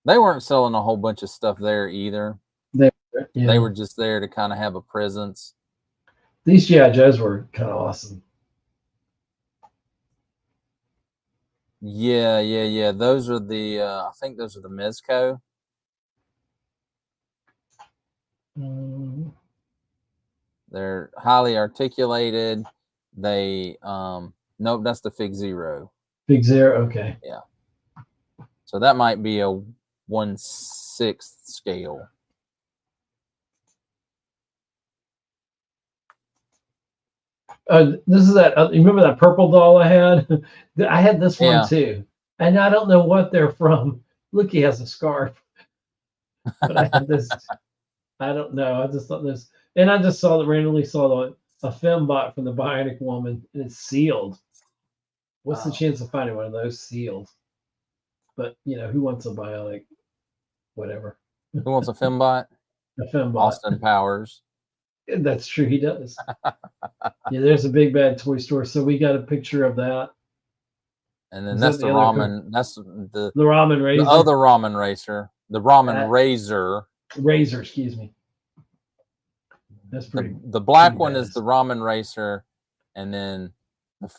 they weren't selling a whole bunch of stuff there either. They were just there to kind of have a presence. These G.I. Joes were kind of awesome. Yeah. Those are the, I think those are the Mezco. They're highly articulated. They, nope, that's the Fig Zero. Fig Zero, okay. Yeah. So that might be a 1/6 scale. This is that. You remember that purple doll I had? I had this one Yeah. too, and I don't know what they're from. Look, he has a scarf, but I had this. I don't know. I just thought this, and I just randomly saw a fembot from the Bionic Woman, and it's sealed. What's the Oh. chance of finding one of those sealed? But who wants a bionic? Whatever. Who wants a fembot? A fembot. Austin Powers. That's true. He does. Yeah, there's a big bad toy store. So we got a picture of that. And then Is that's that the the other ramen. That's the ramen razor. the other ramen racer. The ramen razor. Razor, excuse me. That's pretty. The black pretty one bad. is the ramen racer, and then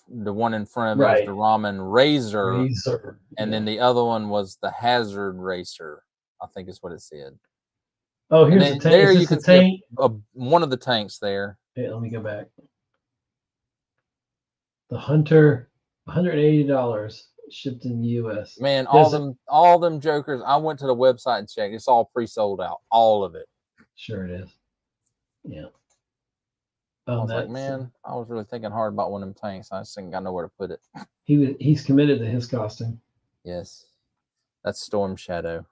the one in front of it Right. is the ramen razor, Razor. and then the other one was the hazard racer. I think is what it said. Oh, And here's then the tank. there Is you this can the tank? see one of the tanks there. Hey, let me go back. The Hunter, $180 shipped in the U.S. Man, Does all them jokers. I went to the website and checked. It's all pre-sold out, all of it. Sure it is. Yeah. I was like, man, I was really thinking hard about one of them tanks. I just didn't got nowhere to put it. He's committed to his costume. Yes, that's Storm Shadow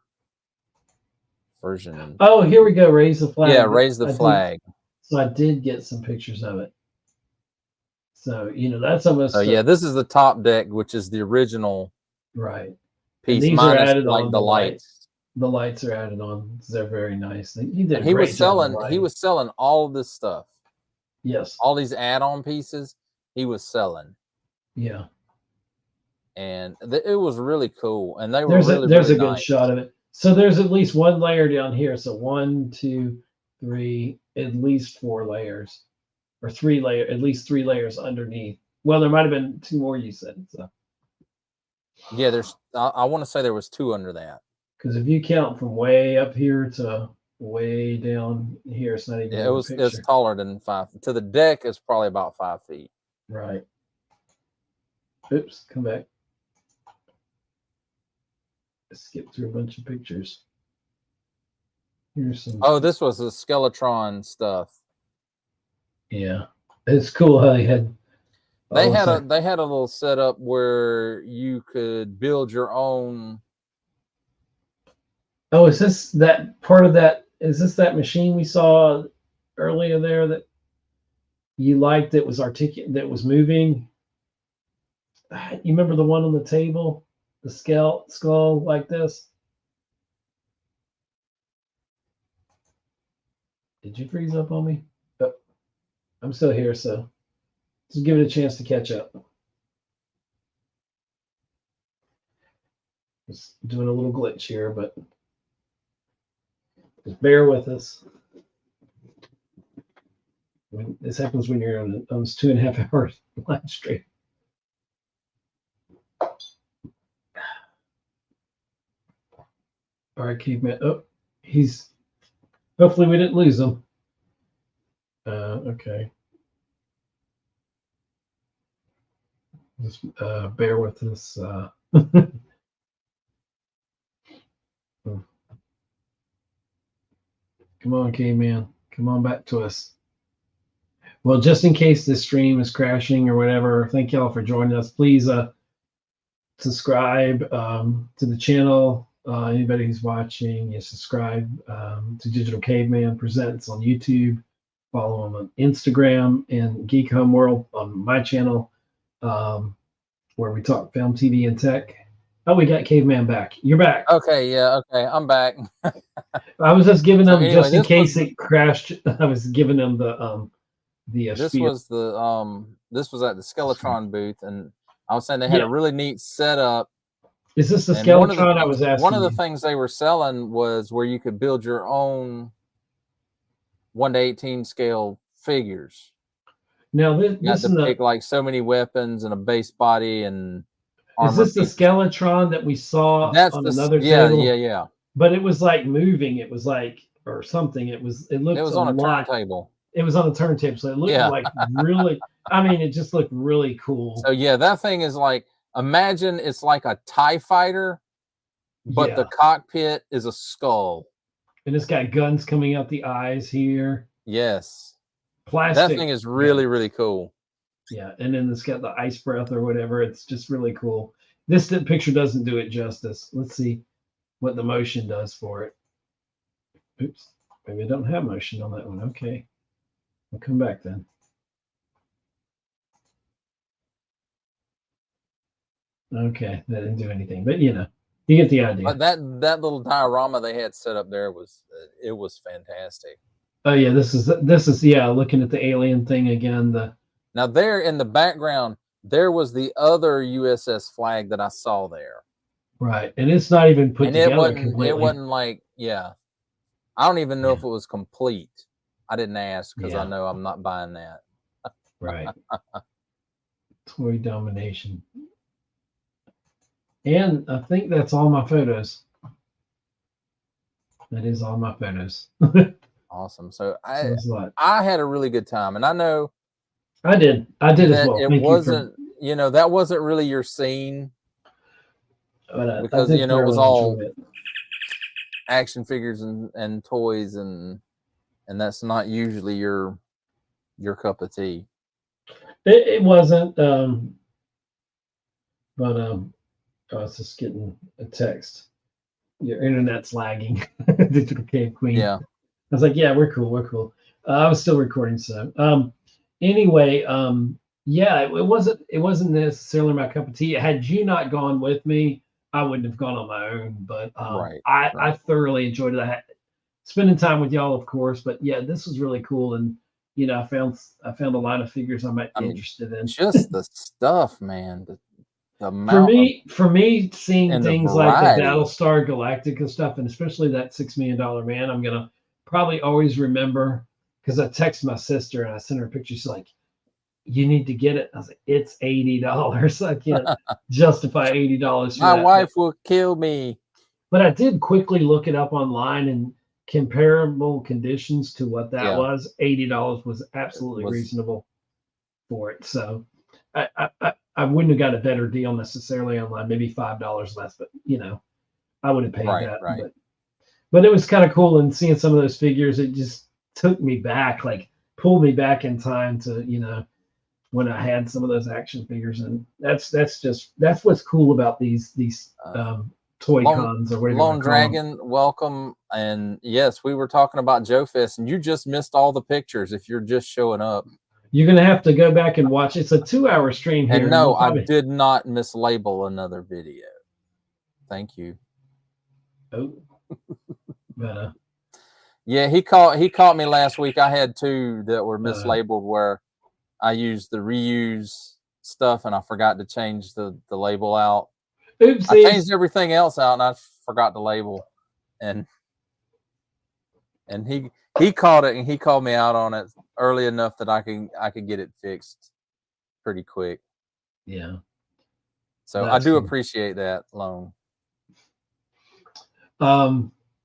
version. Oh, here we go. Raise the flag. Yeah, raise the flag. So I did get some pictures of it. So that's almost. So yeah, this is the top deck, which is the original right piece. These are minus added like on the lights. The lights are added on. They're very nice. He did. And he was selling all this stuff. Yes. All these add-on pieces, he was selling. Yeah. And it was really cool. And they were there's really, a really good nice. shot of it. So there's at least one layer down here. So 1, 2, 3, at least 4 layers, or at least 3 layers underneath. Well, there might have been 2 more. You said so. Yeah, I want to say there was 2 under that. Because if you count from way up here to way down here, it's not even. Yeah, it's taller than 5 to the deck. It's probably about 5 feet. Right. Oops, come back. Skip through a bunch of pictures. Here's some. Oh, this was the Skeletron stuff. Yeah, it's cool how they had. They had a little setup where you could build your own. Oh, is this that part of that? Is this that machine we saw earlier there that you liked? That was that was moving. You remember the one on the table? The skull like this. Did you freeze up on me? Oh, I'm still here, so just give it a chance to catch up. Just doing a little glitch here, but just bear with us. This happens when you're on this 2.5 hour live stream. All right, caveman. Oh, hopefully we didn't lose him. Okay. Just bear with us. Come on, caveman. Come on back to us. Well, just in case this stream is crashing or whatever, thank y'all for joining us. Please subscribe to the channel. Anybody who's watching, you subscribe to Digital Caveman Presents on YouTube. Follow him on Instagram and Geek Home World on my channel, where we talk film, TV, and tech. Oh, we got Caveman back. You're back. Okay, yeah, okay, I'm back. I was just giving them anyway, just in case it crashed. I was giving them the this spiel. was this was at the Skeletron booth, and I was saying they had a really neat setup. Is this the Skeletron I was asking? One of the things they were selling was where you could build your own 1:18 scale figures. Now this is pick like so many weapons and a base body and. Is this the Skeletron that we saw on another table? Yeah. But it was like moving. It was like or something. It looked. It was on a turntable. It was on a turntable, so it looked like really. I mean, it just looked really cool. So yeah, that thing is like. Imagine it's like a TIE fighter, but the cockpit is a skull. And it's got guns coming out the eyes here. Yes. Plastic. That thing is really, really cool. Yeah, and then it's got the ice breath or whatever. It's just really cool. This picture doesn't do it justice. Let's see what the motion does for it. Oops, maybe I don't have motion on that one. Okay, I'll come back then. Okay, that didn't do anything, but you get the idea. But that little diorama they had set up there was fantastic. Oh yeah, this is yeah. Looking at the alien thing again. Now there in the background, there was the other USS flag that I saw there. Right, and it's not even put and together completely. It wasn't like, yeah. I don't even know if it was complete. I didn't ask because I know I'm not buying that. Right. Toy domination. And I think that's all my photos. That is all my photos. Awesome. So I had a really good time, and I know I did as well. It wasn't, that wasn't really your scene, because it was all action figures and toys, and that's not usually your cup of tea. It wasn't, but I was just getting a text. Your internet's lagging. Digital Cave Queen. Yeah. I was like, yeah, we're cool. I was still recording, so anyway, yeah, it wasn't necessarily my cup of tea. Had you not gone with me, I wouldn't have gone on my own. But I thoroughly enjoyed it. Spending time with y'all, of course, but yeah, this was really cool, and I found a lot of figures I might be interested in. Just the stuff, man. For me, seeing things like the Battlestar Galactica stuff, and especially that $6 Million Man, I'm gonna probably always remember, because I texted my sister and I sent her a picture. She's like, "You need to get it." I was like, "It's $80. I can't justify $80." My wife will kill me. But I did quickly look it up online, and comparable conditions to what that was, $80 was absolutely reasonable for it. So I wouldn't have got a better deal necessarily online, maybe $5 less, but I would have paid that. Right. But it was kind of cool, and seeing some of those figures, it just took me back, like pulled me back in time to when I had some of those action figures, and that's what's cool about these toy cons or whatever. Lone Dragon, welcome. And yes, we were talking about Joefest, and you just missed all the pictures if you're just showing up. You're gonna have to go back and watch. It's a 2-hour stream here. And no, I did not mislabel another video. Thank you. Oh, but yeah, he caught me last week. I had 2 that were mislabeled where I used the reuse stuff and I forgot to change the label out. Oopsies. I changed everything else out and I forgot to label, and he caught it, and he called me out on it early enough that I could get it fixed pretty quick. Yeah. So I do appreciate that, Lone.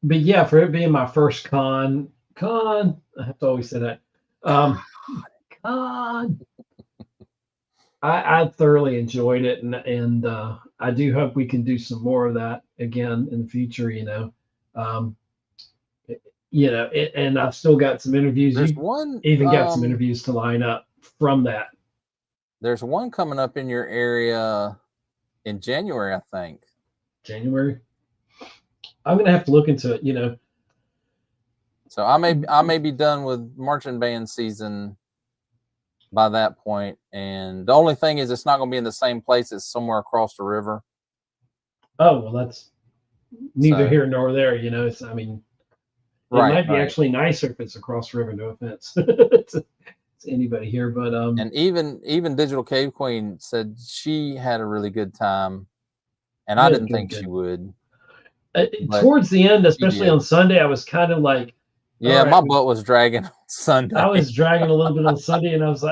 But yeah, for it being my first con, I have to always say that. I thoroughly enjoyed it, and I do hope we can do some more of that again in the future. And I've still got some interviews. There's got some interviews to line up from that. There's one coming up in your area in January, I think. January. I'm gonna have to look into it. So I may be done with marching band season by that point, and the only thing is it's not going to be in the same place. It's somewhere across the river. Oh well, that's neither here nor there. It's it might be actually nicer if it's across the river. No offense to anybody here, but and even Digital Cave Queen said she had a really good time, and I didn't think she would. Towards the end, especially on Sunday, I was kind of like, yeah, my butt was dragging on Sunday. I was dragging a little bit on Sunday, and I was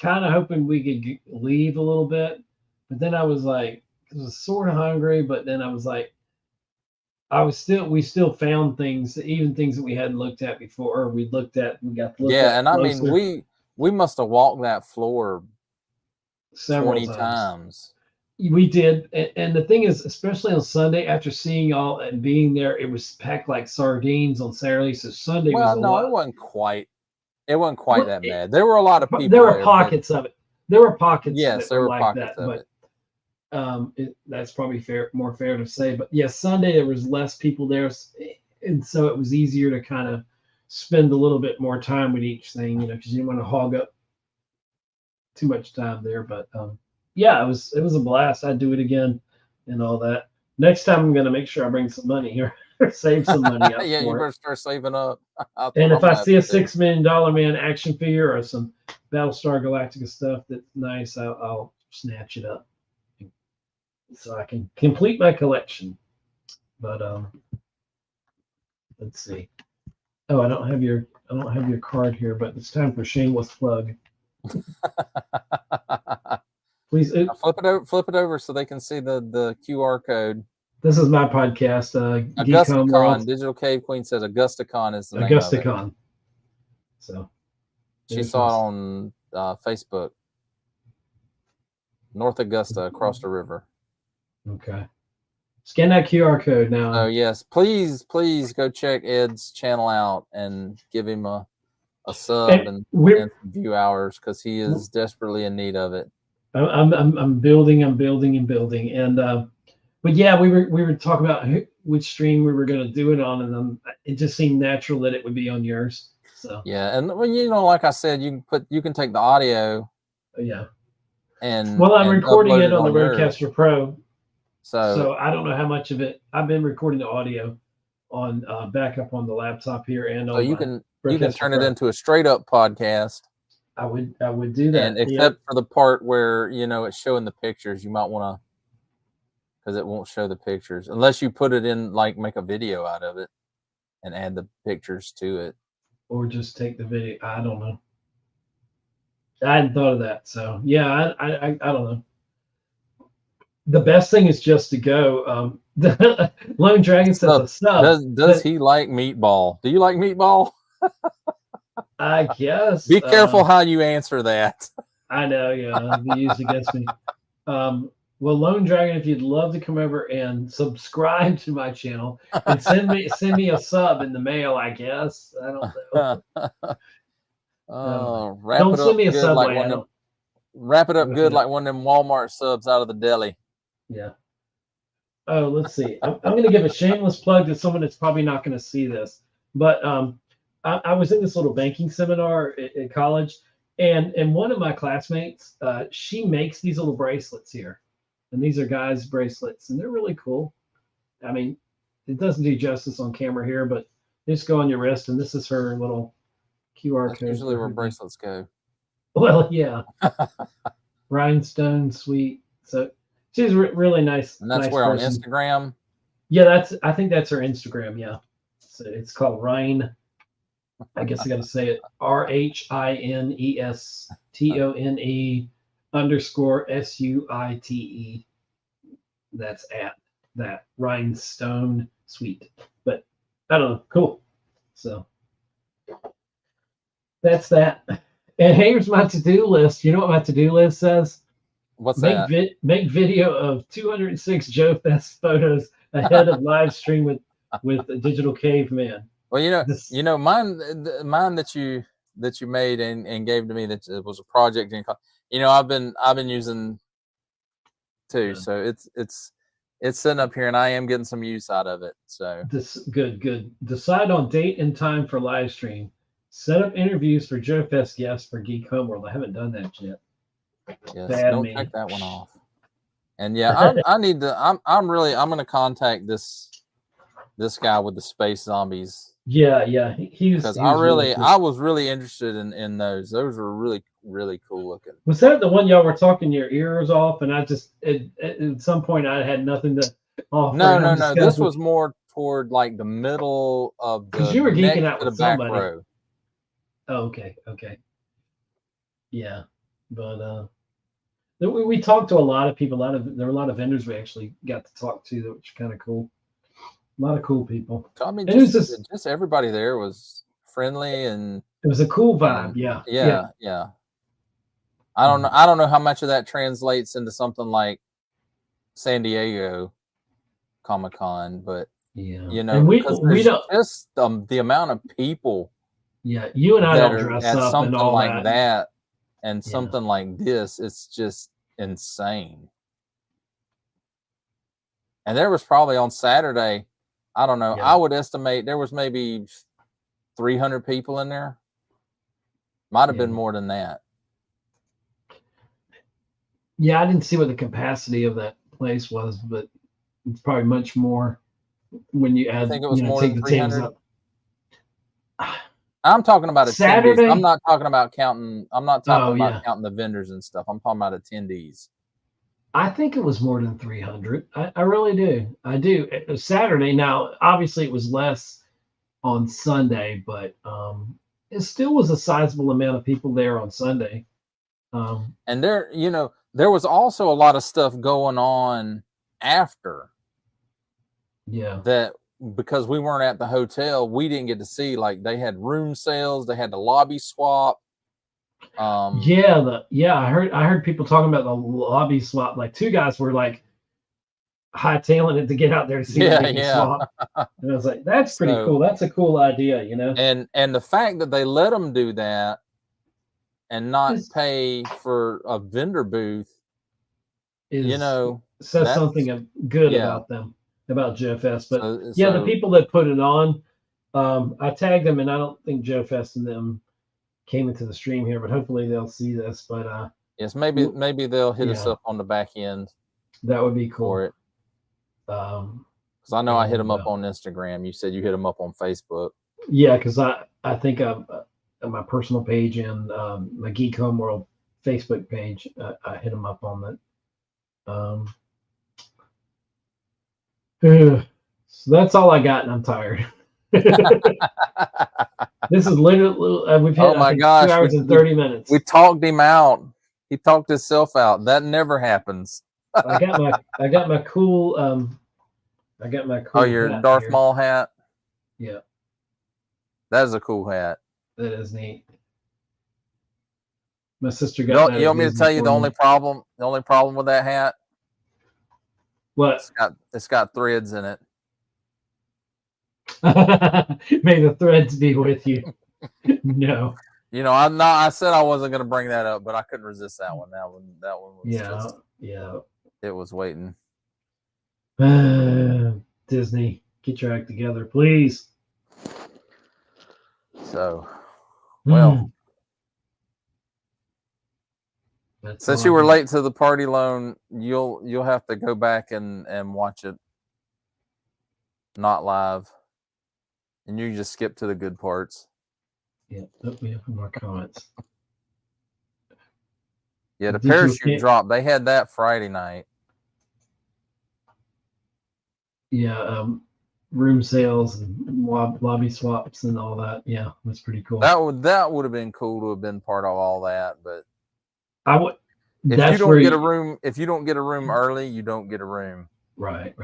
kind of hoping we could leave a little bit, but then I was like, I was sort of hungry, but then I was like, we still found things, even things that we hadn't looked at before, or we got to look at and closer. I mean, we must have walked that floor several 20 times. We did, and the thing is, especially on Sunday, after seeing all and being there, it was packed like sardines on Saturday. So Sunday was it wasn't quite. It wasn't quite that bad. There were a lot of people. There were pockets of it, there were pockets Yes, that there were were like pockets that, of but it. that's probably more fair to say. But yeah, Sunday there was less people there, and so it was easier to kind of spend a little bit more time with each thing, because you didn't want to hog up too much time there. But yeah, it was a blast. I'd do it again and all that. Next time I'm gonna make sure I bring some money here, or save some money up Yeah, you for better it. start saving up. That's And what if I'm I gonna see a have to do. $6 million man action figure or some Battlestar Galactica stuff that's nice, I'll snatch it up so I can complete my collection. But let's see. Oh, I don't have your card here, but it's time for shameless plug. Please. Now flip it over so they can see the QR code. This is my podcast, GeekCon AugustaCon. World. Digital Cave Queen says AugustaCon is the name of it. AugustaCon. So She saw it on Facebook. North Augusta, across the river. Okay. Scan that QR code now. So yes, please go check Ed's channel out and give him a sub and some view hours, because he is desperately in need of it. I'm building, and but yeah, we were talking about which stream we were going to do it on, and it just seemed natural that it would be on yours. So yeah, and like I said, you can take the audio. Yeah. And I'm recording it on the yours. Rodecaster Pro. So I don't know how much of it. I've been recording the audio on backup on the laptop here, and so on you can turn Pro. it into a straight up podcast. I would do that. And except for the part where it's showing the pictures, you might want to, because it won't show the pictures unless you put it in, like make a video out of it and add the pictures to it, or just take the video. I don't know. I hadn't thought of that. So yeah, I don't know. The best thing is just to go. Lone Dragon says a sub. Does he like meatball? Do you like meatball? I guess. Be careful how you answer that. I know, yeah, it'll be used against me. Well, Lone Dragon, if you'd love to come over and subscribe to my channel and send me a sub in the mail, I guess. I don't know. Don't send me a sub. Wrap it up good like one of them Walmart subs out of the deli. Yeah. Oh, let's see. I'm going to give a shameless plug to someone that's probably not going to see this, but I was in this little banking seminar at college, and one of my classmates, she makes these little bracelets here, and these are guys' bracelets, and they're really cool. I mean, it doesn't do justice on camera here, but they just go on your wrist, and this is her little QR That's code. usually where bracelets go. Well, yeah. Rhinestone, sweet. So she's really nice. And that's nice where person. On Instagram. Yeah, I think that's her Instagram. Yeah, so it's called Rhine. I guess I got to say it. RHINESTONE_SUITE. That's at that Rhinestone Sweet. But I don't know. Cool. So that's that. And here's my to-do list. You know what my to-do list says? What's that? Make video of 206 Joefest photos ahead of live stream with the Digital Caveman. Well, mine that you made and gave to me, that it was a project I've been using too. Yeah. So it's sitting up here, and I am getting some use out of it. So this good. Decide on date and time for live stream. Set up interviews for Joefest guests for Geek Homeworld. I haven't done that yet. Yes, don't take that one off. And yeah, I need to. I'm going to contact this guy with the space zombies. Yeah, I was really interested in those. Those were really, really cool looking. Was that the one y'all were talking your ears off? And I just at some point I had nothing to offer. No. This was more toward like the middle of the. Because you were geeking out with the back somebody. row. Oh, okay. Yeah, but we talked to a lot of people. There were a lot of vendors we actually got to talk to, which is kind of cool. A lot of cool people. I mean, just everybody there was friendly, and it was a cool vibe. Yeah. I don't know how much of that translates into something like San Diego Comic-Con, but and we don't just the amount of people. Yeah, you and I don't dress at up something and all like that. and something like this, it's just insane. And there was probably on Saturday, I don't know, I would estimate there was maybe 300 people in there. Might have been more than that. Yeah, I didn't see what the capacity of that place was, but it's probably much more when you add, I think it was more take than the tables 300. up. I'm talking about attendees. Saturday? I'm not talking about counting. I'm not talking about yeah. counting the vendors and stuff. I'm talking about attendees. I think it was more than 300. I really do. I do. It was Saturday. Now, obviously, it was less on Sunday, but it still was a sizable amount of people there on Sunday. And there, you know, there was also a lot of stuff going on after. Yeah. That because we weren't at the hotel, we didn't get to see. Like they had room sales, they had the lobby swap. I heard people talking about the lobby swap. Like two guys were like hightailing it to get out there to see what they could swap. And I was like, that's pretty cool. That's a cool idea, you know. And the fact that they let them do that and not pay for a vendor booth, you know, says something good about them, about Joefest. But the people that put it on, I tagged them, and I don't think Joefest and them came into the stream here, but hopefully they'll see this. But yes, maybe they'll hit us up on the back end. That would be cool for it. Because I know I hit them up on Instagram. You said you hit them up on Facebook. Yeah, because I think on my personal page and my Geek Homeworld Facebook page, I hit them up on that. So that's all I got, and I'm tired. This is literally we've had 2 hours and 30 minutes. We talked him out. He talked himself out. That never happens. I got my cool Oh, your Darth Maul hat? Yeah. That is a cool hat. That is neat. My sister got that. You want me to tell you the only problem with that hat? What? It's got threads in it. May the threads be with you. No. You know, I said I wasn't going to bring that up, but I couldn't resist that one. That one was it was waiting. Disney, get your act together, please. So, well, since you were late to the party loan, you'll have to go back and watch it not live, and you just skip to the good parts. Yeah, let me open my comments. Yeah, the parachute drop. They had that Friday night. Yeah, room sales and lobby swaps and all that. Yeah, that's pretty cool. That would have been cool to have been part of all that, but I would. If you don't get a room early, you don't get a room. Right.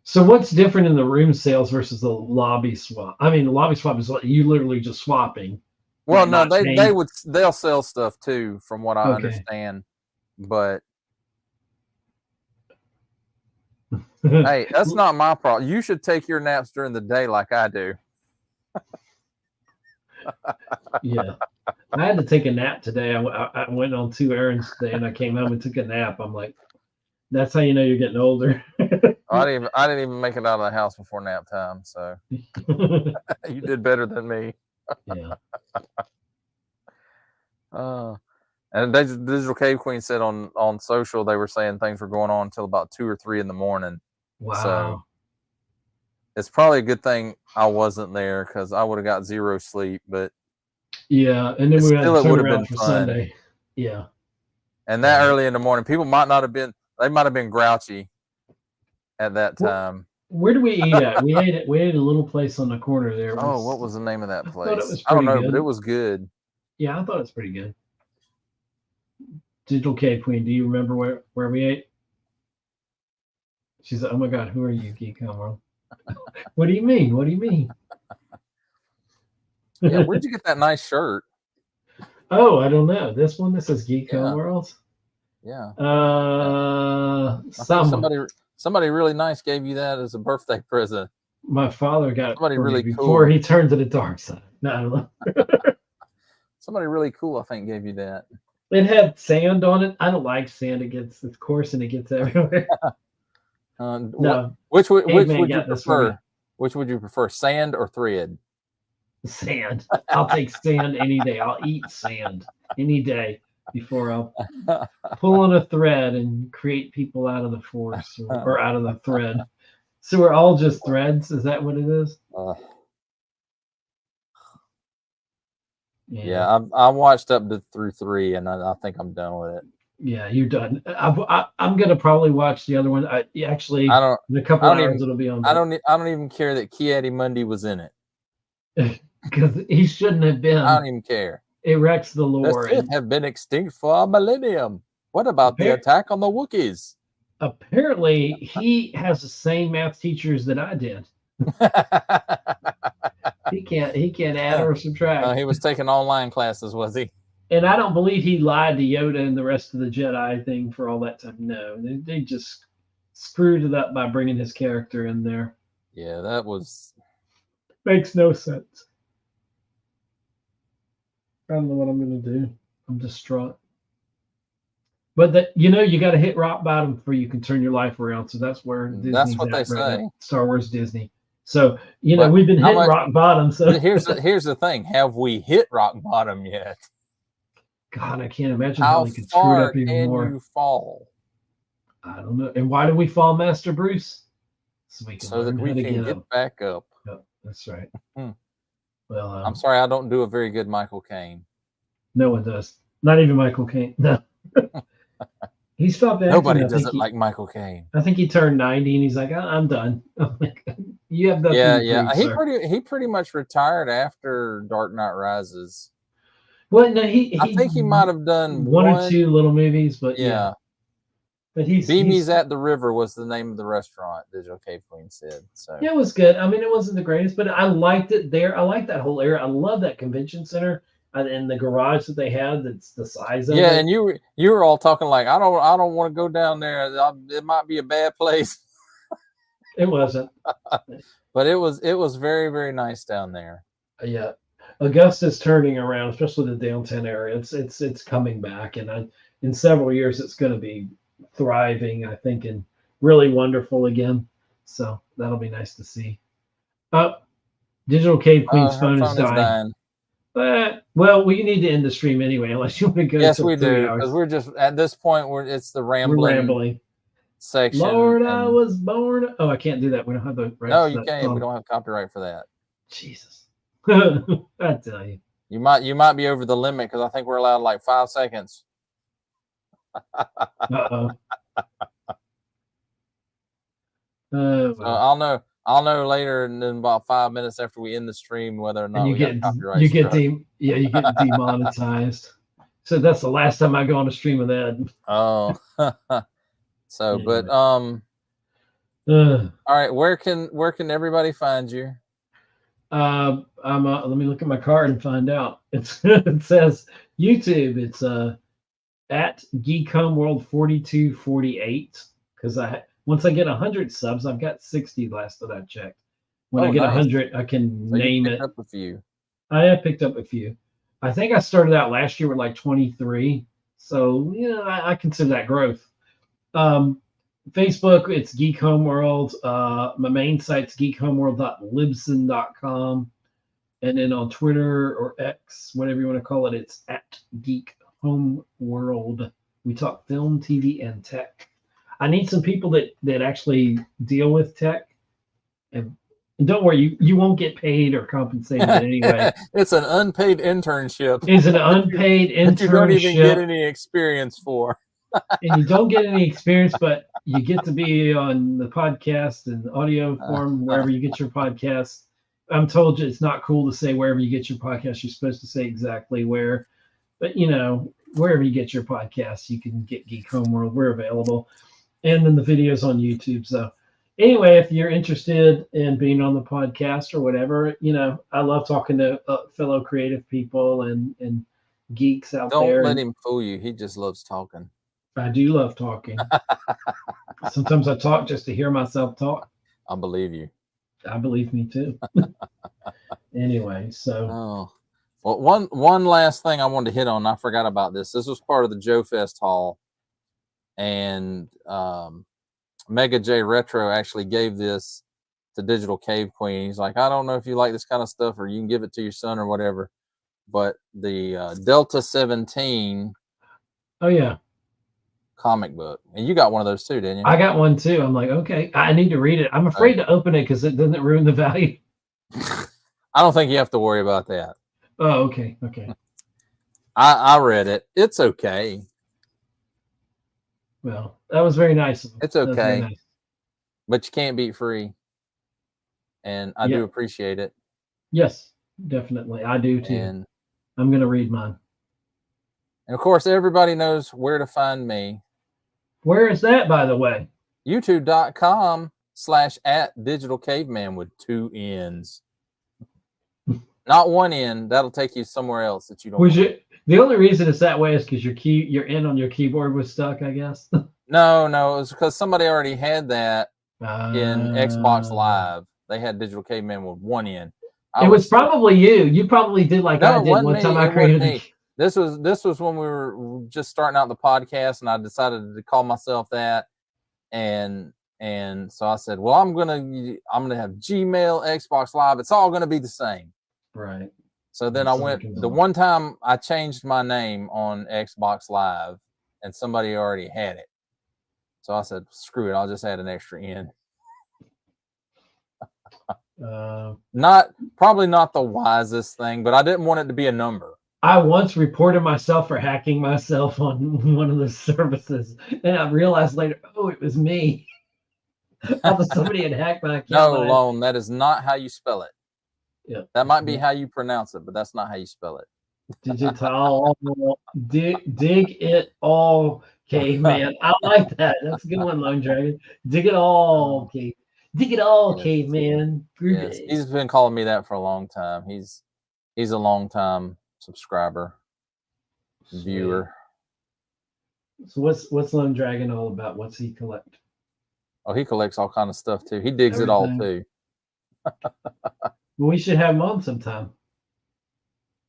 So what's different in the room sales versus the lobby swap? I mean, the lobby swap is you literally just swapping. Well, no, they'll sell stuff too, from what I understand. But hey, that's not my problem. You should take your naps during the day like I do. Yeah. I had to take a nap today. I went on 2 errands today, and I came home and took a nap. I'm like, that's how you know you're getting older. I didn't even make it out of the house before nap time, so you did better than me. Yeah. And Digital Cave Queen said on social they were saying things were going on until about 2 or 3 in the morning. Wow. So it's probably a good thing I wasn't there because I would have got zero sleep. But yeah, and then we had to turn around for Sunday. Yeah. And that early in the morning, people might not have been. They might have been grouchy at that time. Where do we eat at? We ate a little place on the corner there. What was the name of that place? I don't know, but it was good. Yeah, I thought it was pretty good. Digital Cave Queen, do you remember where we ate? She's like, oh my God, who are you, Geek Homeworld? What do you mean? What do you mean? Yeah, where'd you get that nice shirt? Oh, I don't know. This one, this is Geek Homeworld. Yeah. Somebody really nice gave you that as a birthday present. My father got somebody it really before he turned to the dark side. No, I don't know. Somebody really cool, I think, gave you that. It had sand on it. I don't like sand. It's coarse and it gets everywhere. No, which would you got this for me. prefer? Which would you prefer, sand or thread? Sand. I'll take sand any day. I'll eat sand any day before I'll pull on a thread and create people out of the force or out of the thread. So we're all just threads. Is that what it is? Yeah, I watched up through 3, and I think I'm done with it. Yeah, you're done. I'm gonna probably watch the other one. In a couple hours it'll be on. I don't even care that Ki-Adi-Mundi was in it. Because he shouldn't have been. I don't even care. It wrecks the lore. The Sith have been extinct for a millennium. What about the attack on the Wookiees? Apparently, he has the same math teachers that I did. He can't add or subtract. He was taking online classes, was he? And I don't believe he lied to Yoda and the rest of the Jedi thing for all that time. No, they just screwed it up by bringing his character in there. Yeah, that was... Makes no sense. I don't know what I'm going to do. I'm distraught. But you got to hit rock bottom before you can turn your life around. So that's where Disney's that's what they right say. now. Star Wars Disney. So we've been hitting rock bottom. So here's the thing: have we hit rock bottom yet? God, I can't imagine how we could screw it up even more. How far can you fall? I don't know. And why do we fall, Master Bruce? So that we can get back up. Yep, that's right. Well, I'm sorry, I don't do a very good Michael Caine. No one does. Not even Michael Caine. No. He stopped acting. Nobody does it like Michael Caine. I think he turned 90 and he's like, I'm done. I'm like, you have nothing to prove, sir. He pretty much retired after Dark Knight Rises. Well, no, I think he might have done one or two little movies, but yeah. But Beamies at the River was the name of the restaurant, Digital Cave Queen said. So yeah, it was good. I mean, it wasn't the greatest, but I liked it there. I liked that whole area. I love that convention center and the garage that they had. That's the size of it. Yeah, and you were all talking like, I don't want to go down there. It might be a bad place. It wasn't. But it was very, very nice down there. Yeah. Augusta's turning around, especially the downtown area. It's coming back, and in several years it's going to be thriving, I think, and really wonderful again. So that'll be nice to see. Digital Cave Queen's phone is dying. Well, we need to end the stream anyway, unless you want to go. Yes, we do, because we're just at this point it's the rambling section. Lord, I was born. Oh, I can't do that. We don't have the rights. No, you can't. We don't have copyright for that. Jesus. I tell you, you might be over the limit because I think we're allowed like 5 seconds. Uh-oh. Well. I'll know later in about 5 minutes after we end the stream whether or not you get demonetized. So that's the last time I go on a stream with Ed. Oh. So, but all right, where can everybody find you? Let me look at my card and find out. It says YouTube. It's at Geek Homeworld 4248 because once I get 100 subs, I've got 60 last that I checked. When I get 100, I can name it. Up a few. I have picked up a few. I think I started out last year with like 23, so I consider that growth. Facebook, it's Geek Homeworld. My main site's geekhomeworld.libsyn.com. And then on Twitter or X, whatever you want to call it, it's at Geek Homeworld. We talk film, TV, and tech. I need some people that actually deal with tech. And don't worry, you won't get paid or compensated anyway. It's an unpaid internship. It's an unpaid internship. That you don't even get any experience for. And you don't get any experience, but you get to be on the podcast and audio form wherever you get your podcast. I'm told you it's not cool to say wherever you get your podcast. You're supposed to say exactly where. But, wherever you get your podcast, you can get Geek Homeworld. We're available. And then the videos on YouTube. So anyway, if you're interested in being on the podcast or whatever, I love talking to fellow creative people and geeks out there. Don't let him fool you. He just loves talking. I do love talking. Sometimes I talk just to hear myself talk. I believe you. I believe me too. Anyway, so Well, one last thing I wanted to hit on. I forgot about this. This was part of the Joefest haul, and Mega J Retro actually gave this to Digital Cave Queen. He's like, I don't know if you like this kind of stuff, or you can give it to your son or whatever. But the Delta 17. Oh yeah, comic book, and you got one of those too, didn't you? I got one too. I'm like, okay, I need to read it. I'm afraid to open it because it doesn't ruin the value. I don't think you have to worry about that. Oh, okay, okay. I read it. It's okay. Well, that was very nice. It's okay, nice. but you can't beat free, and I do appreciate it. Yes, definitely, I do too. And I'm gonna read mine. And of course, everybody knows where to find me. Where is that, by the way? YouTube.com/@digitalcaveman with 2 N's. Not 1 N. That'll take you somewhere else that you don't. The only reason it's that way is because your N on your keyboard was stuck, I guess. No, it was because somebody already had that in Xbox Live. They had Digital Caveman with 1 N. It was probably you. You probably did like I did one time. I created. This was when we were just starting out the podcast, and I decided to call myself that, and so I said, well, I'm gonna have Gmail, Xbox Live. It's all gonna be the same, right? So then I went. The one time I changed my name on Xbox Live, and somebody already had it, so I said, screw it, I'll just add an extra N. Probably not the wisest thing, but I didn't want it to be a number. I once reported myself for hacking myself on one of the services, and I realized later, oh, it was me. I thought somebody had hacked my account. No, Lone, that is not how you spell it. Yeah, that might be how you pronounce it, but that's not how you spell it. Digital, dig it all, caveman. I like that. That's a good one, Lone Dragon. Dig it all, cave. Dig it all, caveman. Yes, he's been calling me that for a long time. He's a long time subscriber, viewer. So what's Lone Dragon all about? What's he collect? Oh, he collects all kind of stuff too. He digs it all too. We should have him on sometime.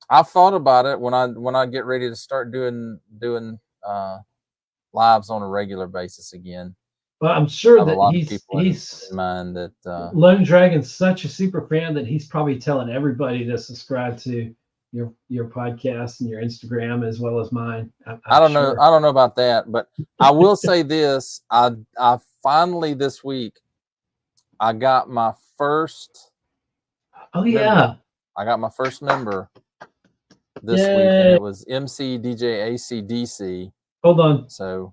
I've thought about it when I get ready to start doing lives on a regular basis again. Well, I'm sure that he's in mind that Lone Dragon's such a super fan that he's probably telling everybody to subscribe to your podcast and your Instagram as well as mine. I don't know about that, but I will say this: I finally this week I got my first. Oh yeah, member. I got my first member this week, and it was MC DJ ACDC. Hold on. So,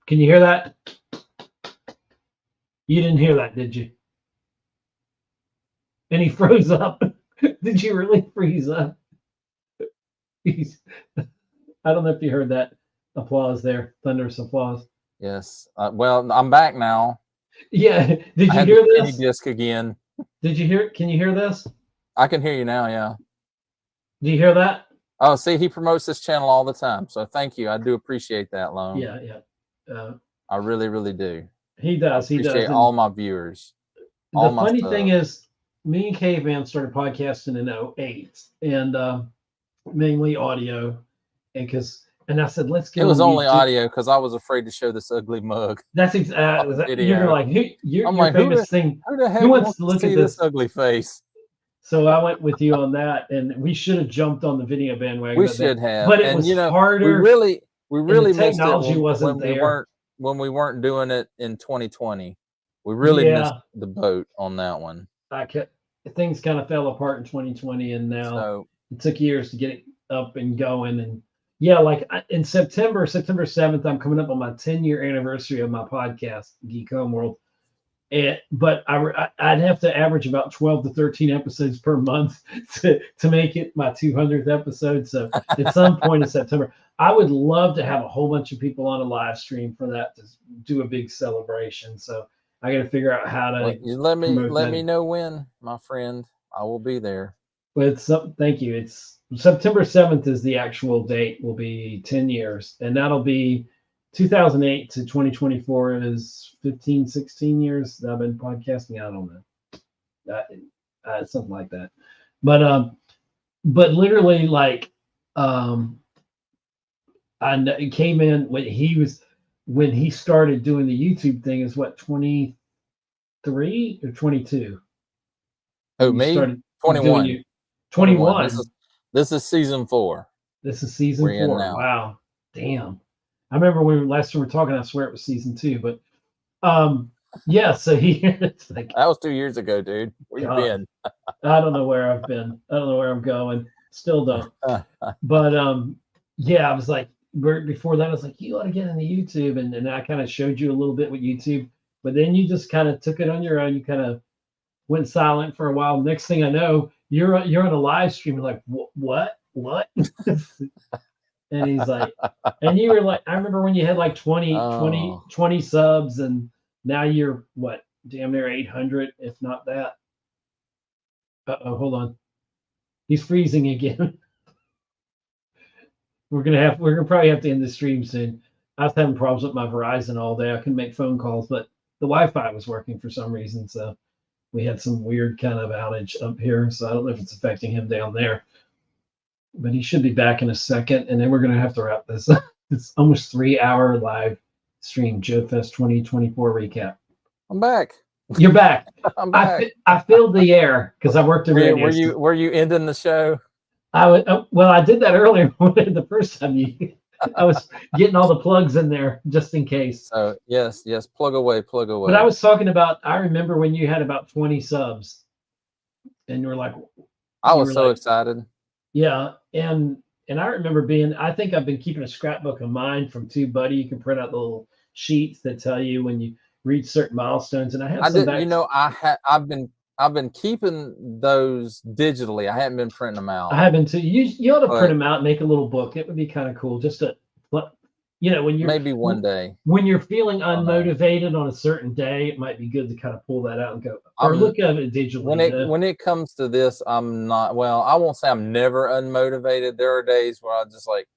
can you hear that? You didn't hear that, did you? And he froze up. Did you really freeze up? I don't know if you heard that applause there, thunderous applause. Yes. Well, I'm back now. Yeah. Did you hear this? Disc again. Did you hear? Can you hear this? I can hear you now. Yeah. Do you hear that? Oh, see, he promotes this channel all the time. So thank you. I do appreciate that, Lone. Yeah. I really, really do. He does. He does. All my viewers. The funny thing is, me and Caveman started podcasting in 2008, and mainly audio, and I said, let's get. It was only audio because I was afraid to show this ugly mug. That's exactly. You're like, you're like, famous thing. Who the heck who wants to look at this ugly face? So I went with you on that, and we should have jumped on the video bandwagon. We should have, but it was harder. We really missed technology it wasn't there when we weren't doing it in 2020. We really missed the boat on that one. Things kind of fell apart in 2020, and now it took years to get it up and going. And like in September 7th, I'm coming up on my 10-year anniversary of my podcast, Geek Home World. But I'd have to average about 12 to 13 episodes per month to make it my 200th episode. So at some point in September, I would love to have a whole bunch of people on a live stream for that to do a big celebration. So I got to figure out how to. Let me know when, my friend. I will be there. But thank you. It's September 7th is the actual date. Will be 10 years, and that'll be 2008 to 2024 is 16 years that I've been podcasting. I don't know, something like that. But literally, like, it came in when he started doing the YouTube thing. Is what, 23 or 22? Who, me? Started 21. doing 21. This is season 4. This is season We're in 4. now. Wow, damn! I remember when last time we were talking. I swear it was season 2, but yeah. So it's like, That was 2 years ago, dude. Where you been? I don't know where I've been. I don't know where I'm going. Still don't. But yeah, I was like, before that, I was like, you ought to get into YouTube, and I kind of showed you a little bit with YouTube, but then you just kind of took it on your own. You kind of went silent for a while. Next thing I know, you're on a live stream. You're like, what? And he's like, and you were like, I remember when you had like 20 subs, and now you're what, damn near 800, if not that. Hold on. He's freezing again. We're gonna probably have to end the stream soon. I was having problems with my Verizon all day. I couldn't make phone calls, but the Wi-Fi was working for some reason. So we had some weird kind of outage up here. So I don't know if it's affecting him down there. But he should be back in a second, and then we're gonna have to wrap this up. It's almost 3-hour live stream, Joefest 2024 recap. I'm back. You're back. I'm back. I filled the air because I worked in radio. Were you ending the show? Well, I did that earlier the first time I was getting all the plugs in there just in case. So yes, plug away. But I was talking about, I remember when you had about 20 subs, and you were like, I was so excited. Yeah, and I remember I think I've been keeping a scrapbook of mine from TubeBuddy. You can print out the little sheets that tell you when you reach certain milestones, and I have I've been keeping those digitally. I haven't been printing them out. I haven't too. You ought to print them out and make a little book. It would be kind of cool, just to, when you're maybe one day when you're feeling unmotivated on a certain day, it might be good to kind of pull that out and go, or look at it digitally. When it comes to this, I'm not. Well, I won't say I'm never unmotivated. There are days where I just like,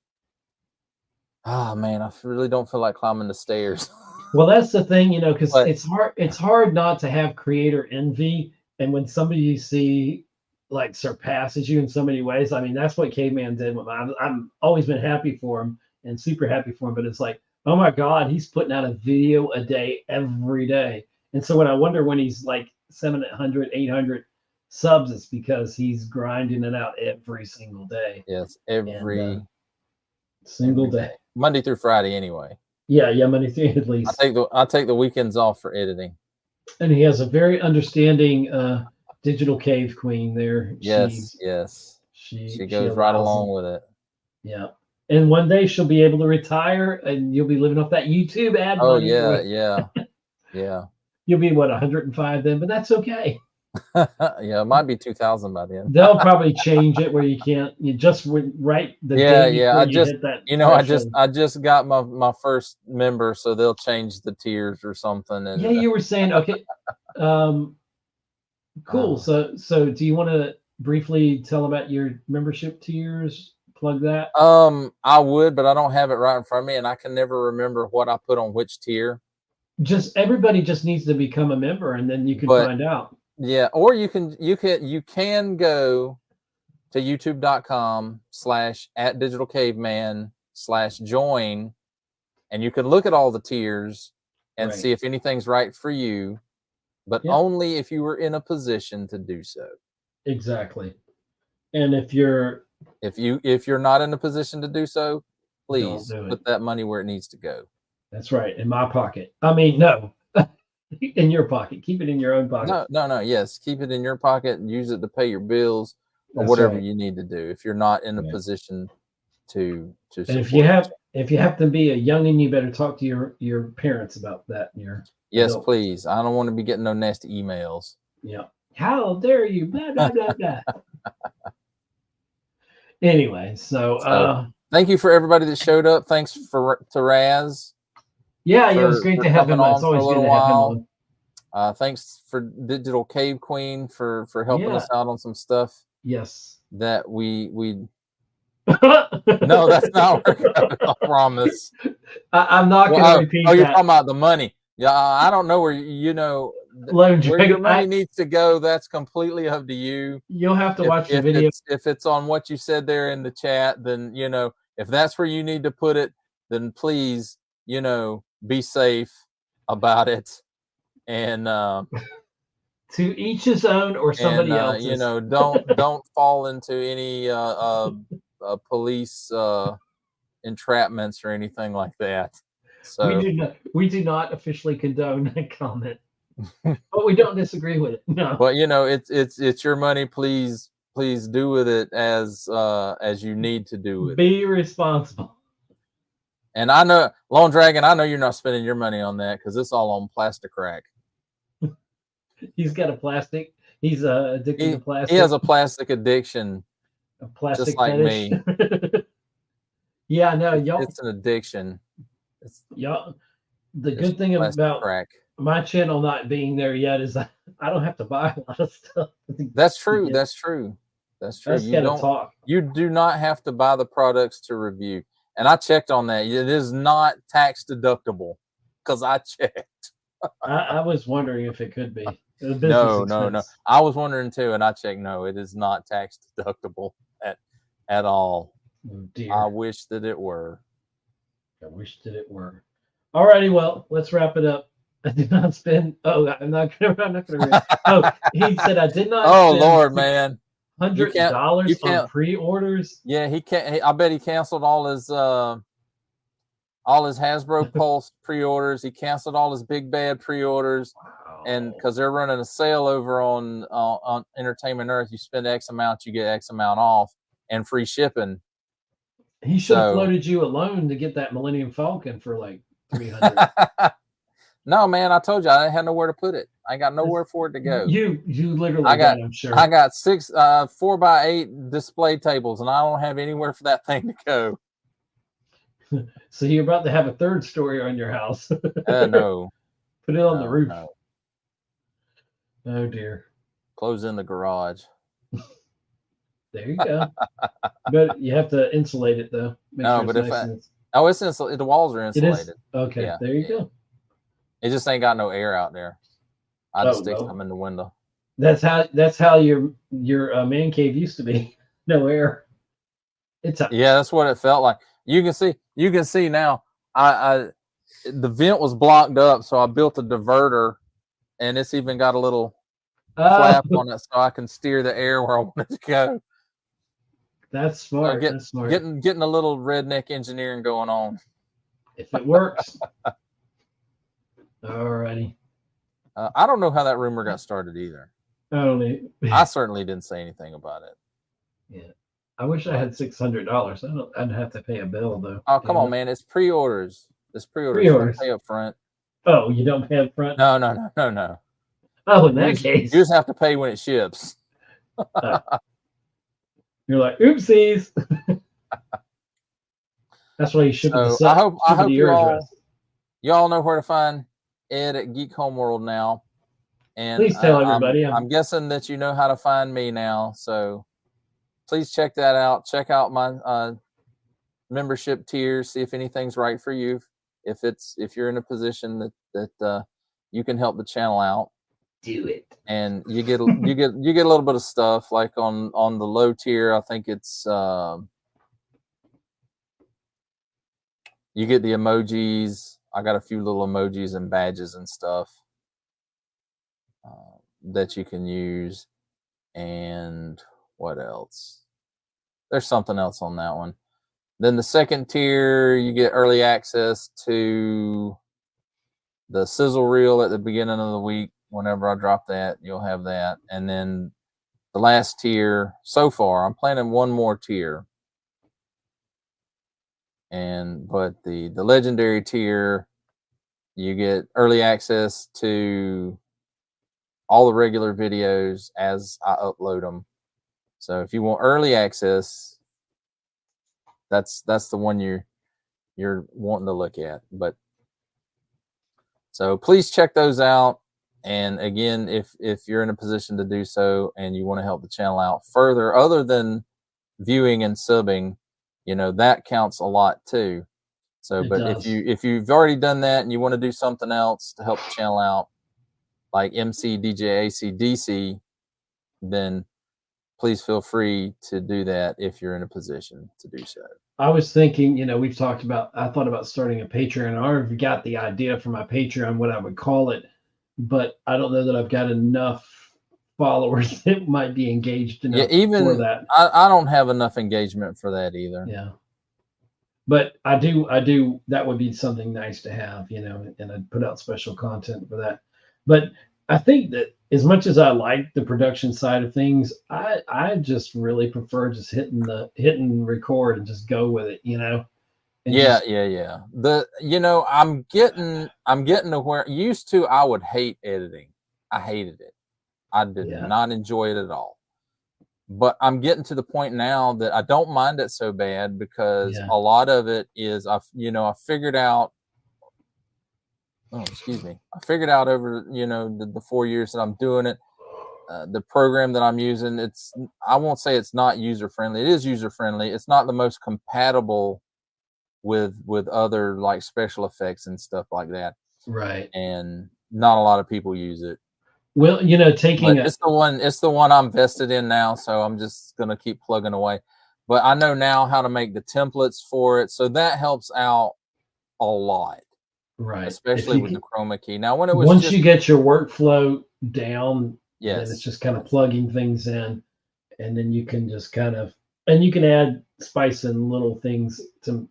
oh man, I really don't feel like climbing the stairs. Well, that's the thing, because it's hard not to have creator envy. And when somebody you see like surpasses you in so many ways, I mean, that's what Caveman did with mine. I'm always been happy for him and super happy for him, but it's like, oh my God, he's putting out a video a day every day. And so when I wonder when he's like 700, 800 subs, it's because he's grinding it out every single day. Yes, every single day. Monday through Friday anyway. Yeah, Monday through at least. I take the weekends off for editing. And he has a very understanding digital cave queen there. Yes. She goes right along with it. Yeah. And one day she'll be able to retire, and you'll be living off that YouTube ad money. Yeah. You'll be, what, 105 then, but that's okay. Yeah, it might be 2,000 by then. They'll probably change it where you just write the day I just hit that I just got my first member, so they'll change the tiers or something. And you were saying, okay, cool. So do you want to briefly tell about your membership tiers? Plug that. I would, but I don't have it right in front of me, and I can never remember what I put on which tier. Everybody just needs to become a member, and then you can find out. Yeah, or you can go to youtube.com/@digitalcaveman/join, and you can look at all the tiers and see if anything's right for you, but only if you were in a position to do so. Exactly. And if you're not in a position to do so, please put that money where it needs to go. That's right, in my pocket. I mean, no. In your pocket. Keep it in your own pocket. No. Yes, keep it in your pocket and use it to pay your bills or whatever you need to do. If you're not in a position to and if you have to be a youngin', you better talk to your parents about that. Yes, please. I don't want to be getting no nasty emails. Yeah. How dare you? Blah blah blah blah. Anyway, so thank you for everybody that showed up. Thanks to Raz. Yeah, it was great to have him on. It's always good to have him on. Thanks for Digital Cave Queen for helping us out on some stuff. Yes. That we No, that's not working. I promise. I'm not going to repeat that. You're talking about the money. Yeah, I don't know where Lone where your Dragon, money needs to go, that's completely up to you. You'll have to watch the video. If it's on what you said there in the chat, then if that's where you need to put it, then please, be safe about it. And To each his own, or somebody else's. don't fall into any police entrapments or anything like that. So we do not officially condone that comment, but we don't disagree with it. No. But it's your money. Please do with it as you need to do it. Be responsible. And I know, Lone Dragon, I know you're not spending your money on that because it's all on plastic crack. He's got a plastic. He's addicted to plastic. He has a plastic addiction. A plastic just like fetish. me. Yeah, no, y'all. It's an addiction. Y'all. The good thing about crack. My channel not being there yet is I don't have to buy a lot of stuff. That's true. That's true. That's true. You do not have to buy the products to review. And I checked on that. It is not tax deductible because I checked. I was wondering if it could be. No. I was wondering too, and I checked. No, it is not tax deductible at all. Oh, dear. I wish that it were. I wish that it were. Alrighty, well, let's wrap it up. I did not spend. Oh, I'm not gonna read. Oh, he said I did not. Oh Lord, man. $100 on pre-orders. Yeah, he can't. I bet he canceled all his Hasbro Pulse pre-orders. He canceled all his Big Bad pre-orders, and because they're running a sale over on Entertainment Earth, you spend X amount, you get X amount off and free shipping. He should have floated you a loan to get that Millennium Falcon for like $300. No, man, I told you I didn't have nowhere to put it. I got nowhere for it to go. You literally I'm sure. I got 6 4x8 display tables, and I don't have anywhere for that thing to go. So you're about to have a third story on your house. No. Put it on the roof. No. Oh dear. Close in the garage. There you go. But you have to insulate it though. It's insulated. The walls are insulated. Okay, yeah, there you go. It just ain't got no air out there. I just stick them in the window. That's how your man cave used to be. No air. Yeah, that's what it felt like. You can see now. The vent was blocked up, so I built a diverter, and it's even got a little flap on it, so I can steer the air where I want it to go. That's smart. That's smart. Getting a little redneck engineering going on. If it works. Alrighty. I don't know how that rumor got started either. I certainly didn't say anything about it. Yeah. I wish I had $600. I'd have to pay a bill though. Oh, come on, man. It's pre-orders. It's pre-orders. You don't pay up front. Oh, you don't pay up front? No. Oh, in that case. You just have to pay when it ships. You're like, oopsies. That's why you ship it. I hope y'all know where to find Ed at Geek Homeworld now. And please tell everybody. I'm guessing that you know how to find me now. So please check that out. Check out my membership tiers. See if anything's right for you. If you're in a position that you can help the channel out. Do it. And you get a little bit of stuff like on the low tier. I think it's you get the emojis. I got a few little emojis and badges and stuff that you can use. And what else? There's something else on that one. Then the second tier, you get early access to the sizzle reel at the beginning of the week. Whenever I drop that, you'll have that. And then the last tier, so far, I'm planning one more tier. But the legendary tier, you get early access to all the regular videos as I upload them. So if you want early access, that's the one you're wanting to look at. But so please check those out. And again, if you're in a position to do so and you want to help the channel out further, other than viewing and subbing, that counts a lot too. So, if you've already done that and you want to do something else to help the channel out, like MC, DJ, AC, DC, then please feel free to do that if you're in a position to do so. I was thinking, we've talked about, I thought about starting a Patreon. I already got the idea for my Patreon, what I would call it, but I don't know that I've got enough followers that might be engaged enough for that. I don't have enough engagement for that either. Yeah. But I do, that would be something nice to have, and I'd put out special content for that. But I think that as much as I like the production side of things, I just really prefer just hitting record and just go with it, and yeah. I'm getting to where used to I would hate editing. I hated it. I did not enjoy it at all. But I'm getting to the point now that I don't mind it so bad because a lot of it is I figured out. Oh, excuse me. I figured out over the 4 years that I'm doing it, the program that I'm using. I won't say it's not user friendly. It is user friendly. It's not the most compatible with other like special effects and stuff like that. Right. And not a lot of people use it. Well, it's the one I'm vested in now, so I'm just gonna keep plugging away. But I know now how to make the templates for it, so that helps out a lot. Right. Especially with the chroma key. Now when it was once you get your workflow down, then it's just kind of plugging things in, and then you can just and you can add spice and little things to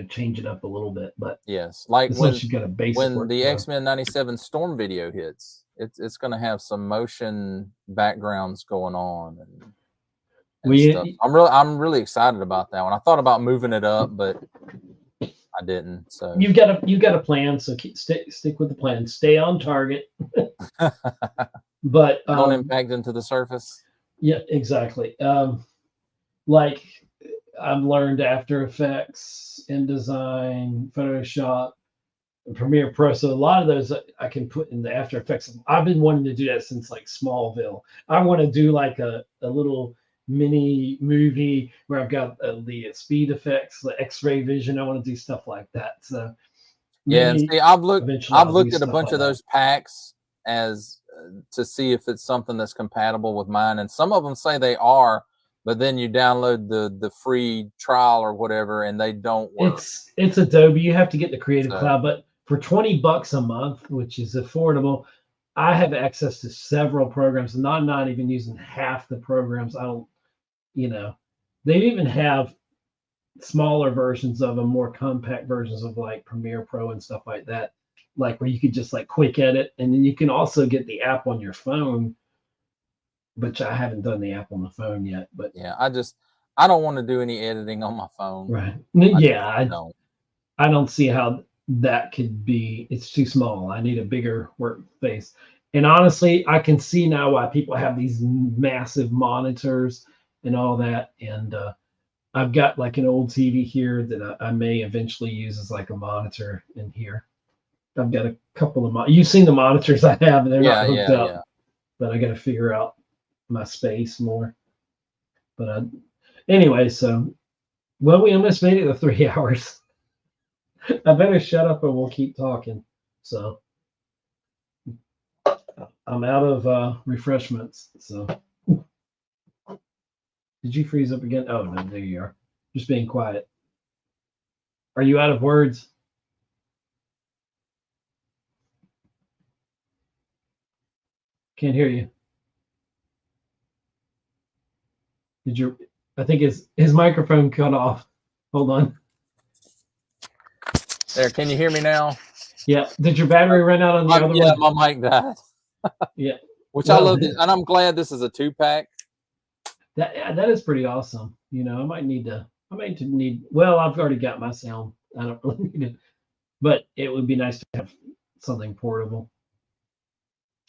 change it up a little bit. But yes, like when you got a basic when the X-Men 97 Storm video hits, it's going to have some motion backgrounds going on and stuff. I'm really excited about that one. I thought about moving it up, but I didn't. So you've got a plan. So stick with the plan. Stay on target. But don't impact into the surface. Yeah, exactly. Like I've learned After Effects, InDesign, Photoshop, and Premiere Pro. So a lot of those I can put in the After Effects. I've been wanting to do that since like Smallville. I want to do like a little mini movie where I've got the speed effects, the X-ray vision. I want to do stuff like that. So yeah, see, I've looked at a bunch of those packs as to see if it's something that's compatible with mine, and some of them say they are, but then you download the free trial or whatever, and they don't work. It's Adobe. You have to get the Creative Cloud, but for $20 a month, which is affordable, I have access to several programs, and I'm not even using half the programs. I don't. They even have smaller versions of them, more compact versions of like Premiere Pro and stuff like that, like where you could just like quick edit, and then you can also get the app on your phone, which I haven't done the app on the phone yet. But yeah, I don't want to do any editing on my phone. Right. I don't see how that could be. It's too small. I need a bigger workspace. And honestly, I can see now why people have these massive monitors and all that. And I've got like an old TV here that I may eventually use as like a monitor in here. I've got a couple of you've seen the monitors I have, and they're not hooked up. Yeah. But I got to figure out my space more. But anyway, so we almost made it to 3 hours. I better shut up and we'll keep talking. So I'm out of refreshments. So did you freeze up again? Oh no, there you are. Just being quiet. Are you out of words? Can't hear you. I think his microphone cut off. Hold on. There, can you hear me now? Yeah. Did your battery run out on the other one? Yeah, my mic died. Yeah. Which I love, and I'm glad this is a 2-pack. That is pretty awesome. I might need. Well, I've already got my sound. I don't really need it, but it would be nice to have something portable.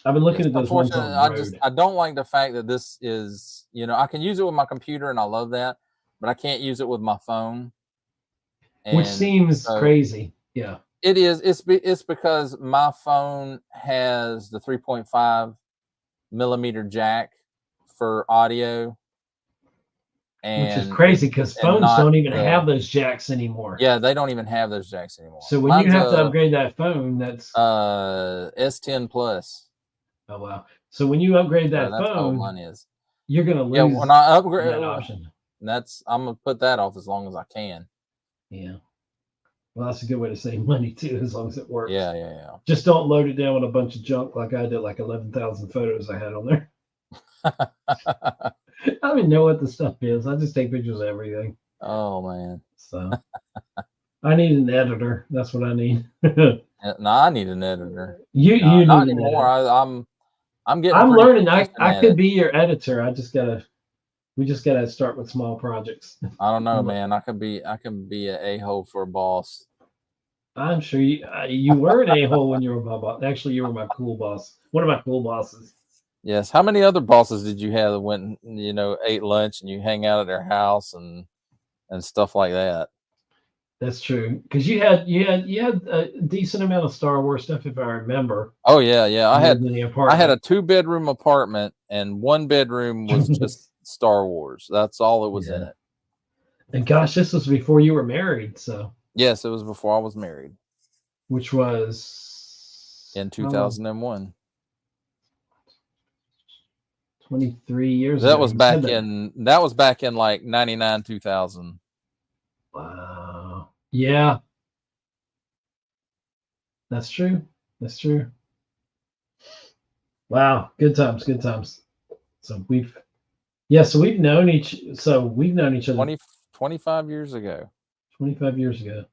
I've been looking at those ones on the road. I don't like the fact that this is, I can use it with my computer and I love that, but I can't use it with my phone. Which seems crazy. Yeah. It is. It's because my phone has the 3.5 millimeter jack for audio. Which is crazy because phones don't even have those jacks anymore. Yeah, they don't even have those jacks anymore. So when you have to upgrade that phone, that's S10 Plus. Oh wow! So when you upgrade So that that's how phone, mine is. you're gonna Yeah, lose when I upgrade, that option. I'm gonna put that off as long as I can. Yeah. Well, that's a good way to save money too, as long as it works. Yeah. Just don't load it down with a bunch of junk like I did, like 11,000 photos I had on there. I don't even know what the stuff is. I just take pictures of everything. Oh man. So I need an editor. That's what I need. No, I need an editor. You No, need not an anymore. editor. I'm getting I'm pretty learning. proficient I at could it. be your editor. We just gotta start with small projects. I don't know, man. I can be an a-hole for a boss. I'm sure you were an a-hole when you were my boss. Actually, you were my cool boss. One of my cool bosses. Yes. How many other bosses did you have that went, ate lunch and you hang out at their house and stuff like that? That's true. Because you had a decent amount of Star Wars stuff, if I remember. Oh yeah. I You had lived in the a apartment. 2-bedroom apartment and one bedroom was just Star Wars. That's all that was in Yeah. it. And gosh, this was before you were married, so Yes, it was before I was married which was in how long? 2001. 23 years That ago. was You said back in like 99, 2000. Wow. Yeah. That's true. That's true. Wow. Good times. Good times. So we've known each other 25 years ago. 25 years ago.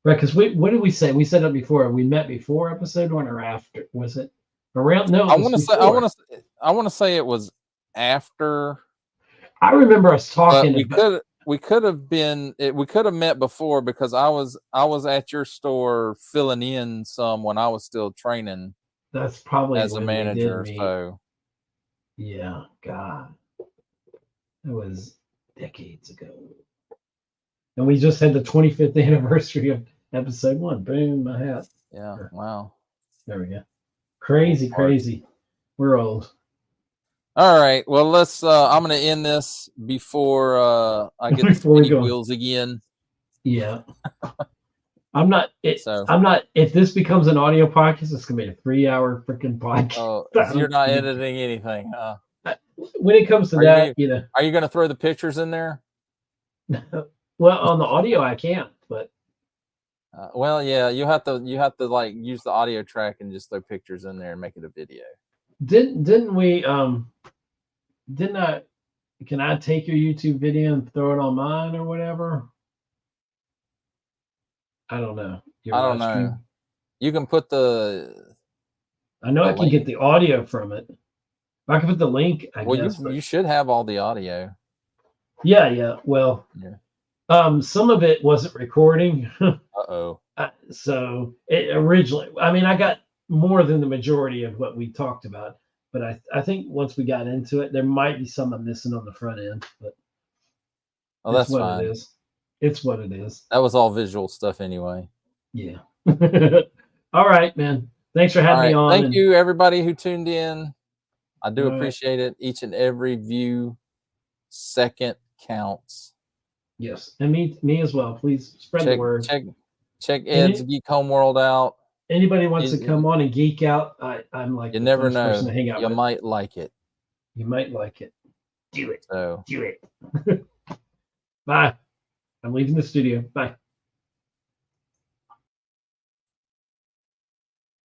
Right, because what did we say? We said it before. We met before episode 1 or after? Was it around? No, I it was want to say before. I want to say it was after, I remember us but talking we about. could have met before because I was at your store filling in some when I was still training That's probably as a when we did manager. meet. So Yeah, God, that was decades ago. And we just had the 25th anniversary of episode 1. Boom, my hat. yeah, wow. There we go. Crazy, Old parts. crazy. We're old. All right. Well, let's. I'm going to end this before I get the Before we spinny go. wheels again. Yeah. I'm not. So I'm not. If this becomes an audio podcast, it's gonna be a 3-hour freaking podcast. oh, you're not editing anything. When it comes to Are that, are you going to throw the pictures in there? well, on the audio I can't, but Well, yeah, you have to like use the audio track and just throw pictures in there and make it a video. didn't we? Didn't I? Can I take your YouTube video and throw it on mine or whatever? I don't know. I don't know. You can put I know I can get the audio from it. I can put the link. I guess. You should have all the audio. Yeah. Well. Yeah. Some of it wasn't recording. Uh-oh. So it originally, I mean, I got more than the majority of what we talked about, but I think once we got into it, there might be some I'm missing on the front end, but that's what fine. it is. It's what it is. That was all visual stuff anyway. Yeah. All right, man. Thanks for having me on. Thank you, everybody who tuned in. I do All appreciate it. Each and every view, second counts. Yes, and me as well. Please spread the word. Check Ed's Geek Homeworld out. Anybody wants to come on and geek out, I'm like you the never first know. person to hang out you with. might like it. You might like it. Do it. So Do it. Bye. I'm leaving the studio. Bye.